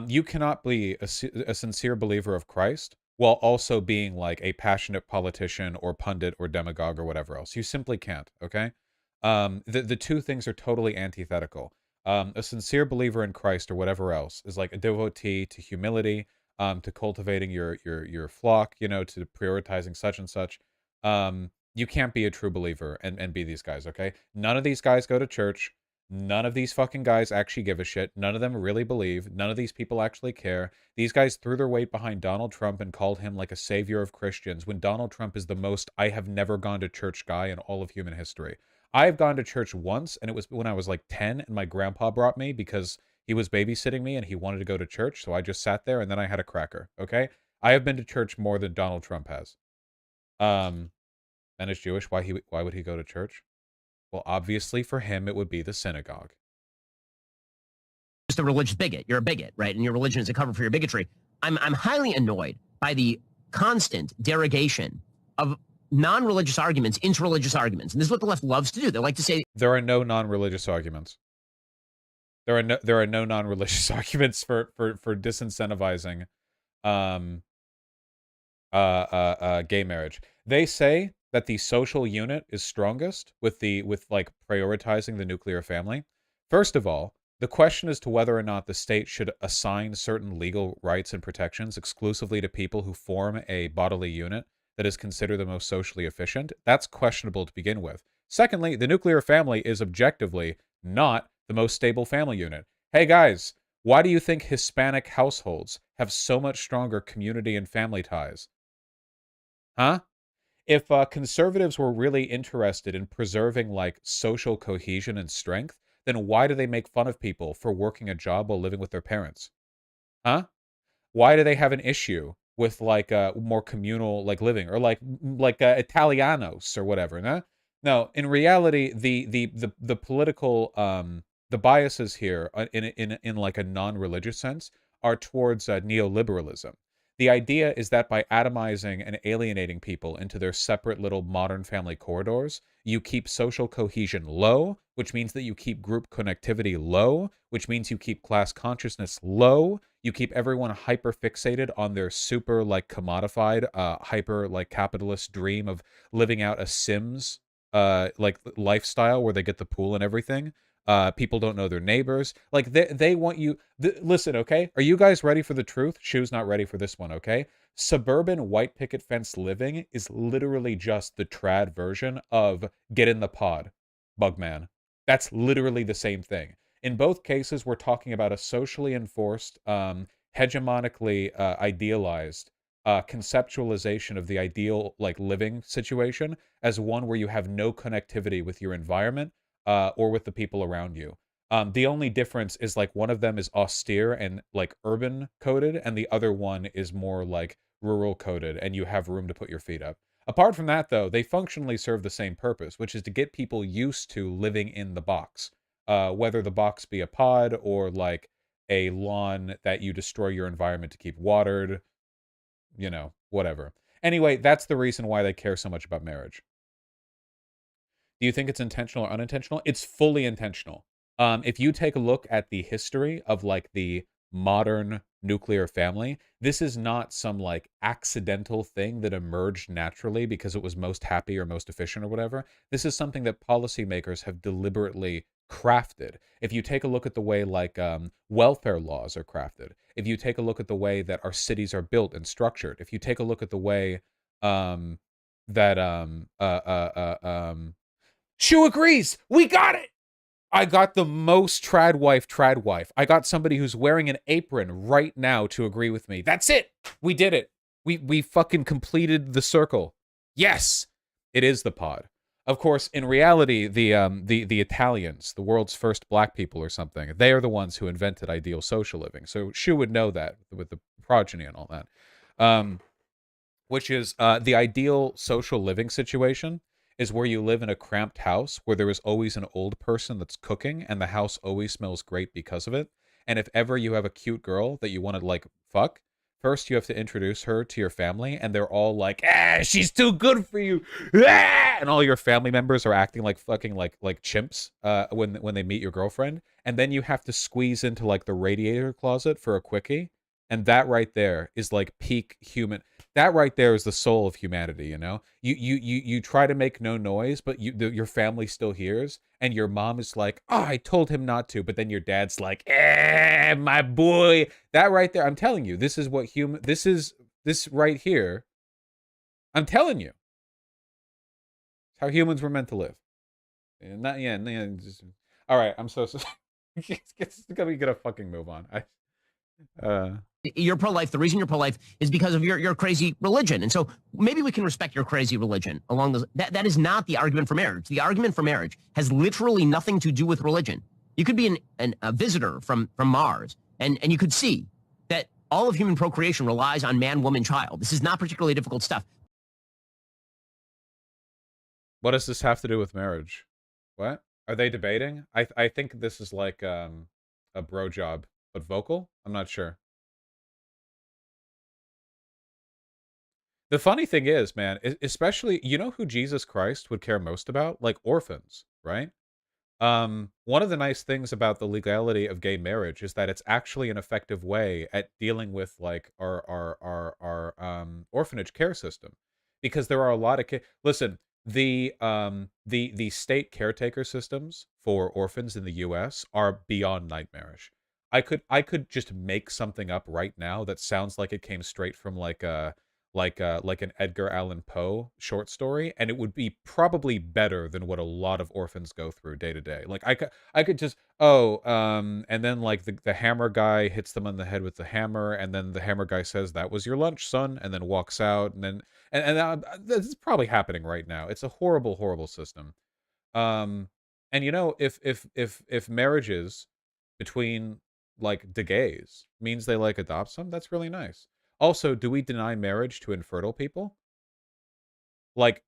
You cannot be a sincere believer of Christ while also being like a passionate politician or pundit or demagogue or whatever else. You simply can't, okay? The two things are totally antithetical. A sincere believer in Christ or whatever else is like a devotee to humility, to cultivating your flock, you know, to prioritizing such and such. You can't be a true believer and be these guys, okay? None of these guys go to church. None of these fucking guys actually give a shit. None of them really believe. None of these people actually care. These guys threw their weight behind Donald Trump and called him like a savior of Christians when Donald Trump is the most I have never gone to church guy in all of human history. I've gone to church once, and it was when I was like 10, and my grandpa brought me because he was babysitting me and he wanted to go to church, so I just sat there and then I had a cracker, okay? I have been to church more than Donald Trump has. Ben is Jewish. Why would he go to church? Well, obviously for him it would be the synagogue. Just a religious bigot. You're a bigot, right? And your religion is a cover for your bigotry. I'm highly annoyed by the constant derogation of non-religious arguments into religious arguments. And this is what the left loves to do. They like to say there are no non-religious arguments. There are no non-religious arguments for disincentivizing gay marriage. They say that the social unit is strongest with like prioritizing the nuclear family. First of all, the question as to whether or not the state should assign certain legal rights and protections exclusively to people who form a bodily unit that is considered the most socially efficient, that's questionable to begin with. Secondly, the nuclear family is objectively not the most stable family unit. Hey guys, why do you think Hispanic households have so much stronger community and family ties? Huh? If conservatives were really interested in preserving like social cohesion and strength, then why do they make fun of people for working a job while living with their parents? Huh? Why do they have an issue with like more communal like living or like Italianos or whatever? No, no. In reality, the political the biases here in like a non-religious sense are towards neoliberalism. The idea is that by atomizing and alienating people into their separate little modern family corridors, you keep social cohesion low, which means that you keep group connectivity low, which means you keep class consciousness low, you keep everyone hyper fixated on their super like commodified, hyper like capitalist dream of living out a Sims like lifestyle where they get the pool and everything. People don't know their neighbors. Like they want you. Listen, okay? Are you guys ready for the truth? Shoe's not ready for this one, okay? Suburban white picket fence living is literally just the trad version of get in the pod, Bugman. That's literally the same thing. In both cases, we're talking about a socially enforced, hegemonically idealized conceptualization of the ideal like living situation as one where you have no connectivity with your environment. Or with the people around you. The only difference is like one of them is austere and like urban coded, and the other one is more like rural coded, and you have room to put your feet up. Apart from that, though, they functionally serve the same purpose, which is to get people used to living in the box, whether the box be a pod or like a lawn that you destroy your environment to keep watered, you know, whatever. Anyway, that's the reason why they care so much about marriage. Do you think it's intentional or unintentional? It's fully intentional. If you take a look at the history of like the modern nuclear family, this is not some like accidental thing that emerged naturally because it was most happy or most efficient or whatever. This is something that policymakers have deliberately crafted. If you take a look at the way like welfare laws are crafted, if you take a look at the way that our cities are built and structured, if you take a look at the way Shu agrees. We got it. I got the most trad wife. I got somebody who's wearing an apron right now to agree with me. That's it. We did it. We fucking completed the circle. Yes, it is the pod. Of course, in reality, the Italians, the world's first black people or something, they are the ones who invented ideal social living. So Shu would know that with the progeny and all that. Which is the ideal social living situation is where you live in a cramped house where there is always an old person that's cooking and the house always smells great because of it. And if ever you have a cute girl that you want to like fuck, first you have to introduce her to your family and they're all like, she's too good for you. And all your family members are acting like fucking like chimps when they meet your girlfriend. And then you have to squeeze into like the radiator closet for a quickie. And that right there is like peak human. That right there is the soul of humanity, you know? You try to make no noise, but your family still hears, and your mom is like, oh, I told him not to, but then your dad's like, my boy. That right there, I'm telling you, this is what this right here, I'm telling you. It's how humans were meant to live. All right, I'm so sorry. We gotta fucking move on. You're pro-life. The reason you're pro-life is because of your crazy religion. And so maybe we can respect your crazy religion along those. That is not the argument for marriage. The argument for marriage has literally nothing to do with religion. You could be a visitor from Mars and you could see that All of human procreation relies on man, woman, child. This is not particularly difficult stuff. What does this have to do with marriage? What? Are they debating? I think this is like a bro job, but vocal? I'm not sure. The funny thing is, man, especially, you know who Jesus Christ would care most about? Like orphans, right? One of the nice things about the legality of gay marriage is that it's actually an effective way at dealing with like our orphanage care system, because there are a lot of listen, the state caretaker systems for orphans in the U.S. are beyond nightmarish. I could just make something up right now that sounds like it came straight from like an Edgar Allan Poe short story, and it would be probably better than what a lot of orphans go through day to day. Like I could just and then like the hammer guy hits them on the head with the hammer, and then the hammer guy says, "That was your lunch, son," and then walks out, and then this is probably happening right now. It's a horrible, horrible system. And you know, if marriages between like the gays means they like adopt some, that's really nice. Also, do we deny marriage to infertile people? Like,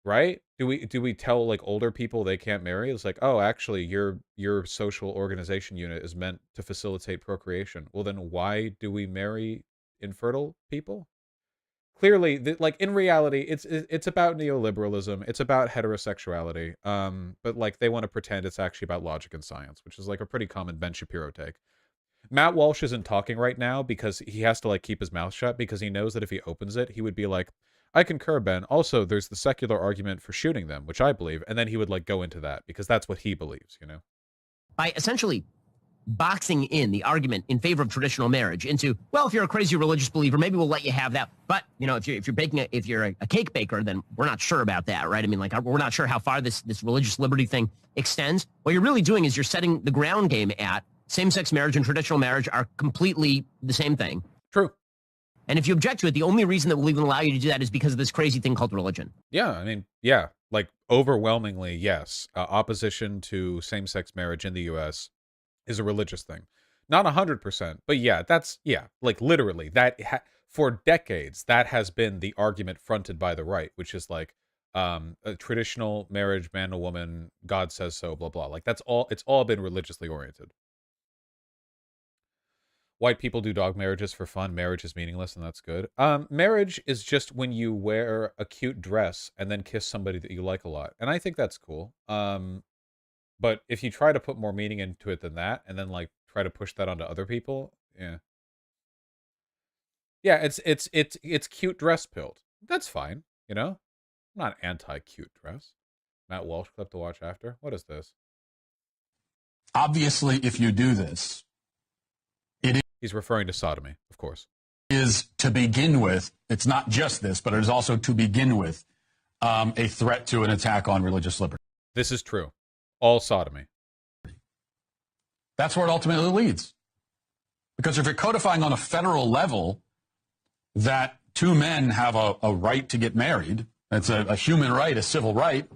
right? Do we tell like older people they can't marry? It's like, oh, actually, your social organization unit is meant to facilitate procreation. Well, then why do we marry infertile people? Clearly, like in reality, it's about neoliberalism. It's about heterosexuality. But like they want to pretend it's actually about logic and science, which is like a pretty common Ben Shapiro take. Matt Walsh isn't talking right now because he has to like keep his mouth shut, because he knows that if he opens it, he would be like, I concur, Ben. Also, there's the secular argument for shooting them, which I believe, and then he would like go into that because that's what he believes, you know? By essentially boxing in the argument in favor of traditional marriage into, well, if you're a crazy religious believer, maybe we'll let you have that. But, you know, if you're a cake baker, then we're not sure about that, right? I mean, like, we're not sure how far this religious liberty thing extends. What you're really doing is you're setting the ground game at same-sex marriage and traditional marriage are completely the same thing. True. And if you object to it, the only reason that will even allow you to do that is because of this crazy thing called religion. Yeah, I mean, yeah, like overwhelmingly, yes. Opposition to same-sex marriage in the U.S. is a religious thing. Not 100%, but yeah, like literally, for decades, that has been the argument fronted by the right, which is like, a traditional marriage, man and woman, God says so, blah, blah. Like, it's all been religiously oriented. White people do dog marriages for fun. Marriage is meaningless, and that's good. Marriage is just when you wear a cute dress and then kiss somebody that you like a lot. And I think that's cool. But if you try to put more meaning into it than that, and then like try to push that onto other people, yeah. Yeah, it's cute dress pilled. That's fine, you know? I'm not anti-cute dress. Matt Walsh clip to watch after. What is this? Obviously, if you do this, he's referring to sodomy, of course. Is to begin with, it's not just this, but it is also to begin with a threat to an attack on religious liberty. This is true. All sodomy. That's where it ultimately leads. Because if you're codifying on a federal level that two men have a right to get married, it's a human right, a civil right,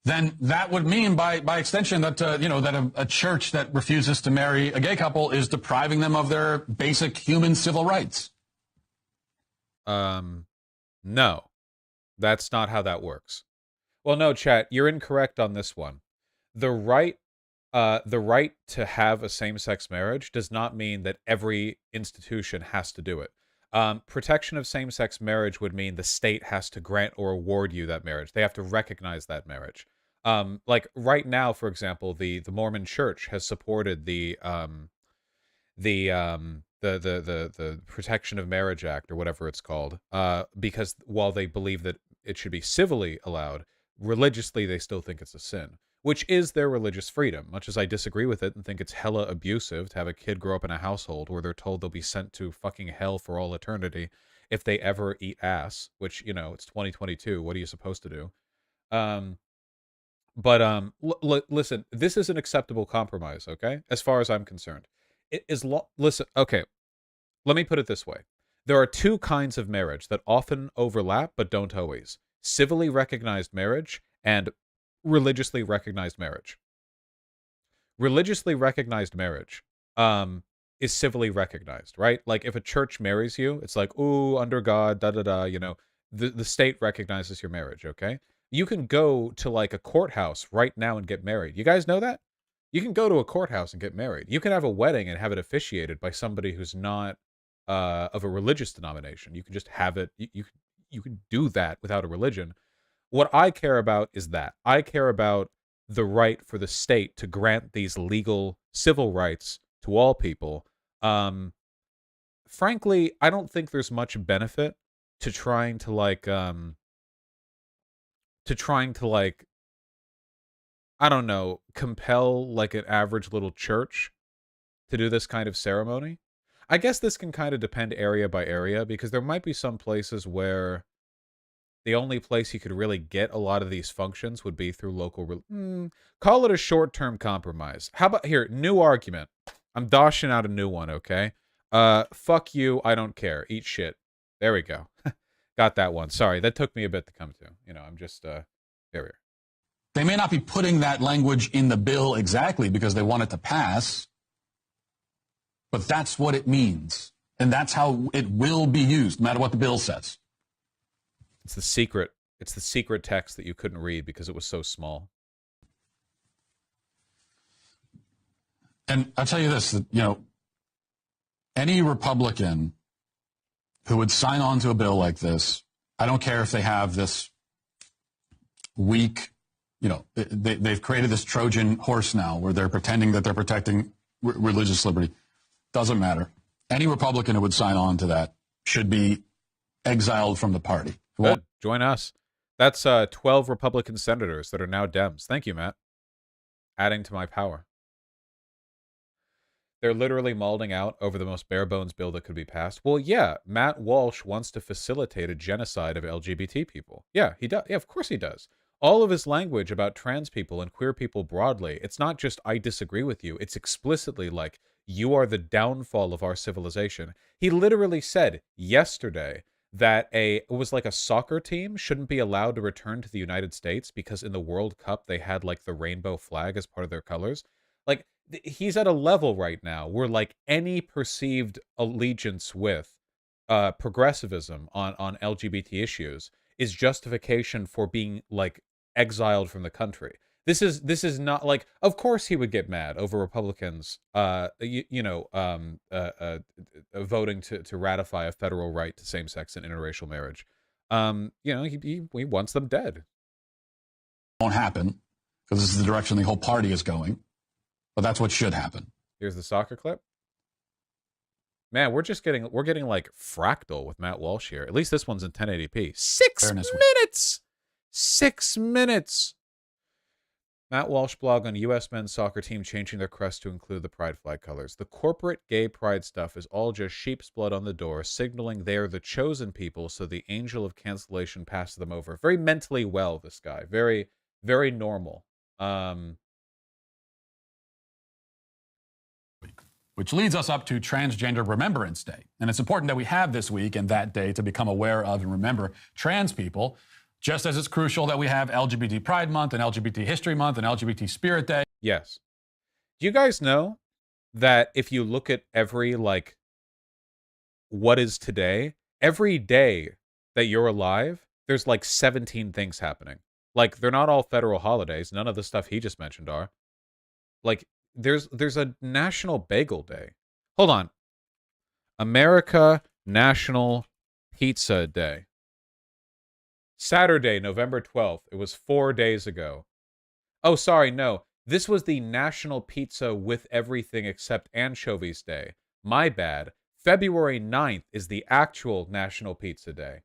then that would mean by extension that that a church that refuses to marry a gay couple is depriving them of their basic human civil rights. No, that's not how that works. Well, no, chat, you're incorrect on this one. The right to have a same-sex marriage does not mean that every institution has to do it. Protection of same-sex marriage would mean the state has to grant or award you that marriage. They have to recognize that marriage. Like right now, for example, the Mormon Church has supported the Protection of Marriage Act, or whatever it's called, because while they believe that it should be civilly allowed, religiously they still think it's a sin, which is their religious freedom, much as I disagree with it and think it's hella abusive to have a kid grow up in a household where they're told they'll be sent to fucking hell for all eternity if they ever eat ass, which, you know, it's 2022. What are you supposed to do? Listen, this is an acceptable compromise, okay? As far as I'm concerned. It is listen, okay. Let me put it this way. There are two kinds of marriage that often overlap but don't always. Civilly recognized marriage and religiously recognized marriage. Religiously recognized marriage is civilly recognized, right? Like if a church marries you, it's like, ooh, under God, da-da-da, you know, the state recognizes your marriage, okay? You can go to like a courthouse right now and get married. You guys know that? You can go to a courthouse and get married. You can have a wedding and have it officiated by somebody who's not of a religious denomination. You can just have it. You can do that without a religion. What I care about is that. I care about the right for the state to grant these legal civil rights to all people. Frankly, I don't think there's much benefit to trying to like I don't know, compel like an average little church to do this kind of ceremony. I guess this can kind of depend area by area, because there might be some places where the only place you could really get a lot of these functions would be through local... call it a short-term compromise. How about here, new argument. I'm doshing out a new one, okay? Fuck you, I don't care. Eat shit. There we go. Got that one. Sorry, that took me a bit to come to. You know, I'm just... here we are. They may not be putting that language in the bill exactly because they want it to pass, but that's what it means. And that's how it will be used, no matter what the bill says. It's the secret. It's the secret text that you couldn't read because it was so small. And I'll tell you this, that, you know, any Republican who would sign on to a bill like this, I don't care if they have this weak, you know, they've created this Trojan horse now where they're pretending that they're protecting religious liberty. Doesn't matter. Any Republican who would sign on to that should be exiled from the party. Good. Join us. That's 12 Republican senators that are now Dems. Thank you, Matt. Adding to my power. They're literally mauling out over the most bare bones bill that could be passed. Well, yeah, Matt Walsh wants to facilitate a genocide of LGBT people. Yeah, he does. Yeah, of course he does. All of his language about trans people and queer people broadly, it's not just I disagree with you. It's explicitly like, you are the downfall of our civilization. He literally said yesterday that it was like a soccer team shouldn't be allowed to return to the United States because in the World Cup they had like the rainbow flag as part of their colors. Like, he's at a level right now where like any perceived allegiance with progressivism on LGBT issues is justification for being like exiled from the country. This is not like, of course he would get mad over Republicans voting to ratify a federal right to same-sex and interracial marriage. You know, he wants them dead. Won't happen because this is the direction the whole party is going. But that's what should happen. Here's the soccer clip. Man, we're getting like fractal with Matt Walsh here. At least this one's in 1080p. 6 minutes. 6 minutes. Matt Walsh blog on U.S. men's soccer team changing their crest to include the pride flag colors. The corporate gay pride stuff is all just sheep's blood on the door, signaling they are the chosen people, so the angel of cancellation passes them over. Very mentally well, this guy. Very, very normal. Which leads us up to Transgender Remembrance Day. And it's important that we have this week and that day to become aware of and remember trans people, just as it's crucial that we have LGBT Pride Month and LGBT History Month and LGBT Spirit Day. Yes. Do you guys know that if you look at every, like, what is today, every day that you're alive, there's like 17 things happening. Like, they're not all federal holidays. None of the stuff he just mentioned are. Like, there's a National Bagel Day. Hold on. America National Pizza Day. Saturday, November 12th. It was 4 days ago. Oh, sorry, no. This was the National Pizza with Everything Except Anchovies Day. My bad. February 9th is the actual National Pizza Day.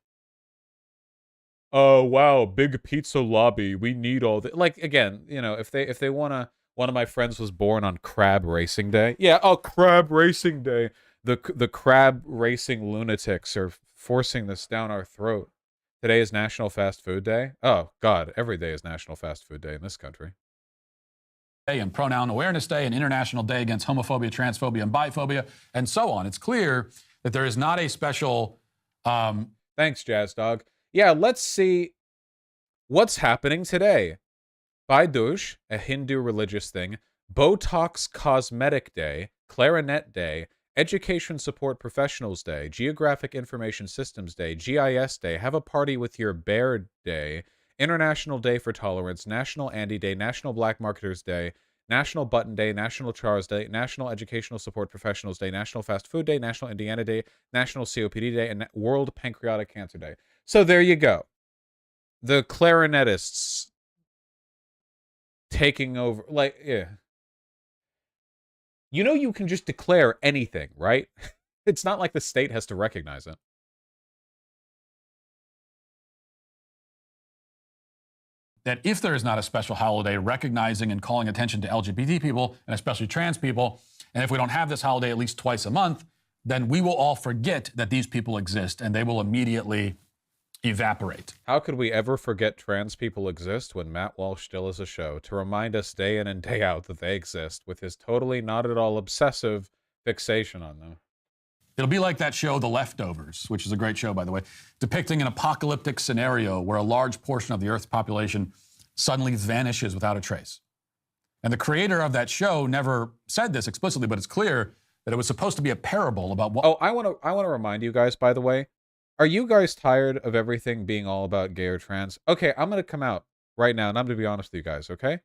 Oh, wow, big pizza lobby. We need all the... Like, again, you know, if they want to... One of my friends was born on Crab Racing Day. Yeah, oh, Crab Racing Day. The crab racing lunatics are forcing this down our throat. Today is National Fast Food Day. Oh, God, every day is National Fast Food Day in this country. And Pronoun Awareness Day and International Day Against Homophobia, Transphobia, and Biphobia, and so on. It's clear that there is not a special... Thanks, Jazz Dog. Yeah, let's see what's happening today. Baidush, a Hindu religious thing, Botox Cosmetic Day, Clarinet Day, Education Support Professionals Day, Geographic Information Systems Day, GIS Day, Have a Party with Your Bear Day, International Day for Tolerance, National Andy Day, National Black Marketers Day, National Button Day, National Chars Day, National Educational Support Professionals Day, National Fast Food Day, National Indiana Day, National COPD Day, and World Pancreatic Cancer Day. So there you go. The clarinetists taking over, like, yeah. You know, you can just declare anything, right? It's not like the state has to recognize it. That if there is not a special holiday recognizing and calling attention to LGBT people, and especially trans people, and if we don't have this holiday at least twice a month, then we will all forget that these people exist, and they will immediately evaporate. How could we ever forget trans people exist when Matt Walsh still is a show to remind us day in and day out that they exist with his totally not at all obsessive fixation on them? It'll be like that show, The Leftovers, which is a great show, by the way, depicting an apocalyptic scenario where a large portion of the Earth's population suddenly vanishes without a trace. And the creator of that show never said this explicitly, but it's clear that it was supposed to be a parable about what... Oh, I want to remind you guys, by the way, are you guys tired of everything being all about gay or trans? Okay, I'm going to come out right now, and I'm going to be honest with you guys, okay?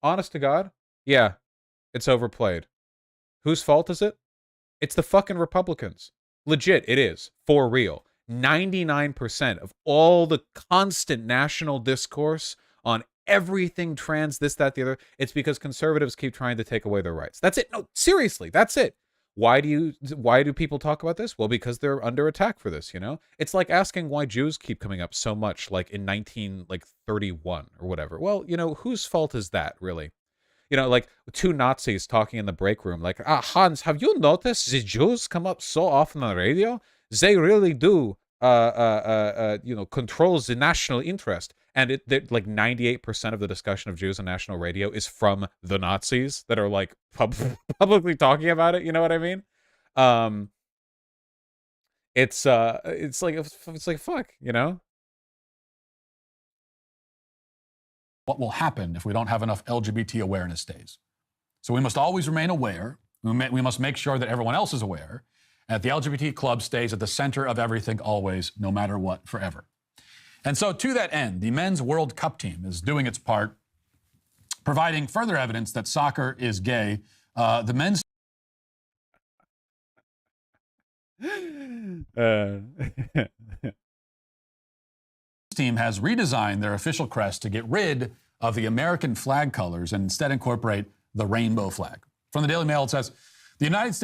Honest to God, yeah, it's overplayed. Whose fault is it? It's the fucking Republicans. Legit, it is. For real. 99% of all the constant national discourse on everything trans, this, that, the other, it's because conservatives keep trying to take away their rights. That's it. No, seriously, that's it. Why do people talk about this? Well, because they're under attack for this, you know? It's like asking why Jews keep coming up so much, like in 1931 or whatever. Well, you know, whose fault is that, really? You know, like two Nazis talking in the break room, like, Hans, have you noticed the Jews come up so often on the radio? They really do, you know, control the national interest. And like 98% of the discussion of Jews on national radio is from the Nazis that are like publicly talking about it. You know what I mean? It's like fuck, you know? What will happen if we don't have enough LGBT awareness days? So we must always remain aware. We must make sure that everyone else is aware. And that the LGBT club stays at the center of everything always, no matter what, forever. And so to that end, the Men's World Cup team is doing its part, providing further evidence that soccer is gay. The men's team has redesigned their official crest to get rid of the American flag colors and instead incorporate the rainbow flag. From the Daily Mail, it says, the United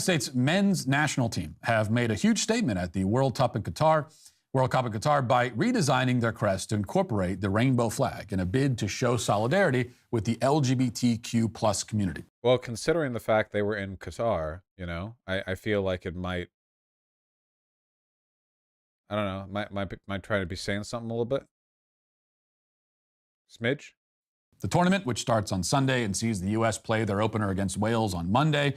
States men's national team have made a huge statement at the World Cup in Qatar by redesigning their crest to incorporate the rainbow flag in a bid to show solidarity with the LGBTQ plus community. Well, considering the fact they were in Qatar, you know, I feel like it might, I don't know, might try to be saying something a little bit. Smidge? The tournament, which starts on Sunday and sees the U.S. play their opener against Wales on Monday,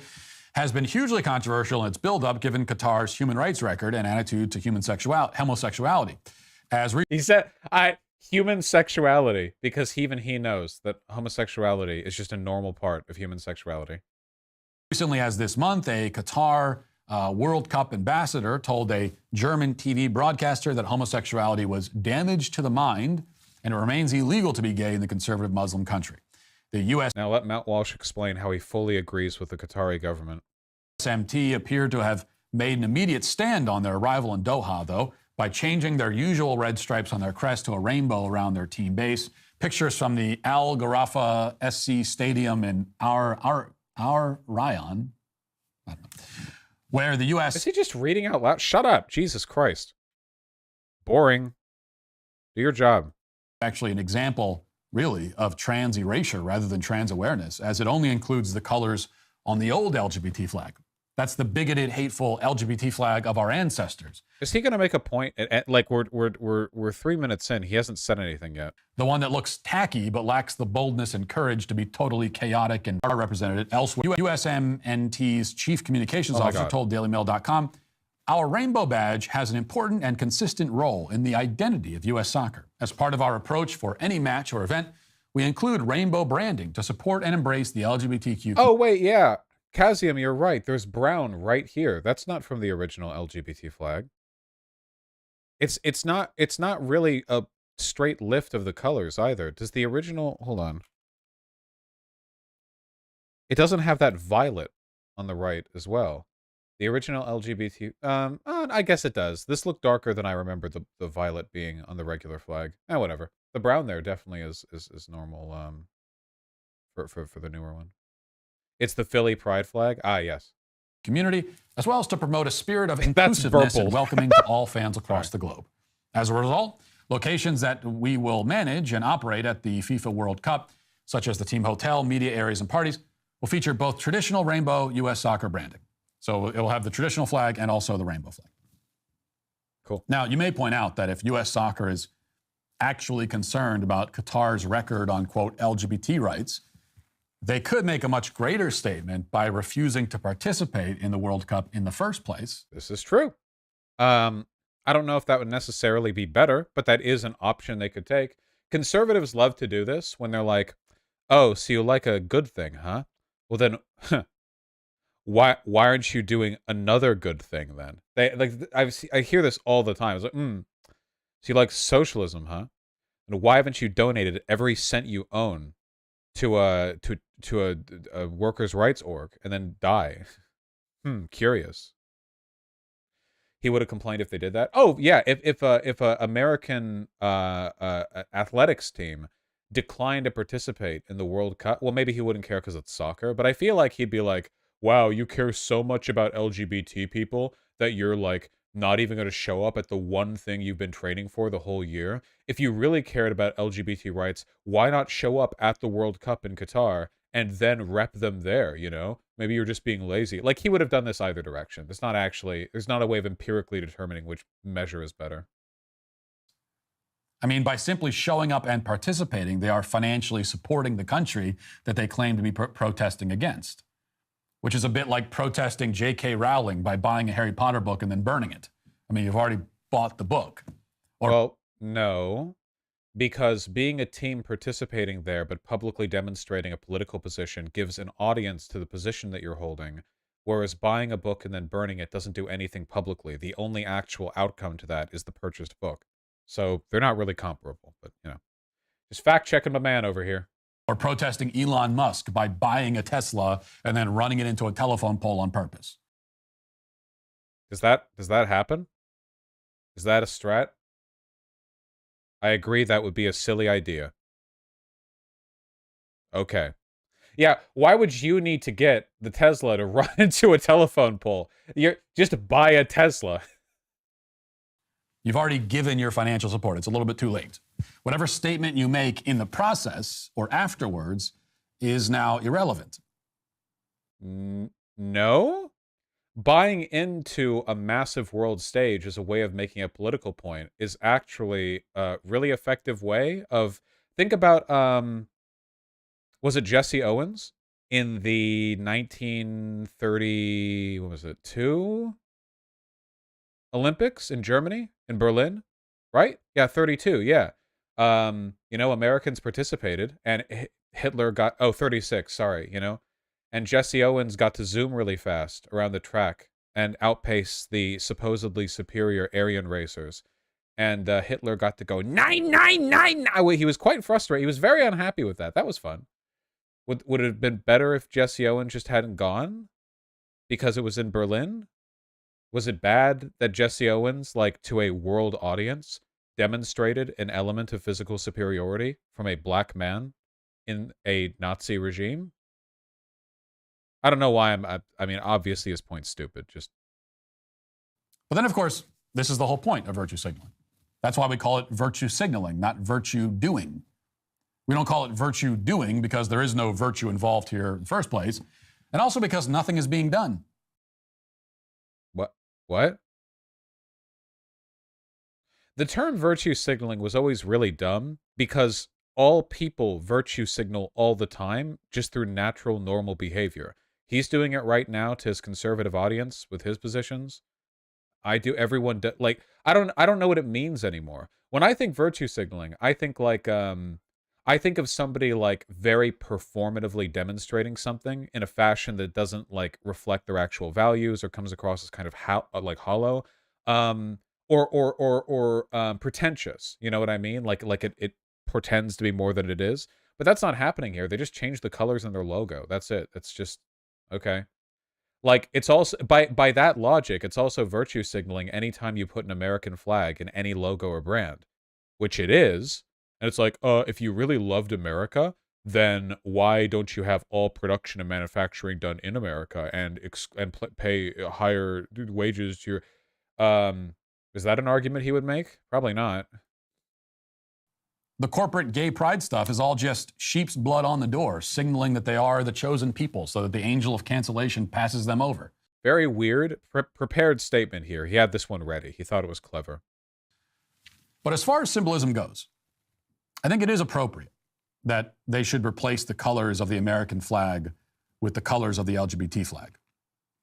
has been hugely controversial in its build-up given Qatar's human rights record and attitude to homosexuality. He said, human sexuality, because even he knows that homosexuality is just a normal part of human sexuality. Recently as this month, a Qatar World Cup ambassador told a German TV broadcaster that homosexuality was damage to the mind and it remains illegal to be gay in the conservative Muslim country. The U.S. Now let Matt Walsh explain how he fully agrees with the Qatari government. SMT appeared to have made an immediate stand on their arrival in Doha, though, by changing their usual red stripes on their crest to a rainbow around their team base. Pictures from the Al Gharafa SC Stadium in Ar Rayyan, where the U.S. Is he just reading out loud? Shut up. Jesus Christ. Boring. Do your job. Actually an example, really, of trans erasure rather than trans awareness, as it only includes the colors on the old LGBT flag. That's the bigoted, hateful LGBT flag of our ancestors. Is he going to make a point? Like we're 3 minutes in. He hasn't said anything yet. The one that looks tacky but lacks the boldness and courage to be totally chaotic and represented elsewhere. USMNT's chief communications officer told DailyMail.com, our rainbow badge has an important and consistent role in the identity of U.S. soccer. As part of our approach for any match or event, we include rainbow branding to support and embrace the LGBTQ. Oh, wait, yeah. Kazium, you're right. There's brown right here. That's not from the original LGBT flag. It's not really a straight lift of the colors either. Does the original, hold on. It doesn't have that violet on the right as well. The original LGBT, I guess it does. This looked darker than I remember the violet being on the regular flag. Whatever. The brown there definitely is normal, for the newer one. It's the Philly pride flag. Ah, yes. Community, as well as to promote a spirit of inclusiveness and welcoming to all fans across the globe. As a result, locations that we will manage and operate at the FIFA World Cup, such as the team hotel, media areas, and parties, will feature both traditional rainbow U.S. soccer branding. So it will have the traditional flag and also the rainbow flag. Cool. Now, you may point out that if U.S. soccer is actually concerned about Qatar's record on, quote, LGBT rights, they could make a much greater statement by refusing to participate in the World Cup in the first place. This is true. I don't know if that would necessarily be better, but that is an option they could take. Conservatives love to do this when they're like, oh, so you like a good thing, huh? Well then, why aren't you doing another good thing then? They like I hear this all the time. It's like, so you like socialism, huh? And why haven't you donated every cent you own to a workers' rights org and then die? Curious. He would have complained if they did that. Oh yeah, if a American athletics team declined to participate in the World Cup, well, maybe he wouldn't care because it's soccer. But I feel like he'd be like, "Wow, you care so much about LGBT people that you're like not even going to show up at the one thing you've been training for the whole year. If you really cared about LGBT rights, why not show up at the World Cup in Qatar and then rep them there, you know? Maybe you're just being lazy." Like, he would have done this either direction. There's not a way of empirically determining which measure is better. I mean, by simply showing up and participating, they are financially supporting the country that they claim to be protesting against, which is a bit like protesting J.K. Rowling by buying a Harry Potter book and then burning it. I mean, you've already bought the book. Well, no, because being a team participating there but publicly demonstrating a political position gives an audience to the position that you're holding, whereas buying a book and then burning it doesn't do anything publicly. The only actual outcome to that is the purchased book. So they're not really comparable, but, you know, just fact-checking my man over here. Or protesting Elon Musk by buying a Tesla and then running it into a telephone pole on purpose. Does that happen? Is that a strat? I agree that would be a silly idea. Okay. Yeah, why would you need to get the Tesla to run into a telephone pole? You're just buy a Tesla. You've already given your financial support. It's a little bit too late. Whatever statement you make in the process or afterwards is now irrelevant. No? Buying into a massive world stage as a way of making a political point is actually a really effective way of... Think about, was it Jesse Owens in the 1930, what was it, 2 Olympics in Germany, in Berlin, right? Yeah, 32, yeah. You know, Americans participated, and Hitler got, 36, sorry, you know? And Jesse Owens got to zoom really fast around the track and outpace the supposedly superior Aryan racers. And Hitler got to go 999. He was quite frustrated. He was very unhappy with that. That was fun. Would it have been better if Jesse Owens just hadn't gone because it was in Berlin? Was it bad that Jesse Owens, like, to a world audience, demonstrated an element of physical superiority from a black man in a Nazi regime? I don't know why I mean, obviously his point's stupid. But then, of course, this is the whole point of virtue signaling. That's why we call it virtue signaling, not virtue doing. We don't call it virtue doing because there is no virtue involved here in the first place, and also because nothing is being done. What? The term virtue signaling was always really dumb because all people virtue signal all the time just through natural, normal behavior. He's doing it right now to his conservative audience with his positions. I do. Everyone like, I don't know what it means anymore. When I think virtue signaling, I think like, I I think of somebody like very performatively demonstrating something in a fashion that doesn't like reflect their actual values or comes across as kind of like hollow, um, or pretentious. You know what I mean? Like it pretends to be more than it is. But that's not happening here. They just changed the colors in their logo. That's it. It's just okay. Like it's also by that logic, it's also virtue signaling anytime you put an American flag in any logo or brand, which it is. And it's like, if you really loved America, then why don't you have all production and manufacturing done in America and pay higher wages to your is that an argument he would make? Probably not. The corporate gay pride stuff is all just sheep's blood on the door, signaling that they are the chosen people so that the angel of cancellation passes them over. Very weird, prepared statement here. He had this one ready. He thought it was clever. But as far as symbolism goes, I think it is appropriate that they should replace the colors of the American flag with the colors of the LGBT flag.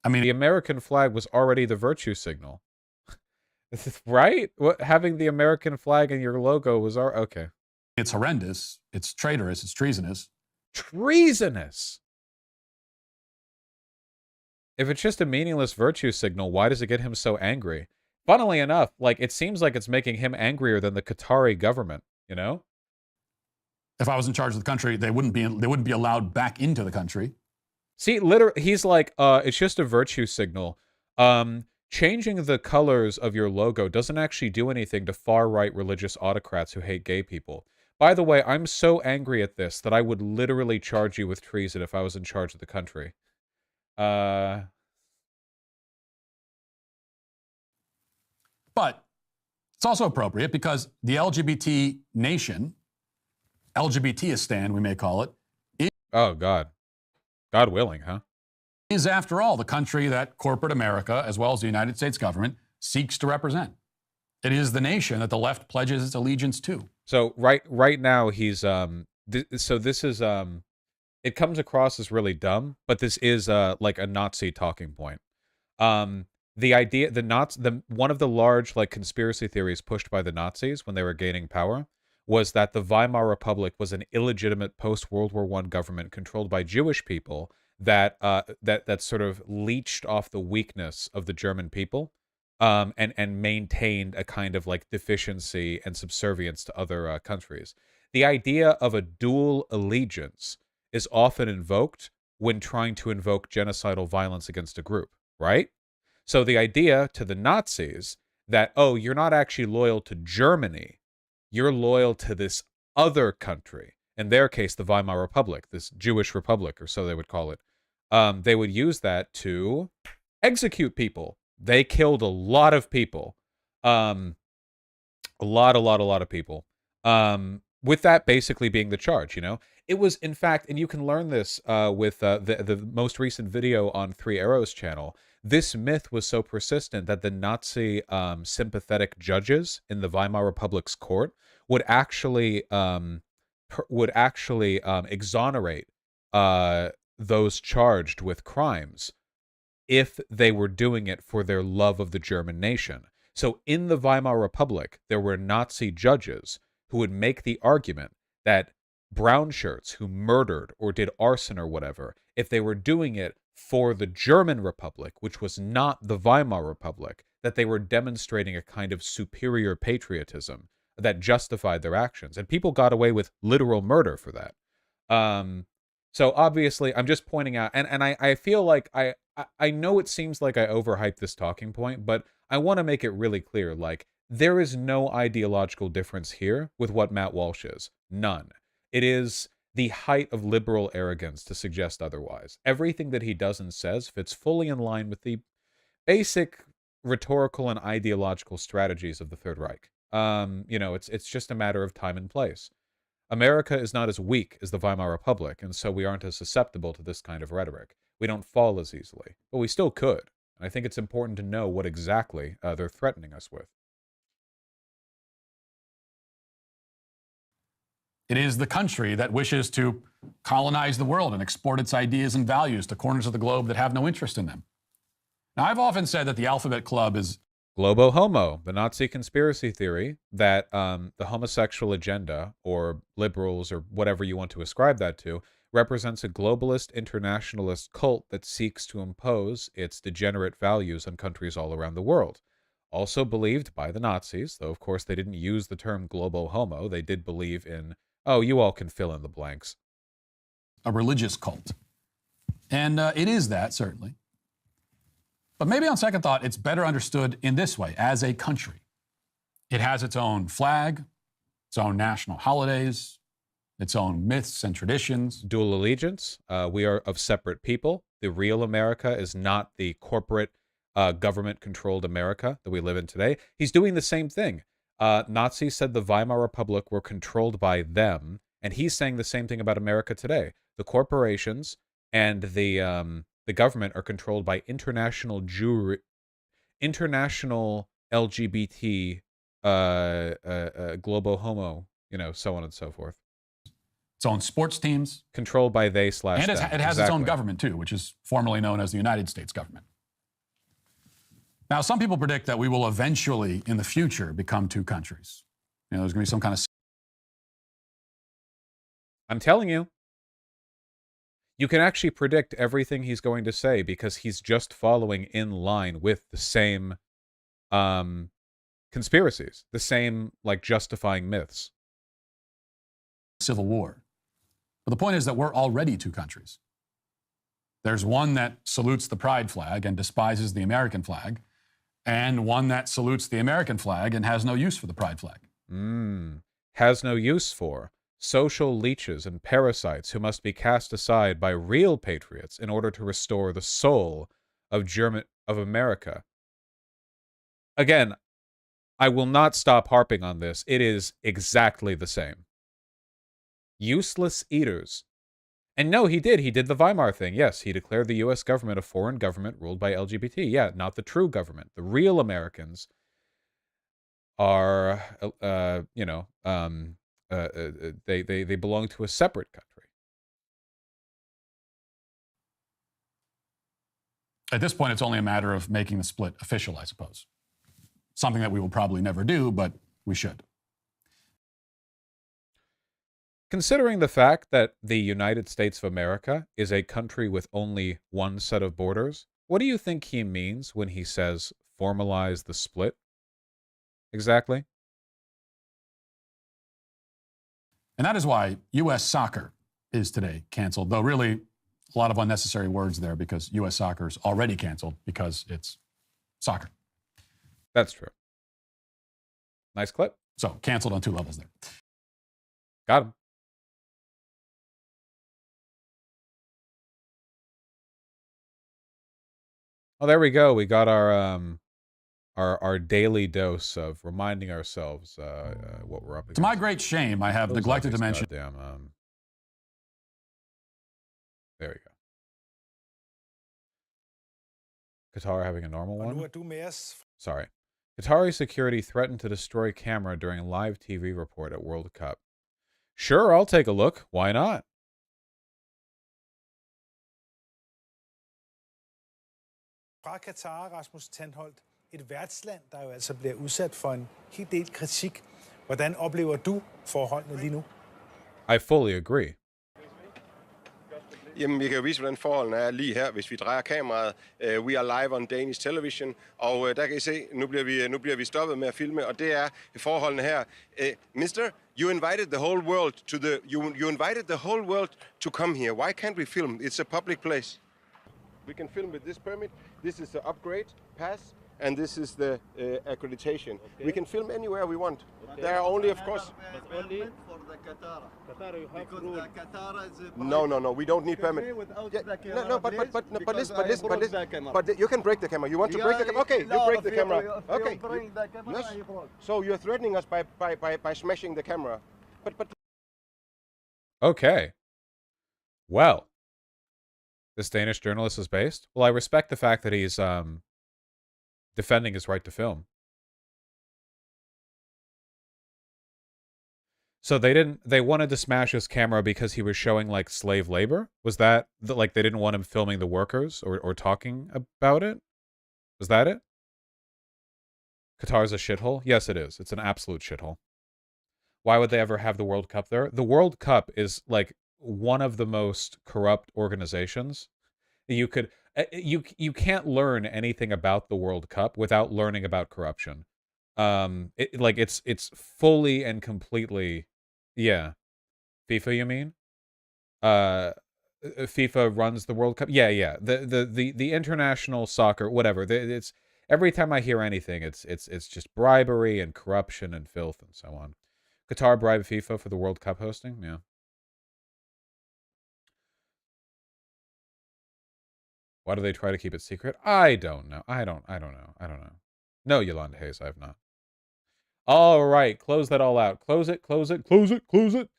I mean, the American flag was already the virtue signal. Right? What, having the American flag in your logo was okay. It's horrendous. It's traitorous. It's treasonous. Treasonous. If it's just a meaningless virtue signal, why does it get him so angry? Funnily enough, like it seems like it's making him angrier than the Qatari government, you know? If I was in charge of the country, they wouldn't be allowed back into the country. See, literally, he's like, it's just a virtue signal. Changing the colors of your logo doesn't actually do anything to far-right religious autocrats who hate gay people. By the way, I'm so angry at this that I would literally charge you with treason if I was in charge of the country. But it's also appropriate because the LGBT nation, LGBTistan, we may call it. Oh, God. God willing, huh? Is, after all, the country that corporate America, as well as the United States government, seeks to represent. It is the nation that the left pledges its allegiance to. So right now he's so this is it comes across as really dumb, but this is like a Nazi talking point. The idea one of the large like conspiracy theories pushed by the Nazis when they were gaining power was that the Weimar Republic was an illegitimate post-World War I government controlled by Jewish people that sort of leached off the weakness of the German people, and maintained a kind of like deficiency and subservience to other countries. The idea of a dual allegiance is often invoked when trying to invoke genocidal violence against a group, right? So the idea to the Nazis that, oh, you're not actually loyal to Germany, you're loyal to this other country. In their case, the Weimar Republic, this Jewish republic, or so they would call it. They would use that to execute people. They killed a lot of people. A lot of people. With that basically being the charge, you know? It was, in fact, and you can learn this with the most recent video on 3 Arrows channel. This myth was so persistent that the Nazi sympathetic judges in the Weimar Republic's court would actually exonerate those charged with crimes if they were doing it for their love of the German nation. So in the Weimar Republic, there were Nazi judges who would make the argument that brown shirts who murdered or did arson or whatever, if they were doing it for the German Republic, which was not the Weimar Republic, that they were demonstrating a kind of superior patriotism that justified their actions. And people got away with literal murder for that. So obviously, I'm just pointing out, and I feel like I know it seems like I overhyped this talking point, but I want to make it really clear, like, there is no ideological difference here with what Matt Walsh is. None. It is the height of liberal arrogance to suggest otherwise. Everything that he does and says fits fully in line with the basic rhetorical and ideological strategies of the Third Reich. You know, it's just a matter of time and place. America is not as weak as the Weimar Republic, and so we aren't as susceptible to this kind of rhetoric. We don't fall as easily, but we still could. And I think it's important to know what exactly they're threatening us with. It is the country that wishes to colonize the world and export its ideas and values to corners of the globe that have no interest in them. Now, I've often said that the Alphabet Club is Globo homo, the Nazi conspiracy theory that the homosexual agenda, or liberals, or whatever you want to ascribe that to, represents a globalist internationalist cult that seeks to impose its degenerate values on countries all around the world. Also believed by the Nazis, though of course they didn't use the term globo homo, they did believe in, oh, you all can fill in the blanks. A religious cult. And it is that, certainly. But maybe on second thought, it's better understood in this way, as a country. It has its own flag, its own national holidays, its own myths and traditions. Dual allegiance. We are of separate people. The real America is not the corporate, government-controlled America that we live in today. He's doing the same thing. Nazis said the Weimar Republic were controlled by them, and he's saying the same thing about America today. The corporations and the government are controlled by international LGBT, globo homo, so on and so forth. Its own sports teams. Controlled by they slash And them. it has its own government, too, which is formerly known as the United States government. Now, some people predict that we will eventually, in the future, become two countries. There's going to be some kind of... I'm telling you. You can actually predict everything he's going to say because he's just following in line with the same conspiracies, the same, justifying myths. Civil war. But the point is that we're already two countries. There's one that salutes the pride flag and despises the American flag, and one that salutes the American flag and has no use for the pride flag. Has no use for social leeches and parasites who must be cast aside by real patriots in order to restore the soul of America. Again, I will not stop harping on this. It is exactly the same. Useless eaters. And no, he did. He did the Weimar thing. Yes, he declared the U.S. government a foreign government ruled by LGBT. Yeah, not the true government. The real Americans are, they belong to a separate country. At this point, it's only a matter of making the split official, I suppose. Something that we will probably never do, but we should. Considering the fact that the United States of America is a country with only one set of borders, what do you think he means when he says formalize the split? Exactly. And that is why U.S. soccer is today canceled, though really a lot of unnecessary words there because U.S. soccer is already canceled because it's soccer. That's true. Nice clip. So canceled on two levels there. Got him. Oh, there we go. We got our daily dose of reminding ourselves what we're up against. To my great shame, I have neglected to mention. Goddamn, there we go. Qatar having a normal one? Sorry. Qatari security threatened to destroy camera during live TV report at World Cup. Sure, I'll take a look. Why not? Fra Katar, Rasmus Tandholt, et værtsland, der jo altså bliver udsat for en hel del kritik. Hvordan oplever du forholdene lige nu? I fully agree. Jamen, vi kan jo vise, hvordan forholdene er lige her, hvis vi drejer kameraet. We are live on Danish television, og der kan I se, nu bliver vi stoppet med at filme, og det er forholdene her. Mister, you invited the whole world to you invited the whole world to come here. Why can't we film? It's a public place. We can film with this permit. This is the upgrade pass, and this is the accreditation. Okay. We can film anywhere we want. Okay. There are only, of course. But only for the Qatar. Qatar, you have because the Qatar is. No. We don't need permit. But you can break the camera. You want to break the camera? Okay, you break the camera. Okay. Yes. So you're threatening us by smashing the camera. But. Okay. Well. This Danish journalist is based? Well, I respect the fact that he's defending his right to film. So they wanted to smash his camera because he was showing slave labor? Was that they didn't want him filming the workers or talking about it? Was that it? Qatar's a shithole? Yes, it is. It's an absolute shithole. Why would they ever have the World Cup there? The World Cup is like one of the most corrupt organizations. You could you can't learn anything about the World Cup without learning about corruption. It's fully and completely, yeah. FIFA, you mean? FIFA runs the World Cup. Yeah, yeah. The international soccer, whatever. It's every time I hear anything, it's just bribery and corruption and filth and so on. Qatar bribed FIFA for the World Cup hosting. Yeah. Why do they try to keep it secret? I don't know. I don't know. No, Yolanda Hayes, I have not. All right, close that all out. Close it, close it, close it, close it.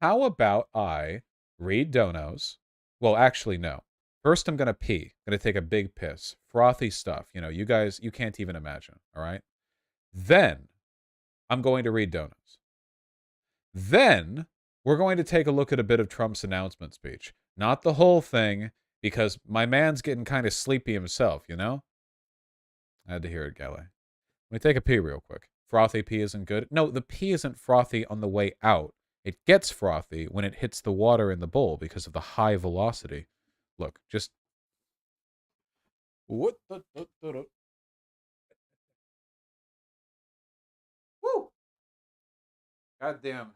How about I read donos? Well, actually, no. First, I'm going to pee. I'm going to take a big piss. Frothy stuff. You know, you guys, you can't even imagine. All right? Then, I'm going to read donos. Then, we're going to take a look at a bit of Trump's announcement speech. Not the whole thing, because my man's getting kind of sleepy himself, you know? I had to hear it, Galley. Let me take a pee real quick. Frothy pee isn't good. No, the pee isn't frothy on the way out. It gets frothy when it hits the water in the bowl because of the high velocity. Look, just... What the... Woo! Goddamn.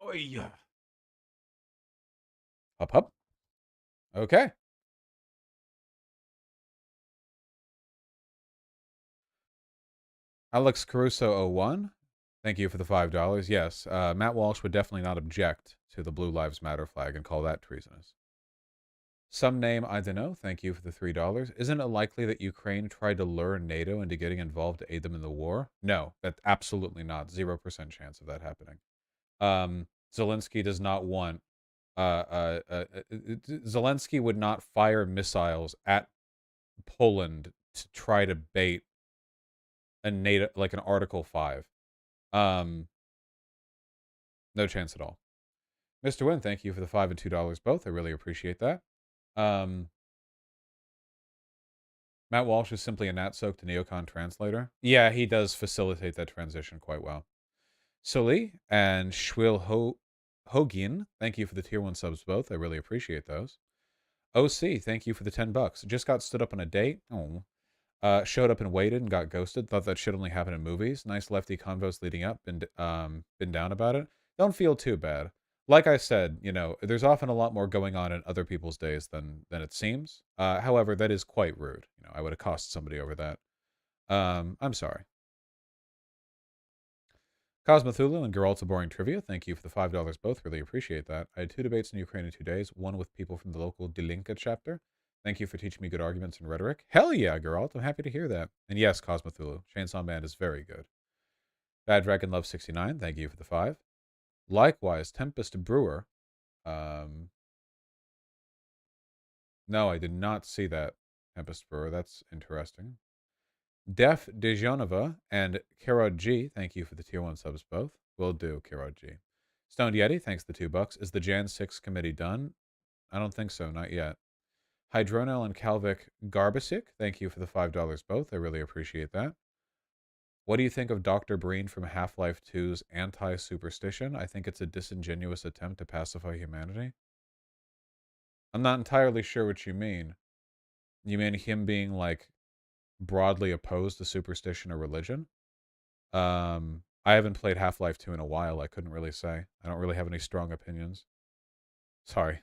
Oh, yeah. Hop, hop. Okay. Alex Caruso 01. Thank you for the $5. Yes, Matt Walsh would definitely not object to the Blue Lives Matter flag and call that treasonous. Some name I don't know. Thank you for the $3. Isn't it likely that Ukraine tried to lure NATO into getting involved to aid them in the war? No, that's absolutely not. 0% chance of that happening. Zelensky does not want... Zelensky would not fire missiles at Poland to try to bait a NATO, like an Article 5. No chance at all. Mr. Wynn, thank you for the $5 and $2 both. I really appreciate that. Matt Walsh is simply a Nat-soaked neocon translator. Yeah, he does facilitate that transition quite well. Soli and Schwil Hogin, thank you for the tier 1 subs both. I really appreciate those. OC, thank you for the $10. Just got stood up on a date. Oh. Showed up and waited and got ghosted. Thought that shit only happened in movies. Nice lefty convos leading up. Been down about it. Don't feel too bad. Like I said, you know, there's often a lot more going on in other people's days than it seems. However, that is quite rude. You know, I would have cost somebody over that. I'm sorry. Cosmothulu and Geralt's Boring Trivia, thank you for the $5 both. Really appreciate that. I had 2 debates in Ukraine in 2 days. One with people from the local Dilinka chapter. Thank you for teaching me good arguments and rhetoric. Hell yeah, Geralt. I'm happy to hear that. And yes, Cosmothulu. Chainsaw Man is very good. Bad Dragon Love 69. Thank you for the 5. Likewise, Tempest Brewer. No, I did not see that. Tempest Brewer. That's interesting. Def Dejonova and Karod G. Thank you for the tier 1 subs both. Will do, Karod G. Stoned Yeti. Thanks for the $2. Is the Jan 6 committee done? I don't think so. Not yet. Hydronel and Kalvik Garbasic, thank you for the $5 both. I really appreciate that. What do you think of Dr. Breen from Half-Life 2's anti-superstition? I think it's a disingenuous attempt to pacify humanity. I'm not entirely sure what you mean. You mean him being, like, broadly opposed to superstition or religion? I haven't played Half-Life 2 in a while. I couldn't really say. I don't really have any strong opinions. Sorry.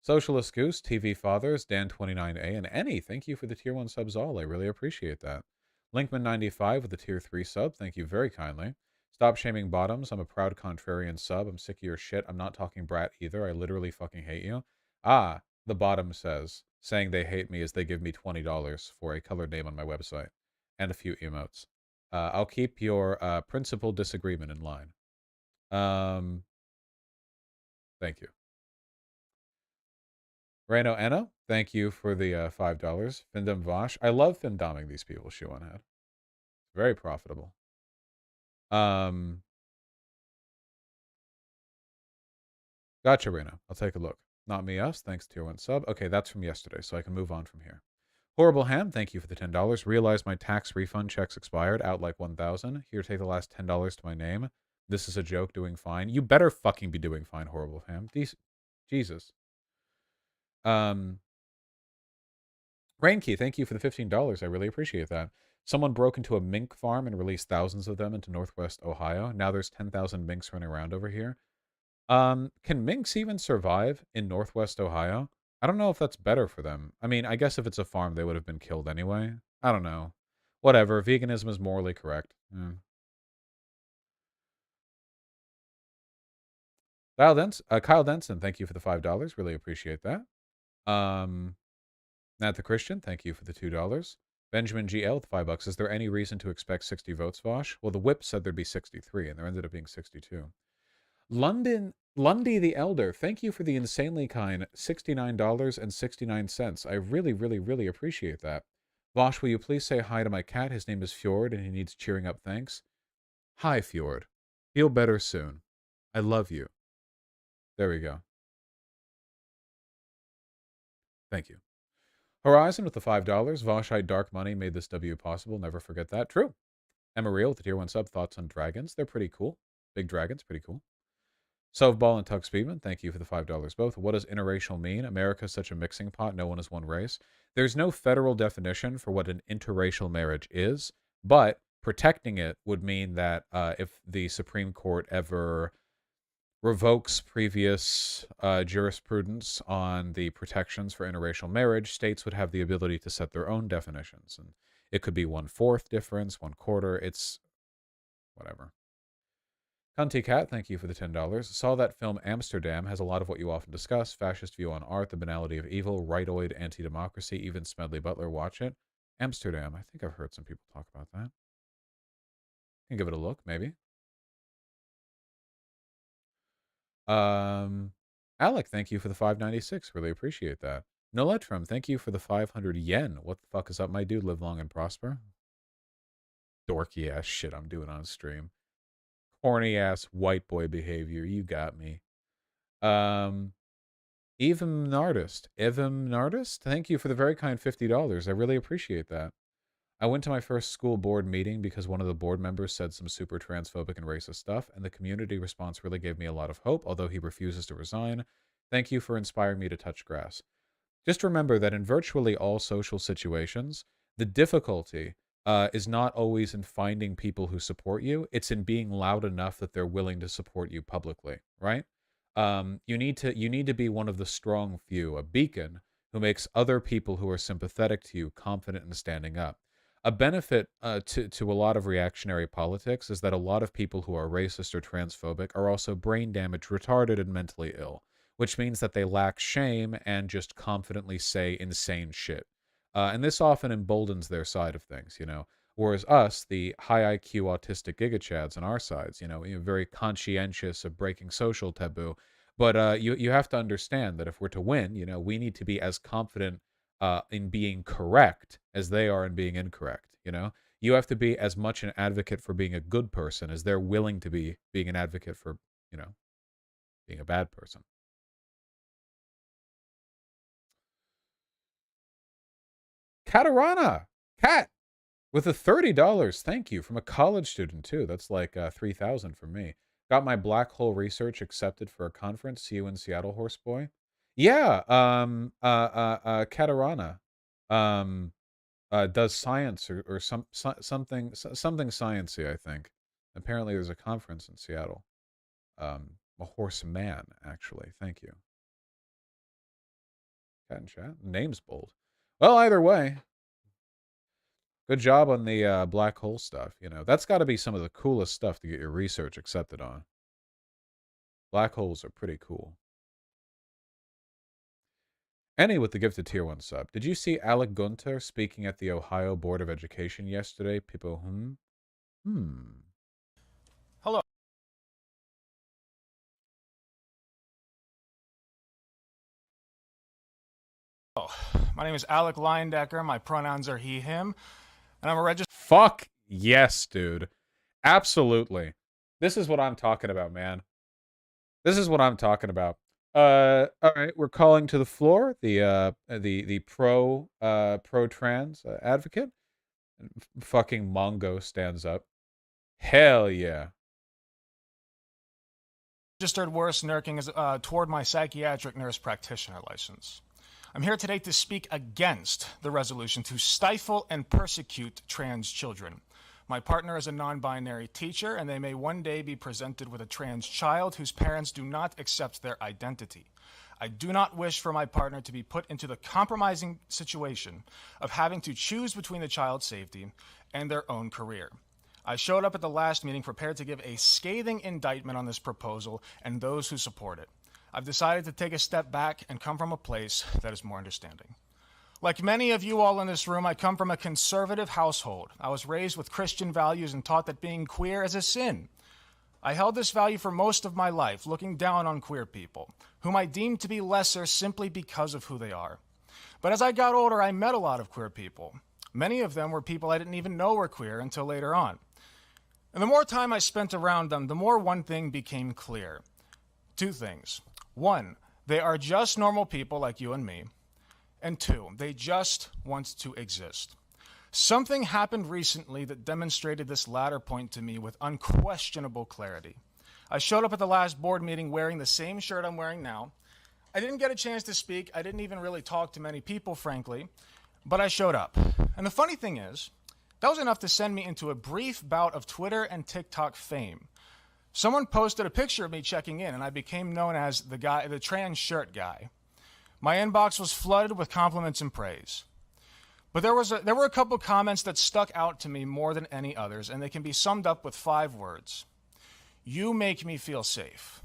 Socialist Goose, TV Fathers, Dan29A, and Any, thank you for the Tier 1 subs all. I really appreciate that. Linkman95 with the Tier 3 sub, thank you very kindly. Stop Shaming Bottoms, I'm a proud contrarian sub. I'm sick of your shit. I'm not talking brat either. I literally fucking hate you. Ah, the bottom says, saying they hate me as they give me $20 for a colored name on my website. And a few emotes. I'll keep your principal disagreement in line. Thank you. Reno Eno, thank you for the $5. Findom Vosh. I love findoming these people, Shoe on Head. Very profitable. Gotcha, Reno. I'll take a look. Not me, us. Thanks, Tier 1 sub. Okay, that's from yesterday, so I can move on from here. Horrible Ham, thank you for the $10. Realize my tax refund checks expired. Out like 1,000. Here, take the last $10 to my name. This is a joke, doing fine. You better fucking be doing fine, Horrible Ham. Jesus. Rainkey, thank you for the $15. I really appreciate that. Someone broke into a mink farm and released thousands of them into Northwest Ohio. Now there's 10,000 minks running around over here. Can minks even survive in Northwest Ohio? I don't know if that's better for them. I mean, I guess if it's a farm, they would have been killed anyway. I don't know. Whatever. Veganism is morally correct. Kyle Denson, thank you for the $5. Really appreciate that. Nat the Christian, thank you for the $2. Benjamin GL with $5. Is there any reason to expect 60 votes, Vosh? Well, the whip said there'd be 63, and there ended up being 62. Lundy the Elder, thank you for the insanely kind $69.69. I really, really, really appreciate that. Vosh, will you please say hi to my cat? His name is Fjord, and he needs cheering up, thanks. Hi, Fjord. Feel better soon. I love you. There we go. Thank you. Horizon with the $5. Voshite Dark Money made this W possible. Never forget that. True. Emma Real with the Tier 1 sub. Thoughts on dragons? They're pretty cool. Big dragons, pretty cool. Sovball and Tug Speedman, thank you for the $5 both. What does interracial mean? America's such a mixing pot. No one is one race. There's no federal definition for what an interracial marriage is, but protecting it would mean that if the Supreme Court ever revokes previous jurisprudence on the protections for interracial marriage, states would have the ability to set their own definitions. And it could be 1/4 difference, 1/4. It's whatever. Cunty Cat, thank you for the $10. Saw that film Amsterdam. Has a lot of what you often discuss. Fascist view on art, the banality of evil, rightoid anti-democracy, even Smedley Butler. Watch it. Amsterdam. I think I've heard some people talk about that. Can give it a look, maybe. Alec, thank you for the $5.96. Really appreciate that. Noletrum, thank you for the 500 yen. What the fuck is up, my dude? Live long and prosper. Dorky ass shit I'm doing on stream. Corny ass white boy behavior. You got me. Evim Nardist, thank you for the very kind $50. I really appreciate that. I went to my first school board meeting because one of the board members said some super transphobic and racist stuff, and the community response really gave me a lot of hope, although he refuses to resign. Thank you for inspiring me to touch grass. Just remember that in virtually all social situations, the difficulty is not always in finding people who support you. It's in being loud enough that they're willing to support you publicly, right? You need to be one of the strong few, a beacon who makes other people who are sympathetic to you confident in standing up. A benefit to a lot of reactionary politics is that a lot of people who are racist or transphobic are also brain damaged, retarded, and mentally ill, which means that they lack shame and just confidently say insane shit. And this often emboldens their side of things, you know. Whereas us, the high IQ autistic gigachads on our sides, you know, very conscientious of breaking social taboo. But you have to understand that if we're to win, you know, we need to be as confident in being correct as they are in being incorrect, you know? You have to be as much an advocate for being a good person as they're willing to be being an advocate for, you know, being a bad person. Katarana! Cat! With a $30, thank you, from a college student, too. That's like $3,000 for me. Got my black hole research accepted for a conference. See you in Seattle, Horseboy. Yeah, Katarana. does science or something sciencey, I think. Apparently there's a conference in Seattle. A horseman, actually. Thank you. Cat and chat. Name's bold. Well, either way. Good job on the black hole stuff. You know, that's got to be some of the coolest stuff to get your research accepted on. Black holes are pretty cool. Annie with the gifted tier 1 sub. Did you see Alec Gunter speaking at the Ohio Board of Education yesterday? People, Hello. My name is Alec Leindecker. My pronouns are he, him. And I'm a registered... Fuck yes, dude. Absolutely. This is what I'm talking about, man. This is what I'm talking about. All right, we're calling to the floor the pro trans advocate. Fucking Mongo stands up. Hell yeah. Registered worst nursing is toward my psychiatric nurse practitioner license. I'm here today to speak against the resolution to stifle and persecute trans children. My partner is a non-binary teacher, and they may one day be presented with a trans child whose parents do not accept their identity. I do not wish for my partner to be put into the compromising situation of having to choose between the child's safety and their own career. I showed up at the last meeting prepared to give a scathing indictment on this proposal and those who support it. I've decided to take a step back and come from a place that is more understanding. Like many of you all in this room, I come from a conservative household. I was raised with Christian values and taught that being queer is a sin. I held this value for most of my life, looking down on queer people, whom I deemed to be lesser simply because of who they are. But as I got older, I met a lot of queer people. Many of them were people I didn't even know were queer until later on. And the more time I spent around them, the more one thing became clear. Two things. One, they are just normal people like you and me. And two, they just want to exist. Something happened recently that demonstrated this latter point to me with unquestionable clarity. I showed up at the last board meeting wearing the same shirt I'm wearing now. I didn't get a chance to speak. I didn't even really talk to many people, frankly, but I showed up. And the funny thing is, that was enough to send me into a brief bout of Twitter and TikTok fame. Someone posted a picture of me checking in, and I became known as the trans shirt guy. My inbox was flooded with compliments and praise. But there were a couple comments that stuck out to me more than any others, and they can be summed up with 5 words. You make me feel safe.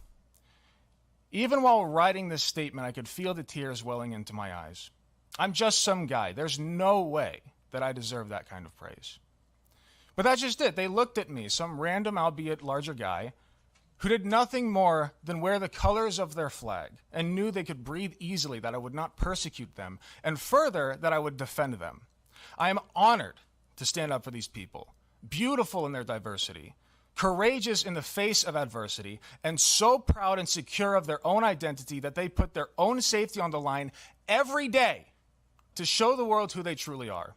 Even while writing this statement, I could feel the tears welling into my eyes. I'm just some guy. There's no way that I deserve that kind of praise. But that's just it. They looked at me, some random, albeit larger guy, who did nothing more than wear the colors of their flag and knew they could breathe easily, that I would not persecute them, and further, that I would defend them. I am honored to stand up for these people, beautiful in their diversity, courageous in the face of adversity, and so proud and secure of their own identity that they put their own safety on the line every day to show the world who they truly are.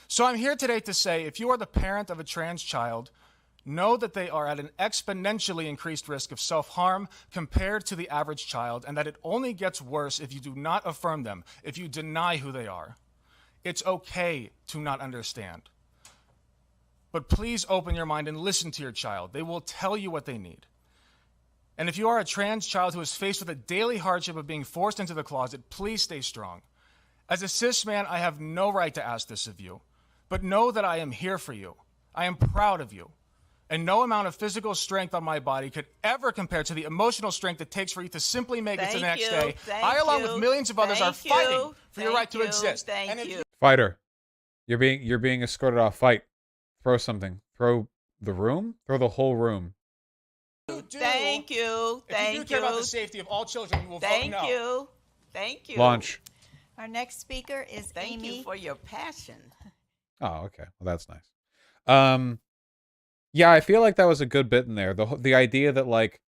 So I'm here today to say, if you are the parent of a trans child, know that they are at an exponentially increased risk of self-harm compared to the average child, and that it only gets worse if you do not affirm them, if you deny who they are. It's okay to not understand. But please open your mind and listen to your child. They will tell you what they need. And if you are a trans child who is faced with a daily hardship of being forced into the closet, please stay strong. As a cis man, I have no right to ask this of you, but know that I am here for you. I am proud of you. And no amount of physical strength on my body could ever compare to the emotional strength it takes for you to simply make it to the next day. I, along with millions of others, are fighting for your right to exist. Thank you. Fighter, you're being escorted off. Fight. Throw something. Throw the room. Throw the whole room. Thank you. If you do care about the safety of all children, you will vote no. Thank you. Launch. Our next speaker is Amy. Thank you for your passion. Oh, okay. Well, that's nice. Yeah, I feel like that was a good bit in there. The idea that, like,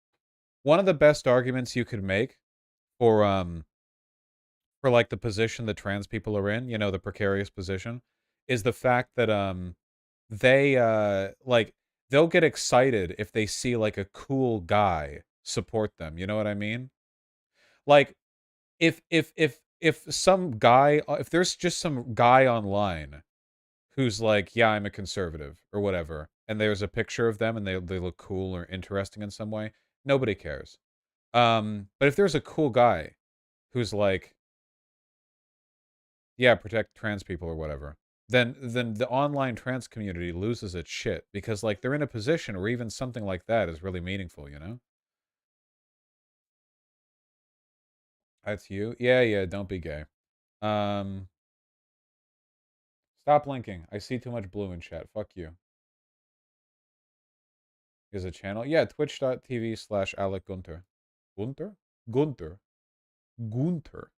one of the best arguments you could make for like the position that trans people are in, you know, the precarious position, is the fact that they like they'll get excited if they see like a cool guy support them. You know what I mean? Like if some guy, if there's just some guy online who's like, yeah, I'm a conservative or whatever, and there's a picture of them and they look cool or interesting in some way, nobody cares. But if there's a cool guy who's like, yeah, protect trans people or whatever, then the online trans community loses its shit because like they're in a position where even something like that is really meaningful, you know? That's you? Yeah, yeah, don't be gay. Stop linking. I see too much blue in chat. Fuck you. Is a channel? Yeah, twitch.tv/Alec Gunter. Gunter? Gunter. Gunter.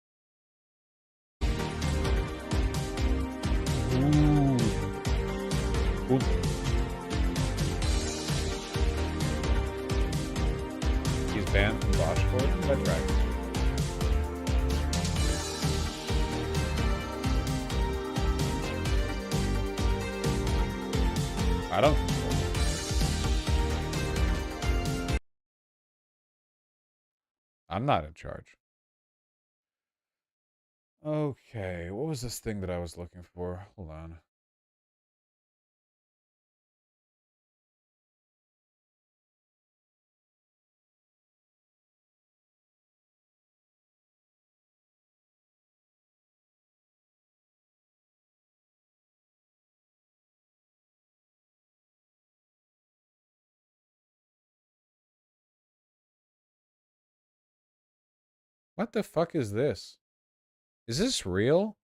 Ooh. Gunter. He's banned from Boschford? That's right. I don't control it. I'm not in charge. Okay, what was this thing that I was looking for? Hold on. What the fuck is this? Is this real?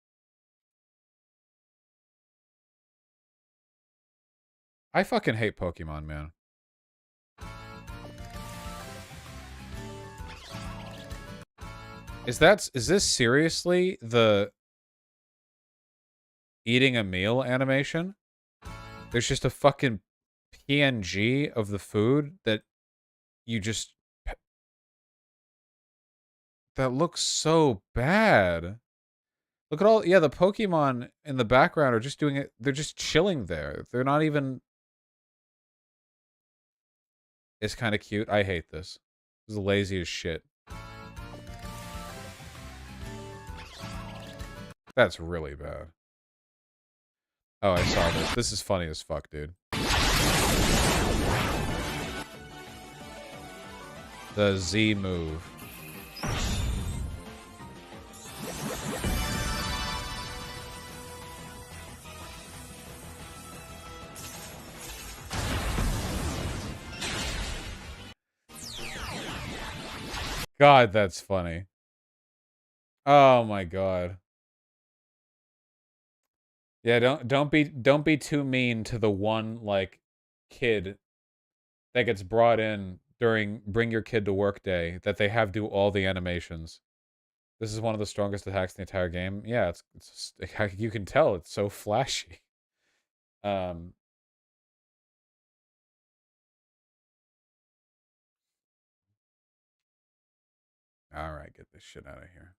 I fucking hate Pokemon, man. Is this seriously the eating a meal animation? There's just a fucking PNG of the food that you just... That looks so bad. Look at all... Yeah, the Pokemon in the background are just doing it... They're just chilling there. They're not even... It's kind of cute. I hate this. This is lazy as shit. That's really bad. Oh, I saw this. This is funny as fuck, dude. The Z move. God, that's funny. Oh my god. Yeah, don't be too mean to the one like kid that gets brought in during bring your kid to work day that they have do all the animations. This is one of the strongest attacks in the entire game. Yeah, it's you can tell it's so flashy. All right, get this shit out of here.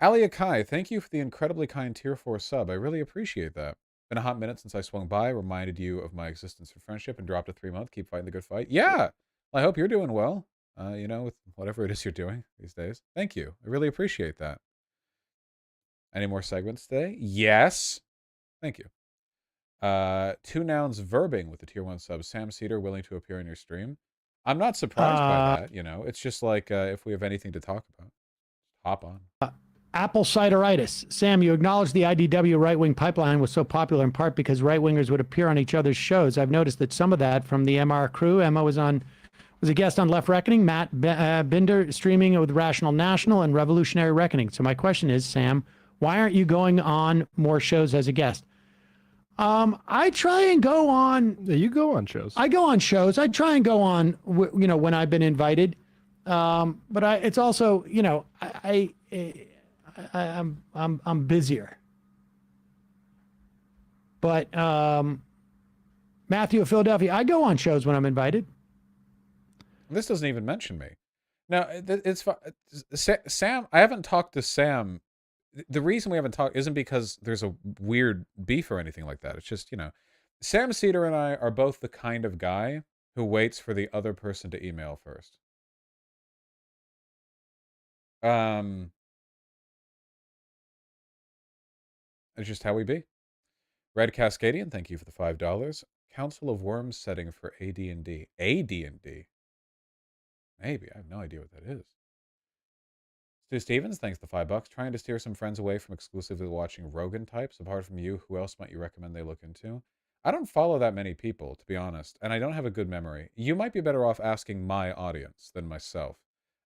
Ali Akai, thank you for the incredibly kind tier 4 sub. I really appreciate that. Been a hot minute since I swung by, reminded you of my existence for friendship, and dropped a 3 month. Keep fighting the good fight. Yeah! Well, I hope you're doing well. You know, with whatever it is you're doing these days. Thank you. I really appreciate that. Any more segments today? Yes. Thank you. 2 nouns verbing with the tier 1 sub. Sam Cedar willing to appear in your stream. I'm not surprised by that, you know. It's just like if we have anything to talk about, hop on. Apple cideritis. Sam, you acknowledged the IDW right-wing pipeline was so popular in part because right-wingers would appear on each other's shows. I've noticed that some of that from the MR crew. Emma was a guest on Left Reckoning. Matt Binder streaming with Rational National and Revolutionary Reckoning. So my question is, Sam, why aren't you going on more shows as a guest? I try and go on. You go on shows. I go on shows. I try and go on, you know, when I've been invited. But it's also, you know, I'm busier. But Matthew of Philadelphia, I go on shows when I'm invited. This doesn't even mention me. No, it's Sam. I haven't talked to Sam. The reason we haven't talked isn't because there's a weird beef or anything like that. It's just, you know, Sam Cedar and I are both the kind of guy who waits for the other person to email first. It's just how we be. Red Cascadian, thank you for the $5. Council of Worms setting for AD&D. AD&D? Maybe. I have no idea what that is. Stu Stevens, thanks for the $5. Trying to steer some friends away from exclusively watching Rogan types. Apart from you, who else might you recommend they look into? I don't follow that many people, to be honest, and I don't have a good memory. You might be better off asking my audience than myself.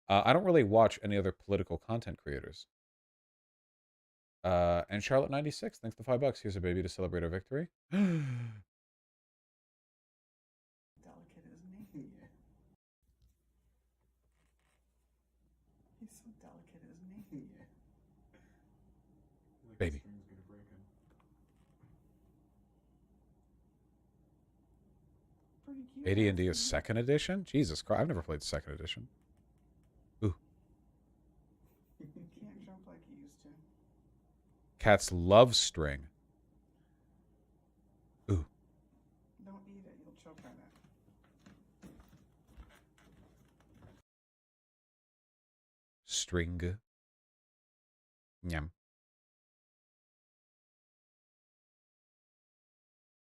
I don't really watch any other political content creators. And Charlotte96, thanks for the $5. Here's a baby to celebrate our victory. Delicate, isn't he? He's so delicate, isn't he? Baby. AD&D is 2nd edition? Jesus Christ, I've never played 2nd edition. Ooh. He can't jump like he used to. Cat's love string. Ooh. Don't eat it, you'll choke on it. String. Yum.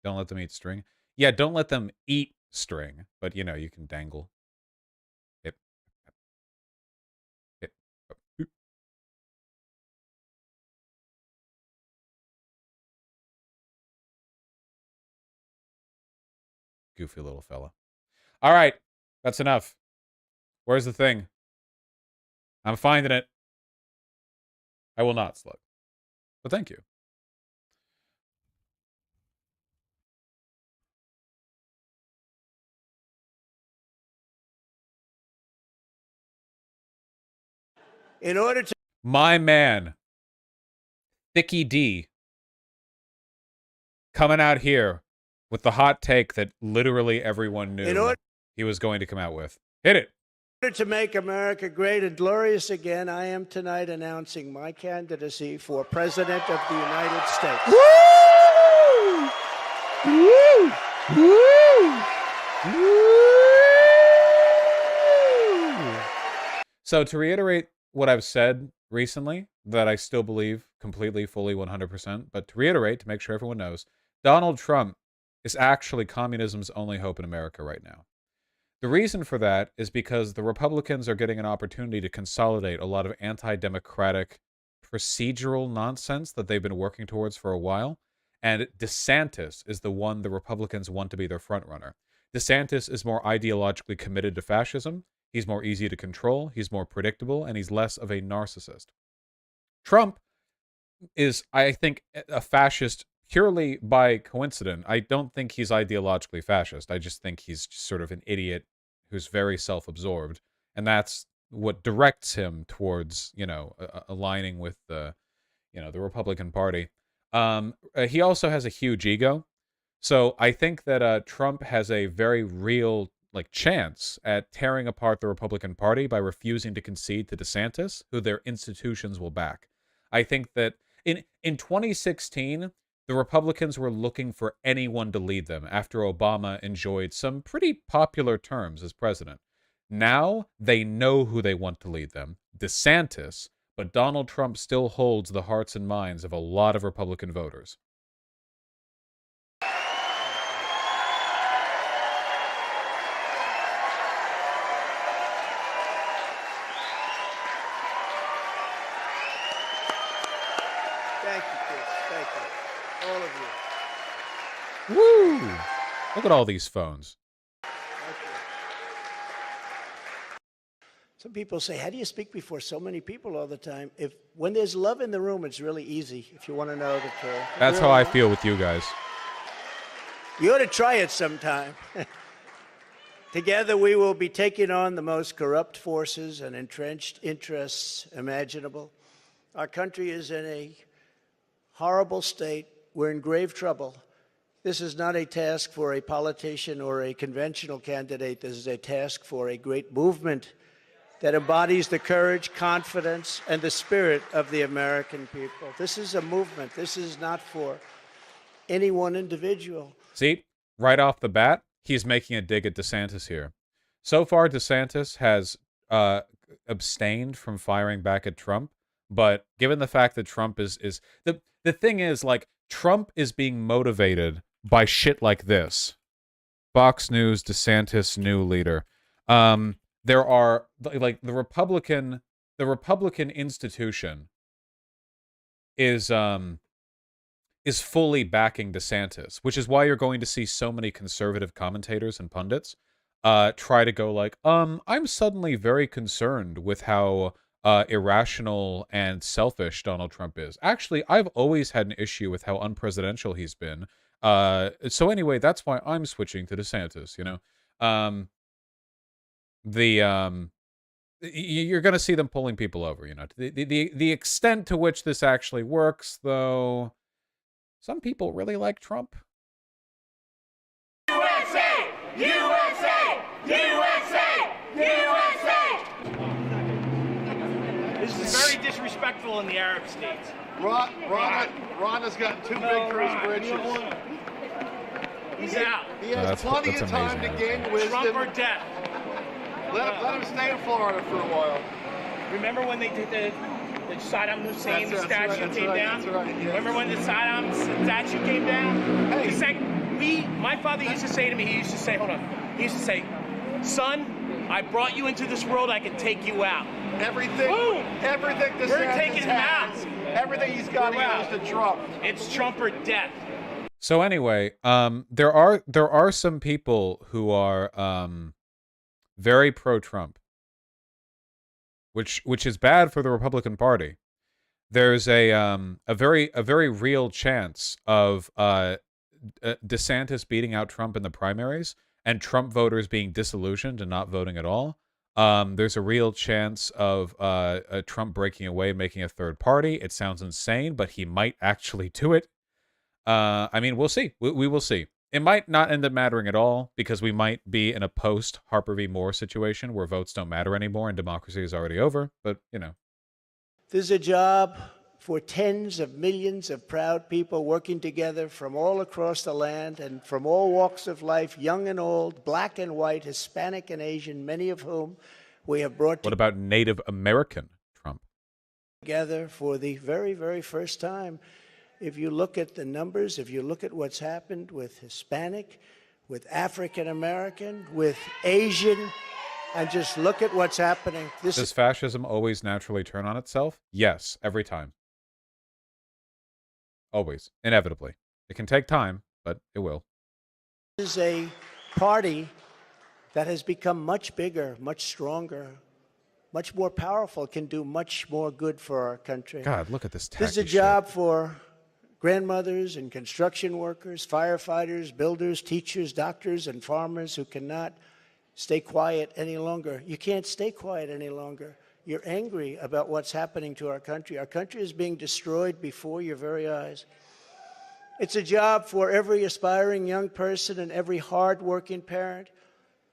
Don't let them eat string. Yeah, don't let them eat string, but you know, you can dangle. Hip. Hip. Hip. Goofy little fella. All right, that's enough. Where's the thing? I'm finding it. I will not slug. But thank you. In order to... My man, Thicky D, coming out here with the hot take that literally everyone knew he was going to come out with. Hit it. In order to make America great and glorious again, I am tonight announcing my candidacy for President of the United States. Woo! Woo! Woo! Woo! So to reiterate what I've said recently, that I still believe completely, fully, 100%, but to reiterate, to make sure everyone knows, Donald Trump is actually communism's only hope in America right now. The reason for that is because the Republicans are getting an opportunity to consolidate a lot of anti-democratic procedural nonsense that they've been working towards for a while, and DeSantis is the one the Republicans want to be their frontrunner. DeSantis is more ideologically committed to fascism. He's more easy to control, he's more predictable, and he's less of a narcissist. Trump is, I think, a fascist purely by coincidence. I don't think he's ideologically fascist. I just think he's just sort of an idiot who's very self-absorbed, and that's what directs him towards, you know, aligning with the, you know, the Republican Party. He also has a huge ego, so I think that Trump has a very real chance at tearing apart the Republican Party by refusing to concede to DeSantis, who their institutions will back. I think that in 2016, the Republicans were looking for anyone to lead them after Obama enjoyed some pretty popular terms as president. Now they know who they want to lead them, DeSantis, but Donald Trump still holds the hearts and minds of a lot of Republican voters. Thank you, Chris. Thank you. All of you. Woo! Look at all these phones. Some people say, how do you speak before so many people all the time? When there's love in the room, it's really easy, if you want to know the truth. That's how I feel with you guys. You ought to try it sometime. Together we will be taking on the most corrupt forces and entrenched interests imaginable. Our country is in a horrible state. We're in grave trouble. This is not a task for a politician or a conventional candidate. This is a task for a great movement that embodies the courage, confidence, and the spirit of the American people. This is a movement. This is not for any one individual. See, right off the bat, he's making a dig at DeSantis here. So far, DeSantis has abstained from firing back at Trump, but given the fact that Trump is the thing is, Trump is being motivated by shit like this. Fox News, DeSantis, new leader. There are, like, the Republican institution is fully backing DeSantis, which is why you're going to see so many conservative commentators and pundits try to go like, I'm suddenly very concerned with how irrational and selfish Donald Trump is. Actually, I've always had an issue with how unpresidential he's been. So anyway, that's why I'm switching to DeSantis, you know? You're going to see them pulling people over, you know? The extent to which this actually works, though, some people really like Trump. USA! USA! USA! USA! This is very disrespectful in the Arab states. Ron has gotten too big for his britches. He's out. He has plenty of time to gain wisdom. Trump or death. Let him stay in Florida for a while. Remember when they did the Saddam Hussein statue came down? That's right, yes. Remember when the Saddam statue came down? Hey. My father used to say to me, he used to say, son, I brought you into this world, I can take you out. Everything We're taking him out. Everything he's got, he goes to Trump. It's Trump or death. So anyway, there are some people who are very pro-Trump, which is bad for the Republican Party. There's a very real chance of DeSantis beating out Trump in the primaries and Trump voters being disillusioned and not voting at all. There's a real chance of Trump breaking away, making a third party. It sounds insane, but he might actually do it. I mean, we'll see. We will see. It might not end up mattering at all because we might be in a post-Harper v. Moore situation where votes don't matter anymore and democracy is already over. But, you know. There's a job for tens of millions of proud people working together from all across the land and from all walks of life, young and old, black and white, Hispanic and Asian, many of whom we have brought What about Native American Trump? Together for the very, very first time. If you look at the numbers, if you look at what's happened with Hispanic, with African American, with Asian, and just look at what's happening. Does fascism always naturally turn on itself? Yes, every time. Always. Inevitably. It can take time, but it will. This is a party that has become much bigger, much stronger, much more powerful, can do much more good for our country. God, look at this tacky This is a job for grandmothers and construction workers, firefighters, builders, teachers, doctors, and farmers who cannot stay quiet any longer. You can't stay quiet any longer. You're angry about what's happening to our country. Our country is being destroyed before your very eyes. It's a job for every aspiring young person and every hard-working parent,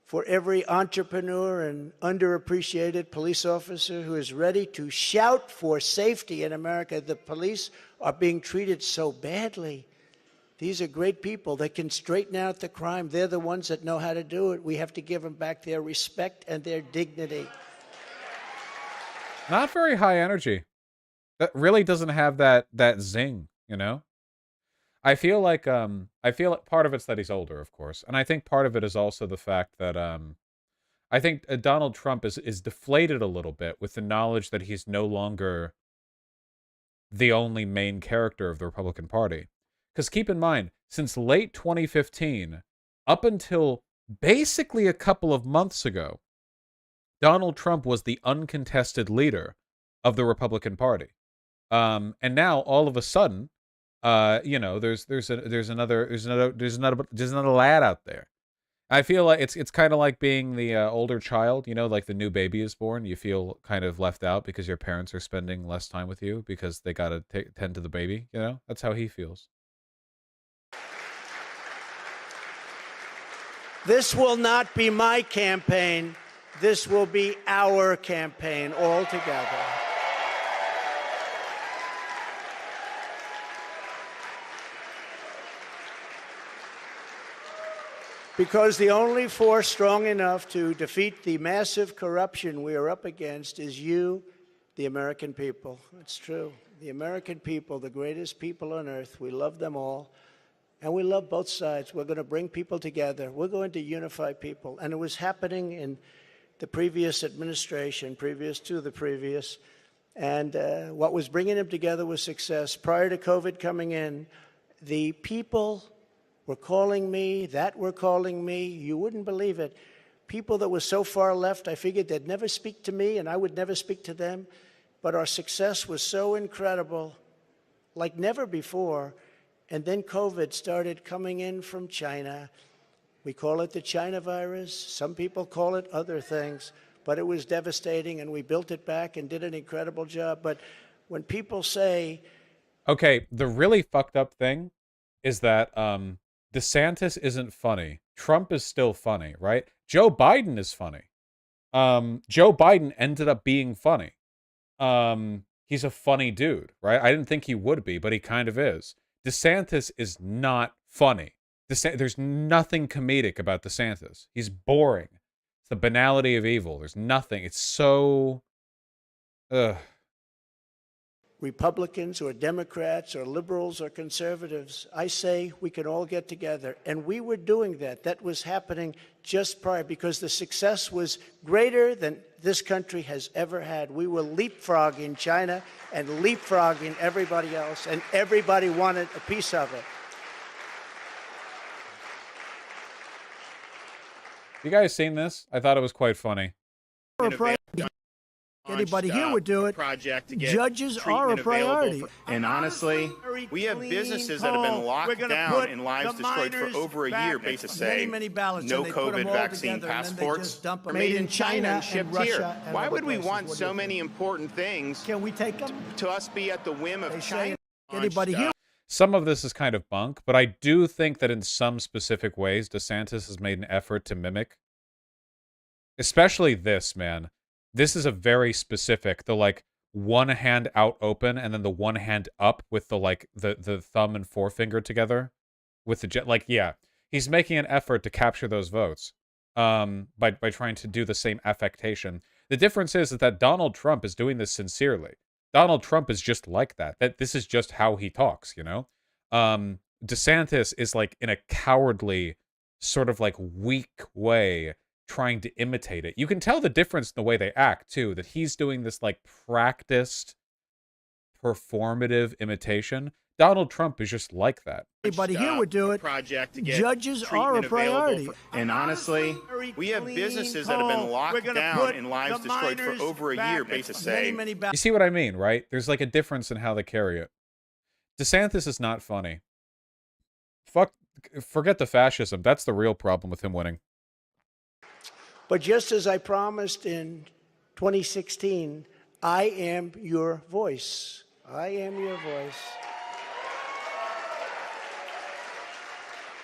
for every entrepreneur and underappreciated police officer who is ready to shout for safety in America. The police are being treated so badly. These are great people. They can straighten out the crime. They're the ones that know how to do it. We have to give them back their respect and their dignity. Not very high energy. That really doesn't have that zing, you know? I feel like part of it's that he's older, of course. And I think part of it is also the fact that I think Donald Trump is deflated a little bit with the knowledge that he's no longer the only main character of the Republican Party. Because keep in mind, since late 2015, up until basically a couple of months ago, Donald Trump was the uncontested leader of the Republican Party. And now all of a sudden, you know, there's another lad out there. I feel like it's kind of like being the older child, you know, like the new baby is born. You feel kind of left out because your parents are spending less time with you because they got to tend to the baby, you know? That's how he feels. This will not be my campaign. This will be our campaign all together. Because the only force strong enough to defeat the massive corruption we are up against is you, the American people. It's true. The American people, the greatest people on earth, we love them all. And we love both sides. We're going to bring people together. We're going to unify people. And it was happening in the previous administration, previous to the previous. And what was bringing them together was success. Prior to COVID coming in, the people were calling me, that were calling me. You wouldn't believe it. People that were so far left, I figured they'd never speak to me and I would never speak to them. But our success was so incredible, like never before. And then COVID started coming in from China. We call it the China virus. Some people call it other things, but it was devastating and we built it back and did an incredible job. But when people say... Okay, the really fucked up thing is that DeSantis isn't funny. Trump is still funny, right? Joe Biden is funny. Joe Biden ended up being funny. He's a funny dude, right? I didn't think he would be, but he kind of is. DeSantis is not funny. There's nothing comedic about DeSantis. He's boring. It's the banality of evil. There's nothing. It's so... Republicans or Democrats or liberals or conservatives, I say we can all get together. And we were doing that. That was happening just prior because the success was greater than this country has ever had. We were leapfrogging China and leapfrogging everybody else, and everybody wanted a piece of it. You guys seen this? I thought it was quite funny. Anybody here would do it. Project to get Judges are a priority. And honestly, we have businesses that have been locked down and lives destroyed for over a year based on saying no COVID vaccine passports are made in China and shipped here. Why would we want so many important things to us be at the whim of China? Anybody here? Some of this is kind of bunk, but I do think that in some specific ways, DeSantis has made an effort to mimic. Especially this, man. This is a very specific, the like one hand out open and then the one hand up with the like the thumb and forefinger together with the like, yeah, he's making an effort to capture those votes by trying to do the same affectation. The difference is that Donald Trump is doing this sincerely. Donald Trump is just like that. This is just how he talks, you know? DeSantis is like in a cowardly sort of like weak way trying to imitate it. You can tell the difference in the way they act too, that he's doing this like practiced performative imitation. Donald Trump is just like that. Anybody here would do it. Project to get Judges are a priority. And honestly, we have businesses that have been locked down and lives destroyed for over a year based on saying. You see what I mean, right? There's like a difference in how they carry it. DeSantis is not funny. Forget the fascism. That's the real problem with him winning. But just as I promised in 2016, I am your voice. I am your voice.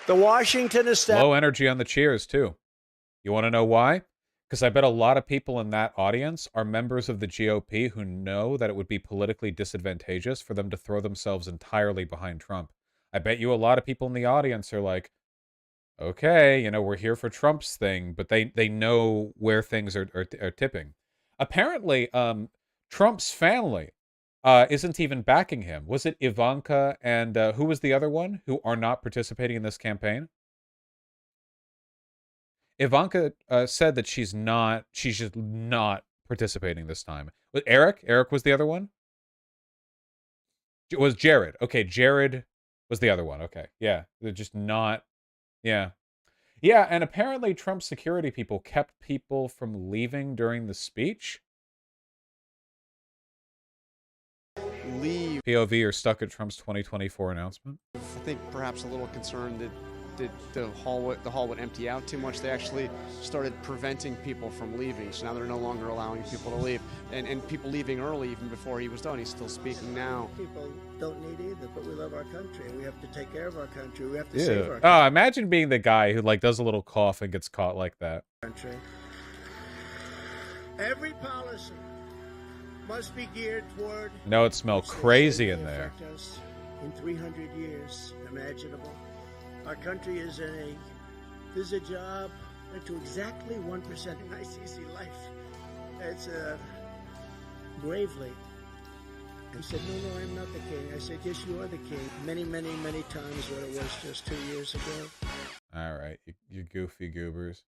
The Washington establishment. Low energy on the cheers, too. You want to know why? Because I bet a lot of people in that audience are members of the GOP who know that it would be politically disadvantageous for them to throw themselves entirely behind Trump. I bet you a lot of people in the audience are like, okay, you know, we're here for Trump's thing, but they know where things are tipping. Apparently, Trump's family isn't even backing him. Was it Ivanka and who was the other one who are not participating in this campaign? Ivanka said that she's just not participating this time. Was Eric? Eric was the other one? It was Jared. Okay, Jared was the other one. Okay, yeah, they're just not. Yeah. Yeah, and apparently Trump's security people kept people from leaving during the speech. POV are stuck at Trump's 2024 announcement. I think perhaps a little concerned that the hall would empty out too much. They actually started preventing people from leaving, so now they're no longer allowing people to leave. And people leaving early even before he was done. He's still speaking now. People don't need either, but we love our country, and we have to take care of our country. We have to save our country. Imagine being the guy who like does a little cough and gets caught like that. Country. Every policy must be geared toward... No, it smells crazy in there. In 300 years, imaginable. Our country is there's a job to exactly 1% in ICC life. It's bravely He said, no, I'm not the king. I said, yes, you are the king. Many, many, many times what it was just 2 years ago. All right, you goofy goobers.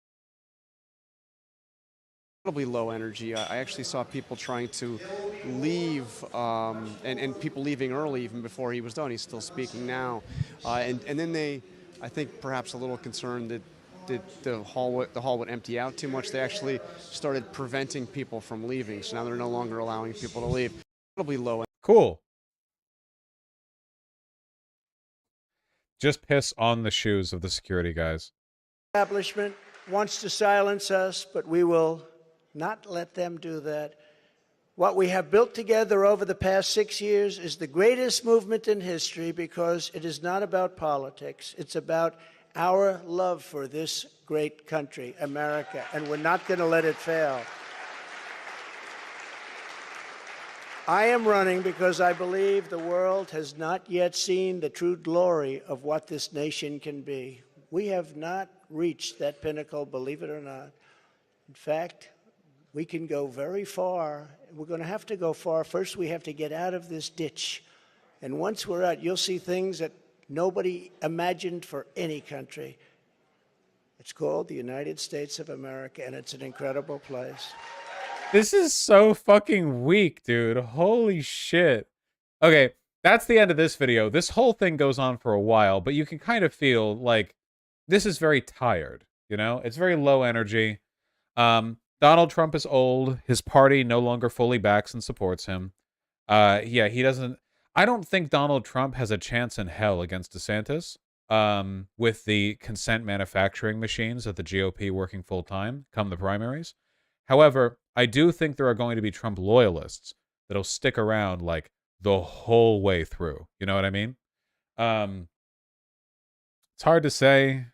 Incredibly low energy. I actually saw people trying to leave, and people leaving early even before he was done. He's still speaking now, and then they, I think, perhaps a little concerned that the hall would empty out too much. They actually started preventing people from leaving, so now they're no longer allowing people to leave. Incredibly low. Cool. Just piss on the shoes of the security guys. Establishment wants to silence us, but we will not let them do that. What we have built together over the past 6 years is the greatest movement in history because it is not about politics. It's about our love for this great country, America, and we're not going to let it fail. I am running because I believe the world has not yet seen the true glory of what this nation can be. We have not reached that pinnacle, believe it or not. In fact, we can go very far. We're going to have to go far. First, we have to get out of this ditch. And once we're out, you'll see things that nobody imagined for any country. It's called the United States of America, and it's an incredible place. This is so fucking weak, dude. Holy shit. Okay, that's the end of this video. This whole thing goes on for a while, but you can kind of feel like this is very tired, you know? It's very low energy. Donald Trump is old. His party no longer fully backs and supports him. Yeah, he doesn't... I don't think Donald Trump has a chance in hell against DeSantis with the consent manufacturing machines of the GOP working full-time come the primaries. However, I do think there are going to be Trump loyalists that'll stick around, like, the whole way through. You know what I mean? It's hard to say.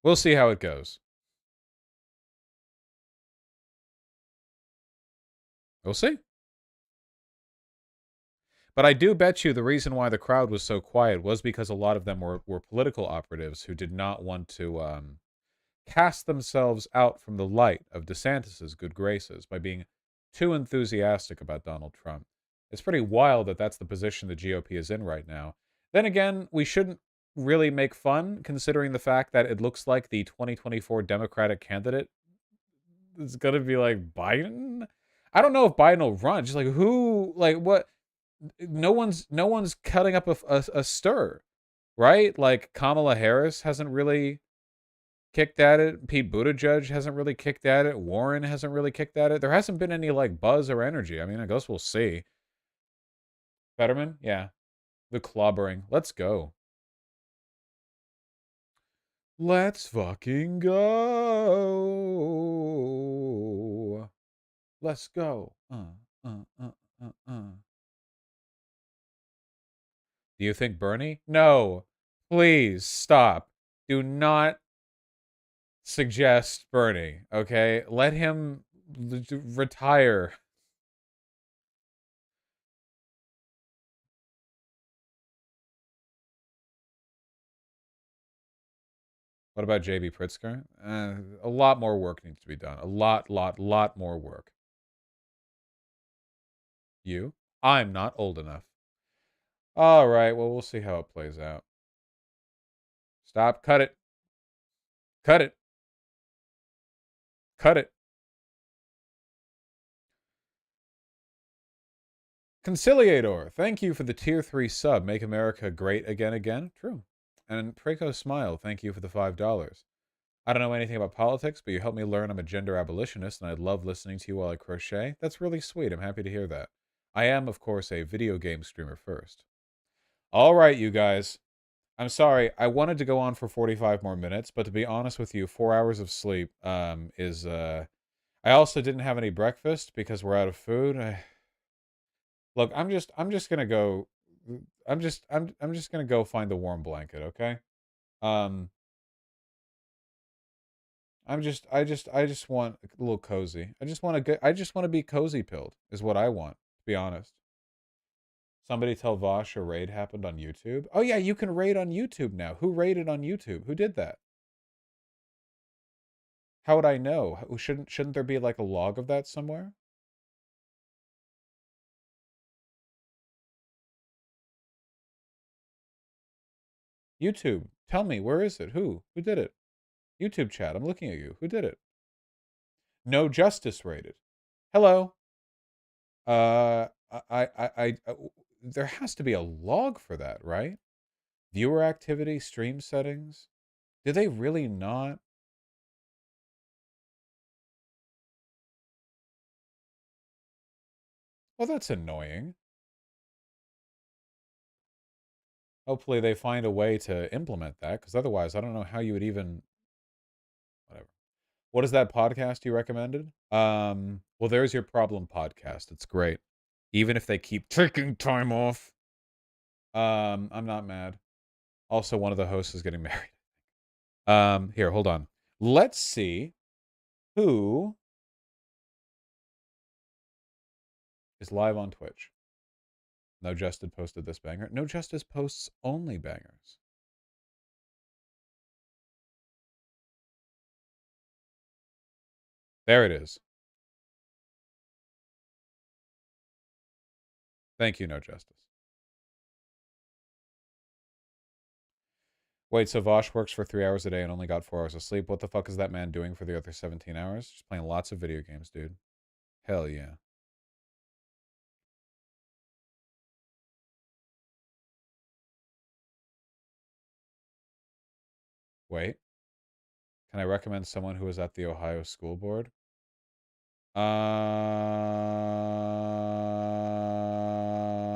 We'll see how it goes. We'll see. But I do bet you the reason why the crowd was so quiet was because a lot of them were political operatives who did not want to cast themselves out from the light of DeSantis's good graces by being too enthusiastic about Donald Trump. It's pretty wild that that's the position the GOP is in right now. Then again, we shouldn't really make fun considering the fact that it looks like the 2024 Democratic candidate is going to be like Biden. I don't know if Biden will run. Just like who, like what? No one's cutting up a stir, right? Like Kamala Harris hasn't really kicked at it. Pete Buttigieg hasn't really kicked at it. Warren hasn't really kicked at it. There hasn't been any like buzz or energy. I mean, I guess we'll see. Fetterman, yeah, the clobbering. Let's go. Let's fucking go. Let's go. Do you think Bernie? No. Please stop. Do not suggest Bernie, okay? Let him retire. What about JB Pritzker? A lot more work needs to be done. A lot more work. You? I'm not old enough. All right, well, we'll see how it plays out. Stop. Cut it. Cut it. Cut it. Conciliator, thank you for the tier 3 sub. Make America great again. True. And Preco Smile, thank you for the $5. I don't know anything about politics, but you helped me learn I'm a gender abolitionist, and I love listening to you while I crochet. That's really sweet. I'm happy to hear that. I am, of course, a video game streamer first. All right, you guys. I'm sorry. I wanted to go on for 45 more minutes, but to be honest with you, 4 hours of sleep is... I also didn't have any breakfast because we're out of food. Look, I'm just gonna go. I'm just gonna go find the warm blanket, okay? I just want a little cozy. I just want to be cozy pilled is what I want, to be honest. Somebody tell Vosh a raid happened on YouTube. Oh yeah, you can raid on YouTube now. Who raided on YouTube? Who did that? How would I know? Shouldn't there be like a log of that somewhere? YouTube, tell me, where is it? Who did it? YouTube chat, I'm looking at you. Who did it? No justice rated. Hello. There has to be a log for that, right? Viewer activity, stream settings. Did they really not? Well, that's annoying. Hopefully they find a way to implement that, because otherwise I don't know how you would even... Whatever. What is that podcast you recommended? Well, there's your problem podcast. It's great. Even if they keep taking time off. I'm not mad. Also, one of the hosts is getting married. Here, hold on. Let's see who is live on Twitch. No Justice posted this banger. No Justice posts only bangers. There it is. Thank you, No Justice. Wait, so Vosh works for 3 hours a day and only got 4 hours of sleep. What the fuck is that man doing for the other 17 hours? Just playing lots of video games, dude. Hell yeah. Wait. Can I recommend someone who was at the Ohio School Board?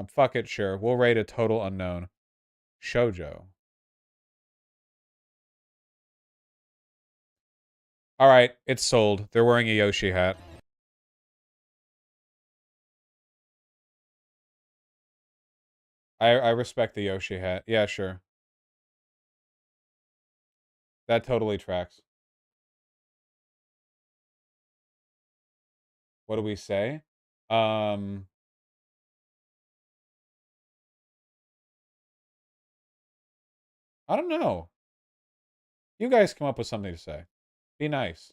Fuck it, sure. We'll rate a total unknown. Shoujo. Alright, it's sold. They're wearing a Yoshi hat. I respect the Yoshi hat. Yeah, sure. That totally tracks. What do we say? I don't know. You guys come up with something to say. Be nice.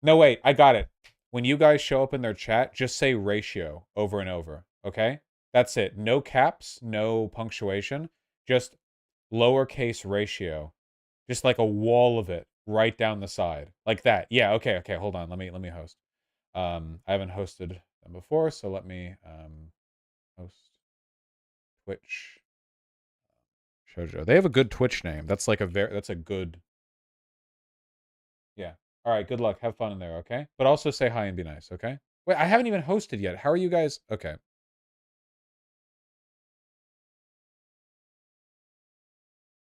No, wait. I got it. When you guys show up in their chat, just say ratio over and over. Okay? That's it. No caps, no punctuation. Just lowercase ratio. Just like a wall of it right down the side. Like that. Yeah, okay, okay. Hold on. Let me host. I haven't hosted them before, so let me host Twitch. Shoujo. They have a good Twitch name. That's like that's a good... Yeah. All right, good luck. Have fun in there, okay? But also say hi and be nice, okay? Wait, I haven't even hosted yet. How are you guys? Okay.